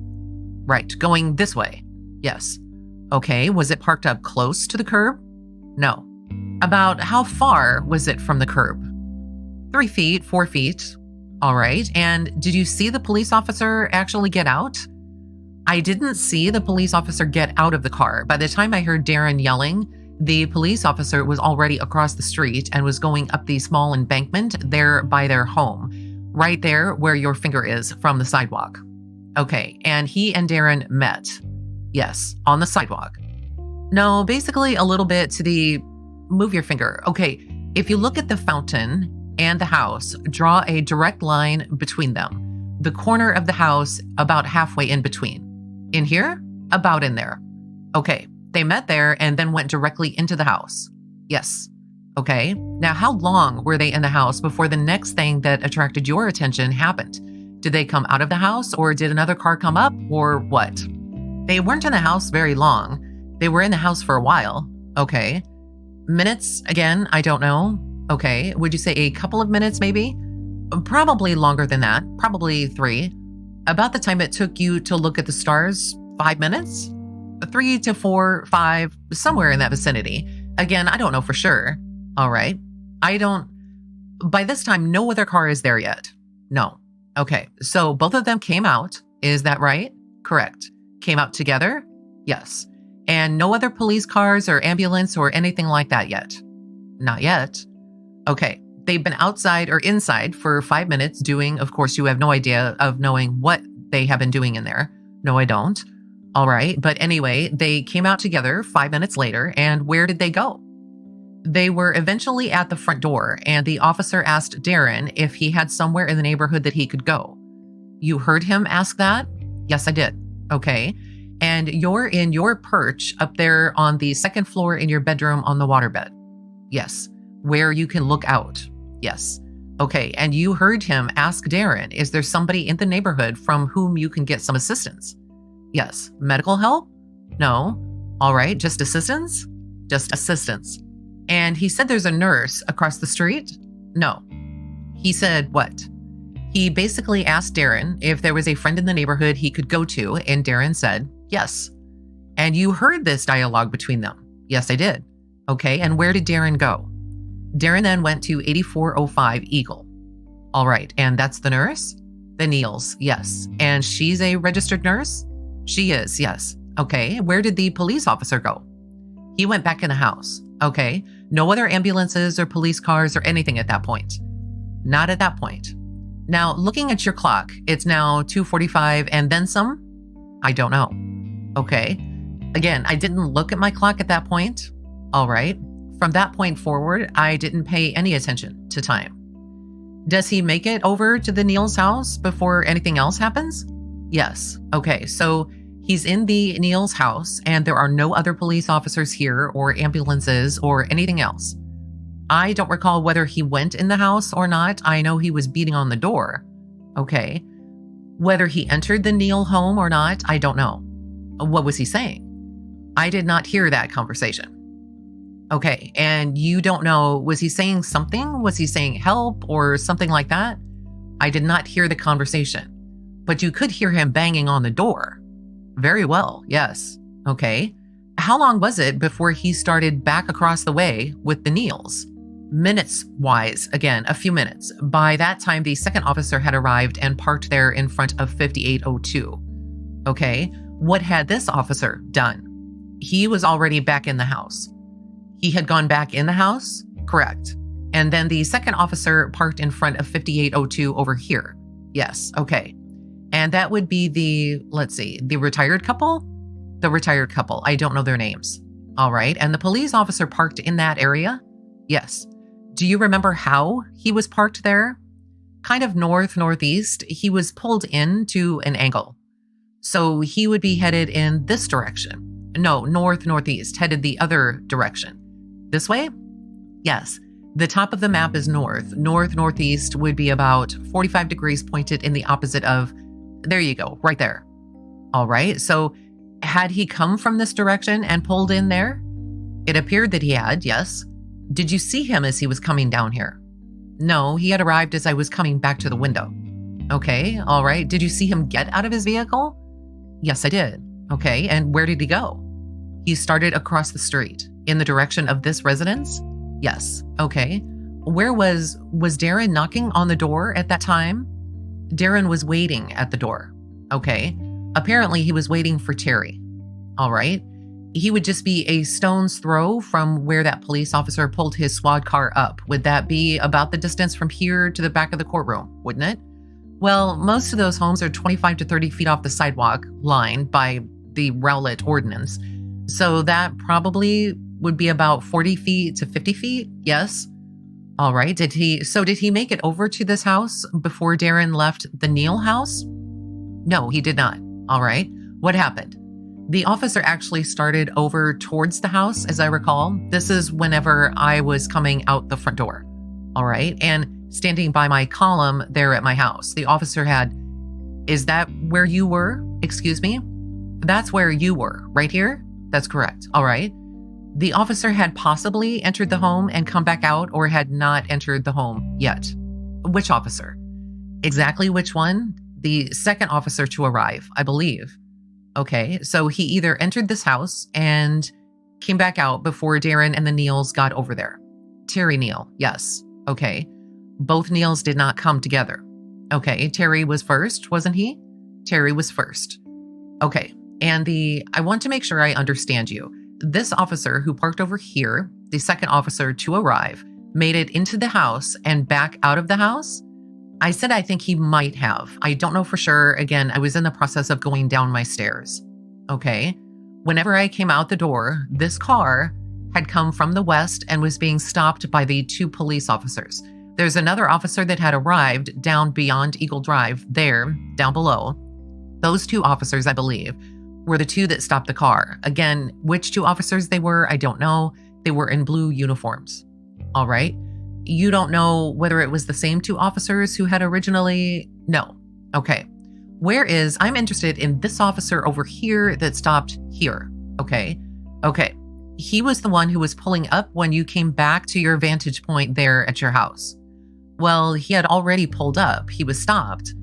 Right. Going this way. Yes. Okay. Was it parked up close to the curb? No. About how far was it from the curb? 3 feet, 4 feet. All right. And did you see the police officer actually get out? I didn't see the police officer get out of the car. By the time I heard Darren yelling, the police officer was already across the street and was going up the small embankment there by their home, right there where your finger is from the sidewalk. Okay, and he and Darren met. Yes, on the sidewalk. No, basically a little bit to the, move your finger. Okay, if you look at the fountain and the house, draw a direct line between them. The corner of the house about halfway in between. In here? About in there. Okay, they met there and then went directly into the house. Yes. Okay, now how long were they in the house before the next thing that attracted your attention happened? Did they come out of the house or did another car come up or what? They weren't in the house very long. They were in the house for a while. Okay. Minutes, again, I don't know. Okay, would you say a couple of minutes maybe? Probably longer than that, probably 3. About the time it took you to look at the stars, 5 minutes? 3 to 4, 5, somewhere in that vicinity. Again, I don't know for sure. All right. By this time, no other car is there yet. No. Okay, so both of them came out. Is that right? Correct. Came out together? Yes. And no other police cars or ambulance or anything like that yet? Not yet. Okay, they've been outside or inside for 5 minutes doing, of course, you have no idea of knowing what they have been doing in there. No, I don't. All right, but anyway, they came out together 5 minutes later, and where did they go? They were eventually at the front door, and the officer asked Darren if he had somewhere in the neighborhood that he could go. You heard him ask that? Yes, I did. Okay. And you're in your perch up there on the second floor in your bedroom on the waterbed? Yes. Where you can look out? Yes. Okay. And you heard him ask Darren, is there somebody in the neighborhood from whom you can get some assistance? Yes. Medical help? No. All right. Just assistance? Just assistance. And he said there's a nurse across the street? No. He said what? He basically asked Darren if there was a friend in the neighborhood he could go to, and Darren said yes. And you heard this dialogue between them? Yes, I did. Okay, and where did Darren go? Darren then went to 8405 Eagle. All right, and that's the nurse? The Neals, yes. And she's a registered nurse? She is, yes. Okay, where did the police officer go? He went back in the house. Okay, no other ambulances or police cars or anything at that point? Not at that point. Now, looking at your clock, it's now 2:45 and then some? I don't know. Okay. Again, I didn't look at my clock at that point. All right. From that point forward, I didn't pay any attention to time. Does he make it over to the Neal's house before anything else happens? Yes. Okay. So he's in the Neal's house and there are no other police officers here or ambulances or anything else. I don't recall whether he went in the house or not. I know he was beating on the door. Okay. Whether he entered the Neal home or not, I don't know. What was he saying? I did not hear that conversation. Okay. And you don't know, was he saying something? Was he saying help or something like that? I did not hear the conversation, but you could hear him banging on the door. Very well. Yes. Okay. How long was it before he started back across the way with the Neals? Minutes wise, again, a few minutes. By that time, the second officer had arrived and parked there in front of 5802. Okay. What had this officer done? He was already back in the house. He had gone back in the house? Correct. And then the second officer parked in front of 5802 over here. Yes. Okay. And that would be the retired couple? The retired couple. I don't know their names. All right. And the police officer parked in that area? Yes. Do you remember how he was parked there? Kind of northeast. He was pulled into an angle. So he would be headed in this direction. No, northeast, headed the other direction. This way? Yes. The top of the map is north. Northeast would be about 45 degrees pointed in the opposite of There you go, right there. All right. So had he come from this direction and pulled in there? It appeared that he had, yes. Did you see him as he was coming down here? No, he had arrived as I was coming back to the window. Okay, all right. Did you see him get out of his vehicle? Yes, I did. Okay, and where did he go? He started across the street in the direction of this residence? Yes. Okay. Where was Darren knocking on the door at that time? Darren was waiting at the door. Okay. Apparently he was waiting for Terry. All right. He would just be a stone's throw from where that police officer pulled his squad car up. Would that be about the distance from here to the back of the courtroom, wouldn't it? Well, most of those homes are 25 to 30 feet off the sidewalk line by the Rowlett ordinance. So that probably would be about 40 feet to 50 feet. Yes. All right. Did he make it over to this house before Darren left the Neal house? No, he did not. All right. What happened? The officer actually started over towards the house, as I recall. This is whenever I was coming out the front door. All right. And standing by my column there at my house, the officer is that where you were? Excuse me? That's where you were, right here? That's correct. All right. The officer had possibly entered the home and come back out, or had not entered the home yet. Which officer? Exactly which one? The second officer to arrive, I believe. Okay, so he either entered this house and came back out before Darren and the Neals got over there. Terry Neal, yes. Okay. Both Neals did not come together. Okay, Terry was first, wasn't he? Terry was first. Okay, and I want to make sure I understand you. This officer who parked over here, the second officer to arrive, made it into the house and back out of the house? I said I think he might have. I don't know for sure. Again, I was in the process of going down my stairs. Okay. Whenever I came out the door, this car had come from the west and was being stopped by the two police officers. There's another officer that had arrived down beyond Eagle Drive there, down below. Those two officers, I believe, were the two that stopped the car. Again, which two officers they were, I don't know. They were in blue uniforms. All right. You don't know whether it was the same two officers who had originally? No. Okay. I'm interested in this officer over here that stopped here. Okay. Okay. He was the one who was pulling up when you came back to your vantage point there at your house. Well, he had already pulled up. He was stopped,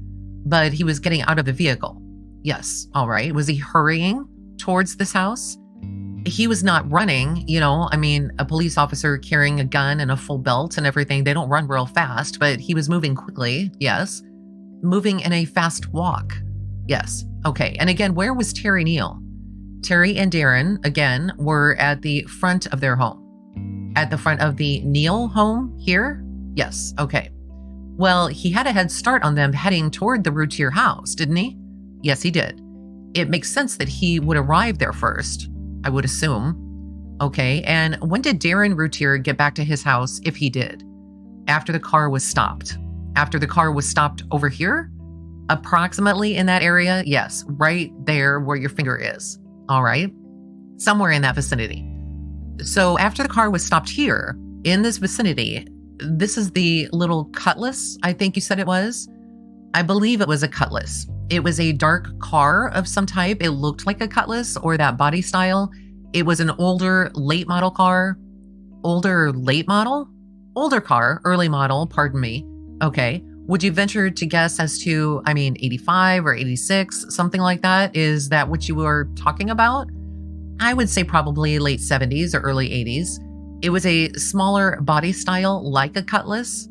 but he was getting out of the vehicle. Yes. All right. Was he hurrying towards this house? He was not running, a police officer carrying a gun and a full belt and everything. They don't run real fast, but he was moving quickly. Yes. Moving in a fast walk. Yes. Okay. And again, where was Terry Neal? Terry and Darren, again, were at the front of their home. At the front of the Neal home here? Yes. Okay. Well, he had a head start on them heading toward the Routier house, didn't he? Yes, he did. It makes sense that he would arrive there first, I would assume. Okay, and when did Darren Routier get back to his house, if he did? After the car was stopped. After the car was stopped over here? Approximately in that area? Yes, right there where your finger is. All right, somewhere in that vicinity. So after the car was stopped here, in this vicinity, this is the little Cutlass, I think you said it was. I believe it was a Cutlass. It was a dark car of some type. It looked like a Cutlass or that body style. It was an older, late model car. Older, late model? Older car, early model, pardon me. Okay. Would you venture to guess as to, 85 or 86, something like that? Is that what you were talking about? I would say probably late 70s or early 80s. It was a smaller body style like a Cutlass.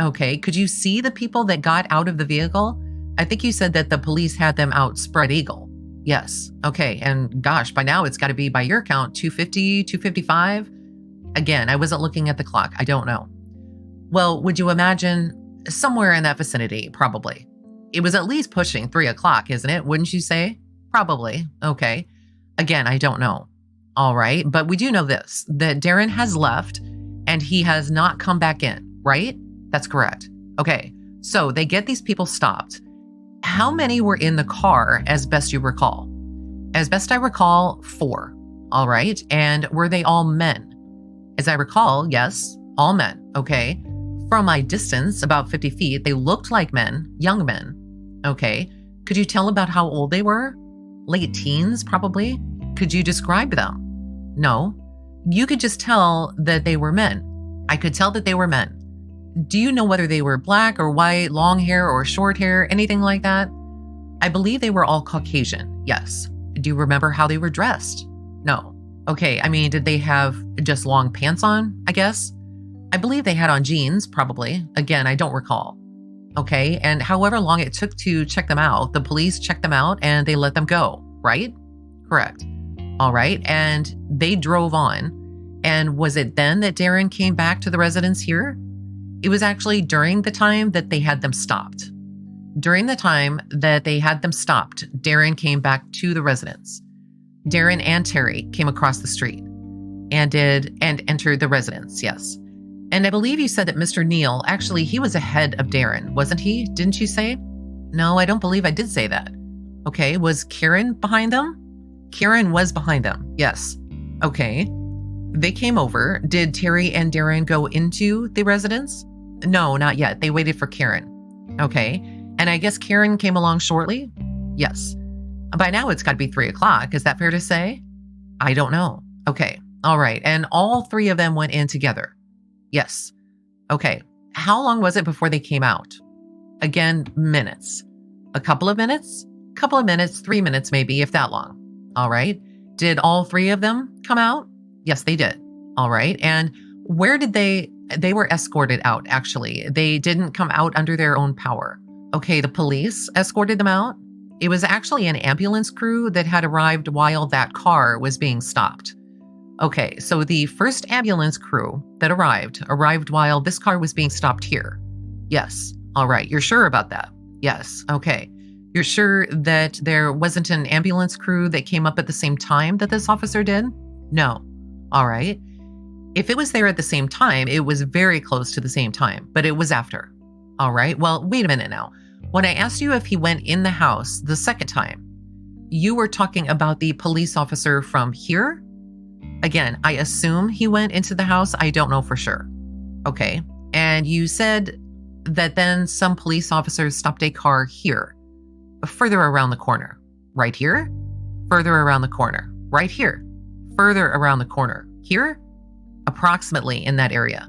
Okay. Could you see the people that got out of the vehicle? I think you said that the police had them out spread eagle. Yes. Okay. And gosh, by now it's got to be, by your count, 250, 255. Again, I wasn't looking at the clock. I don't know. Well, would you imagine somewhere in that vicinity? Probably. It was at least pushing 3 o'clock, isn't it? Wouldn't you say? Probably. Okay. Again, I don't know. All right. But we do know this, that Darren has left and he has not come back in, right? That's correct. Okay. So they get these people stopped. How many were in the car, as best you recall? As best I recall, 4. All right. And were they all men? As I recall, yes, all men. Okay. From my distance, about 50 feet, they looked like men, young men. Okay. Could you tell about how old they were? Late teens, probably? Could you describe them? No. You could just tell that they were men. I could tell that they were men. Do you know whether they were black or white, long hair or short hair, anything like that? I believe they were all Caucasian, yes. Do you remember how they were dressed? No. Okay, I mean, did they have just long pants on, I guess? I believe they had on jeans, probably. Again, I don't recall. Okay, and however long it took to check them out, the police checked them out and they let them go, right? Correct. All right, and they drove on. And was it then that Darren came back to the residence here? It was actually during the time that they had them stopped. During the time that they had them stopped, Darren came back to the residence. Darren and Terry came across the street and entered the residence, yes. And I believe you said that Mr. Neal, actually, he was ahead of Darren, wasn't he? Didn't you say? No, I don't believe I did say that. Okay, was Karen behind them? Karen was behind them, yes. Okay. They came over. Did Terry and Darren go into the residence? No, not yet. They waited for Karen. Okay. And I guess Karen came along shortly? Yes. By now it's got to be 3 o'clock. Is that fair to say? I don't know. Okay. All right. And all three of them went in together? Yes. Okay. How long was it before they came out? Again, minutes. A couple of minutes? Couple of minutes, 3 minutes maybe, if that long. All right. Did all three of them come out? Yes, they did. All right. And where did they were escorted out, actually. They didn't come out under their own power. Okay, the police escorted them out. It was actually an ambulance crew that had arrived while that car was being stopped. Okay, so the first ambulance crew that arrived while this car was being stopped here. Yes. All right. You're sure about that? Yes. Okay. You're sure that there wasn't an ambulance crew that came up at the same time that this officer did? No. All right. If it was there at the same time, it was very close to the same time, but it was after. All right. Well, wait a minute now. When I asked you if he went in the house the second time, you were talking about the police officer from here? Again, I assume he went into the house. I don't know for sure. Okay. And you said that then some police officers stopped a car here, further around the corner. Right here? Further around the corner. Right here. Further around the corner. Here? Approximately in that area.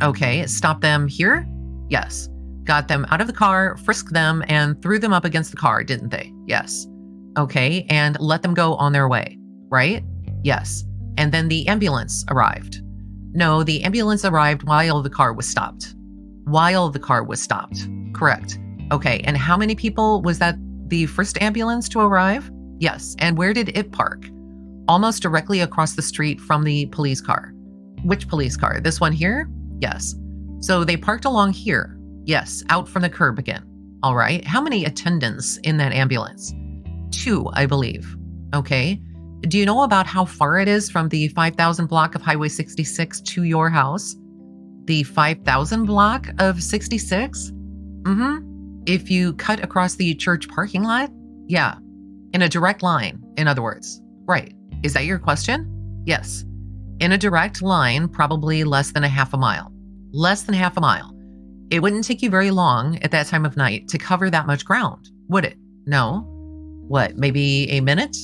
Okay. Stop them here? Yes. Got them out of the car, frisked them, and threw them up against the car, didn't they? Yes. Okay. And let them go on their way. Right? Yes. And then the ambulance arrived. No, the ambulance arrived while the car was stopped. While the car was stopped. Correct. Okay. And how many people was that the first ambulance to arrive? Yes. And where did it park? Almost directly across the street from the police car. Which police car? This one here? Yes. So they parked along here. Yes. Out from the curb again. All right. How many attendants in that ambulance? 2, I believe. Okay. Do you know about how far it is from the 5,000 block of Highway 66 to your house? The 5,000 block of 66? Mm-hmm. If you cut across the church parking lot? Yeah. In a direct line, in other words. Right. Is that your question? Yes. In a direct line, probably less than a half a mile. Less than half a mile. It wouldn't take you very long at that time of night to cover that much ground, would it? No. What, maybe a minute?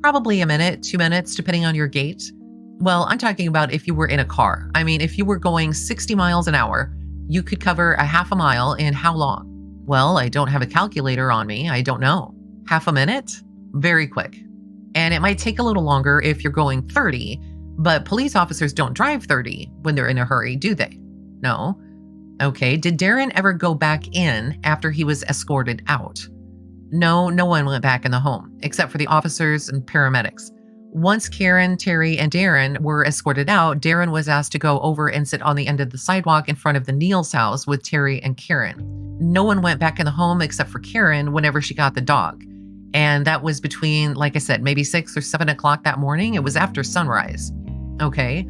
Probably a minute, 2 minutes, depending on your gait. Well, I'm talking about if you were in a car. I mean, if you were going 60 miles an hour, you could cover a half a mile in how long? Well, I don't have a calculator on me. I don't know. Half a minute? Very quick. And it might take a little longer if you're going 30, but police officers don't drive 30 when they're in a hurry, do they? No. Okay. Did Darren ever go back in after he was escorted out? No, no one went back in the home, except for the officers and paramedics. Once Karen, Terry, and Darren were escorted out, Darren was asked to go over and sit on the end of the sidewalk in front of the Neal's house with Terry and Karen. No one went back in the home except for Karen whenever she got the dog. And that was between, like I said, maybe 6 or 7 o'clock that morning. It was after sunrise. Okay.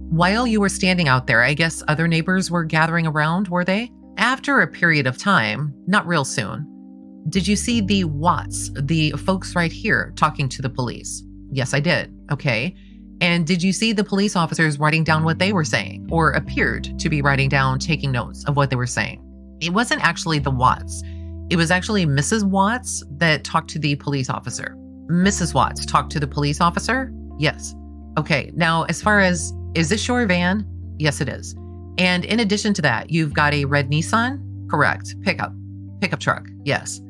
While you were standing out there, I guess other neighbors were gathering around, were they? After a period of time, not real soon, did you see the Watts, the folks right here, talking to the police? Yes, I did. Okay. And did you see the police officers writing down what they were saying, or appeared to be writing down, taking notes of what they were saying? It wasn't actually the Watts. It was actually Mrs. Watts that talked to the police officer. Mrs. Watts talked to the police officer? Yes. Okay, now as far as, is this your van? Yes, it is. And in addition to that, you've got a red Nissan? Correct. Pickup truck. Yes.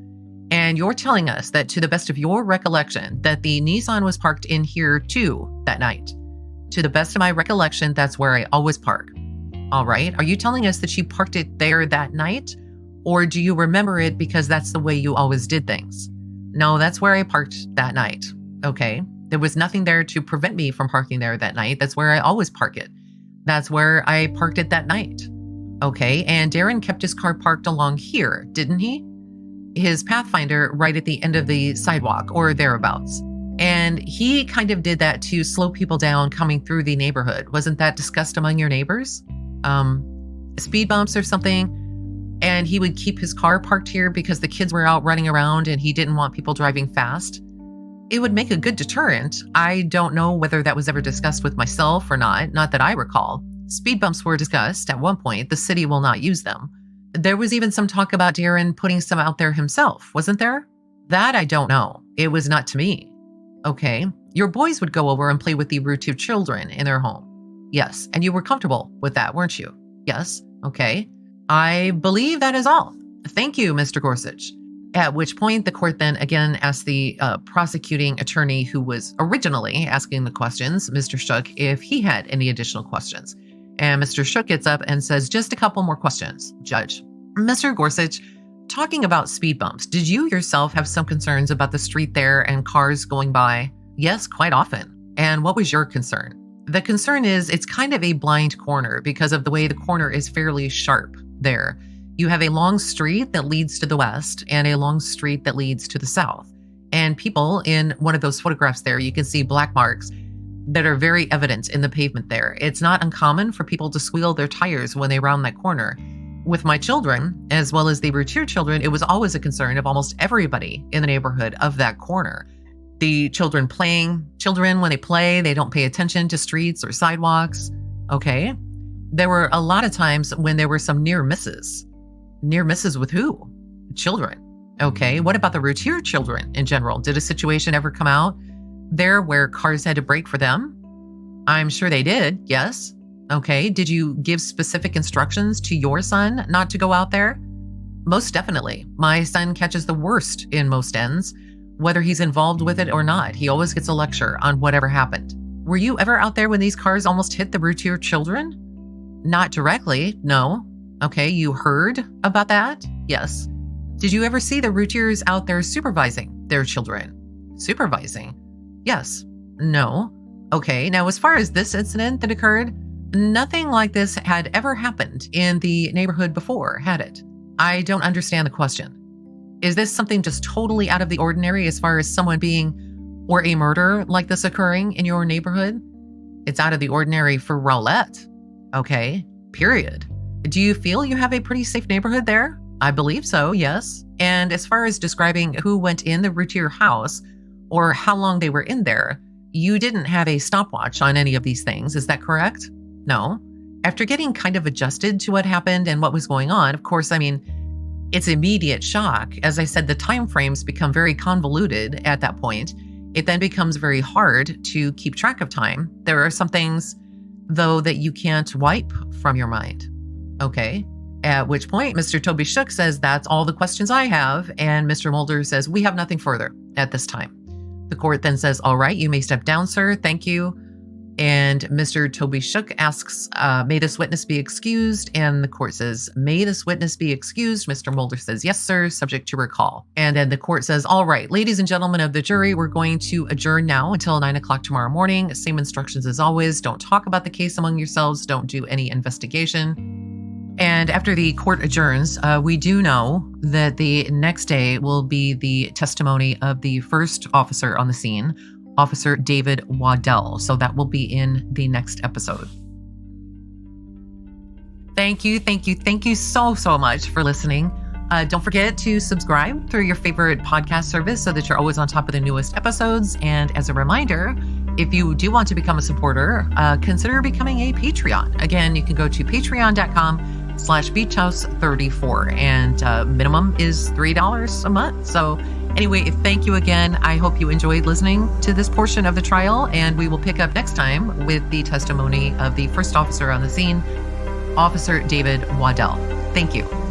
And you're telling us that to the best of your recollection, that the Nissan was parked in here too that night. To the best of my recollection, that's where I always park. All right. Are you telling us that you parked it there that night? Or do you remember it because that's the way you always did things? No, that's where I parked that night. Okay. There was nothing there to prevent me from parking there that night. That's where I always park it. That's where I parked it that night. Okay. And Darren kept his car parked along here, didn't he? His Pathfinder right at the end of the sidewalk or thereabouts. And he kind of did that to slow people down coming through the neighborhood. Wasn't that discussed among your neighbors? Speed bumps or something? And he would keep his car parked here because the kids were out running around and he didn't want people driving fast. It would make a good deterrent. I don't know whether that was ever discussed with myself or not that I recall. Speed bumps were discussed at one point. The city will not use them. There was even some talk about Darren putting some out there himself, wasn't there? That I don't know. It was not to me. Okay. Your boys would go over and play with the Routier children in their home. Yes. And you were comfortable with that, weren't you? Yes. Okay. I believe that is all. Thank you, Mr. Gorsuch. At which point the court then again asked the prosecuting attorney who was originally asking the questions, Mr. Shook, if he had any additional questions. And Mr. Shook gets up and says, just a couple more questions, Judge. Mr. Gorsuch, talking about speed bumps, did you yourself have some concerns about the street there and cars going by? Yes, quite often. And what was your concern? The concern is it's kind of a blind corner because of the way the corner is fairly sharp there. You have a long street that leads to the west and a long street that leads to the south. And people in one of those photographs there, you can see black marks that are very evident in the pavement there. It's not uncommon for people to squeal their tires when they round that corner. With my children, as well as the Routier children, it was always a concern of almost everybody in the neighborhood of that corner. The children, when they play, they don't pay attention to streets or sidewalks. Okay. There were a lot of times when there were some near misses. Near misses with who? Children. Okay. What about the Routier children in general? Did a situation ever come out there where cars had to brake for them? I'm sure they did. Yes. Okay. Did you give specific instructions to your son not to go out there? Most definitely. My son catches the worst in most ends, whether he's involved with it or not. He always gets a lecture on whatever happened. Were you ever out there when these cars almost hit the Routier children? Not directly. No. Okay. You heard about that? Yes. Did you ever see the Routiers out there supervising their children? Supervising? Yes. No. Okay. Now, as far as this incident that occurred, nothing like this had ever happened in the neighborhood before, had it? I don't understand the question. Is this something just totally out of the ordinary as far as someone being or a murder like this occurring in your neighborhood? It's out of the ordinary for Rowlett. Okay. Period. Do you feel you have a pretty safe neighborhood there? I believe so, yes. And as far as describing who went in the Routier house or how long they were in there, you didn't have a stopwatch on any of these things. Is that correct? No. After getting kind of adjusted to what happened and what was going on, of course, it's immediate shock. As I said, the time frames become very convoluted at that point. It then becomes very hard to keep track of time. There are some things, though, that you can't wipe from your mind. Okay. At which point, Mr. Toby Shook says, that's all the questions I have. And Mr. Mulder says, we have nothing further at this time. The court then says, all right, you may step down, sir. Thank you. And Mr. Toby Shook asks, may this witness be excused? And the court says, may this witness be excused? Mr. Mulder says, yes, sir, subject to recall. And then the court says, all right, ladies and gentlemen of the jury, we're going to adjourn now until 9 o'clock tomorrow morning. Same instructions as always. Don't talk about the case among yourselves. Don't do any investigation. And after the court adjourns, we do know that the next day will be the testimony of the first officer on the scene, Officer David Waddell. So that will be in the next episode. Thank you so much for listening. Don't forget to subscribe through your favorite podcast service so that you're always on top of the newest episodes. And as a reminder, if you do want to become a supporter, consider becoming a Patreon. Again, you can go to patreon.com/Darlie patreon.com/beachhouse34. And minimum is $3 a month. So anyway, thank you again. I hope you enjoyed listening to this portion of the trial, and we will pick up next time with the testimony of the first officer on the scene, Officer David Waddell. Thank you.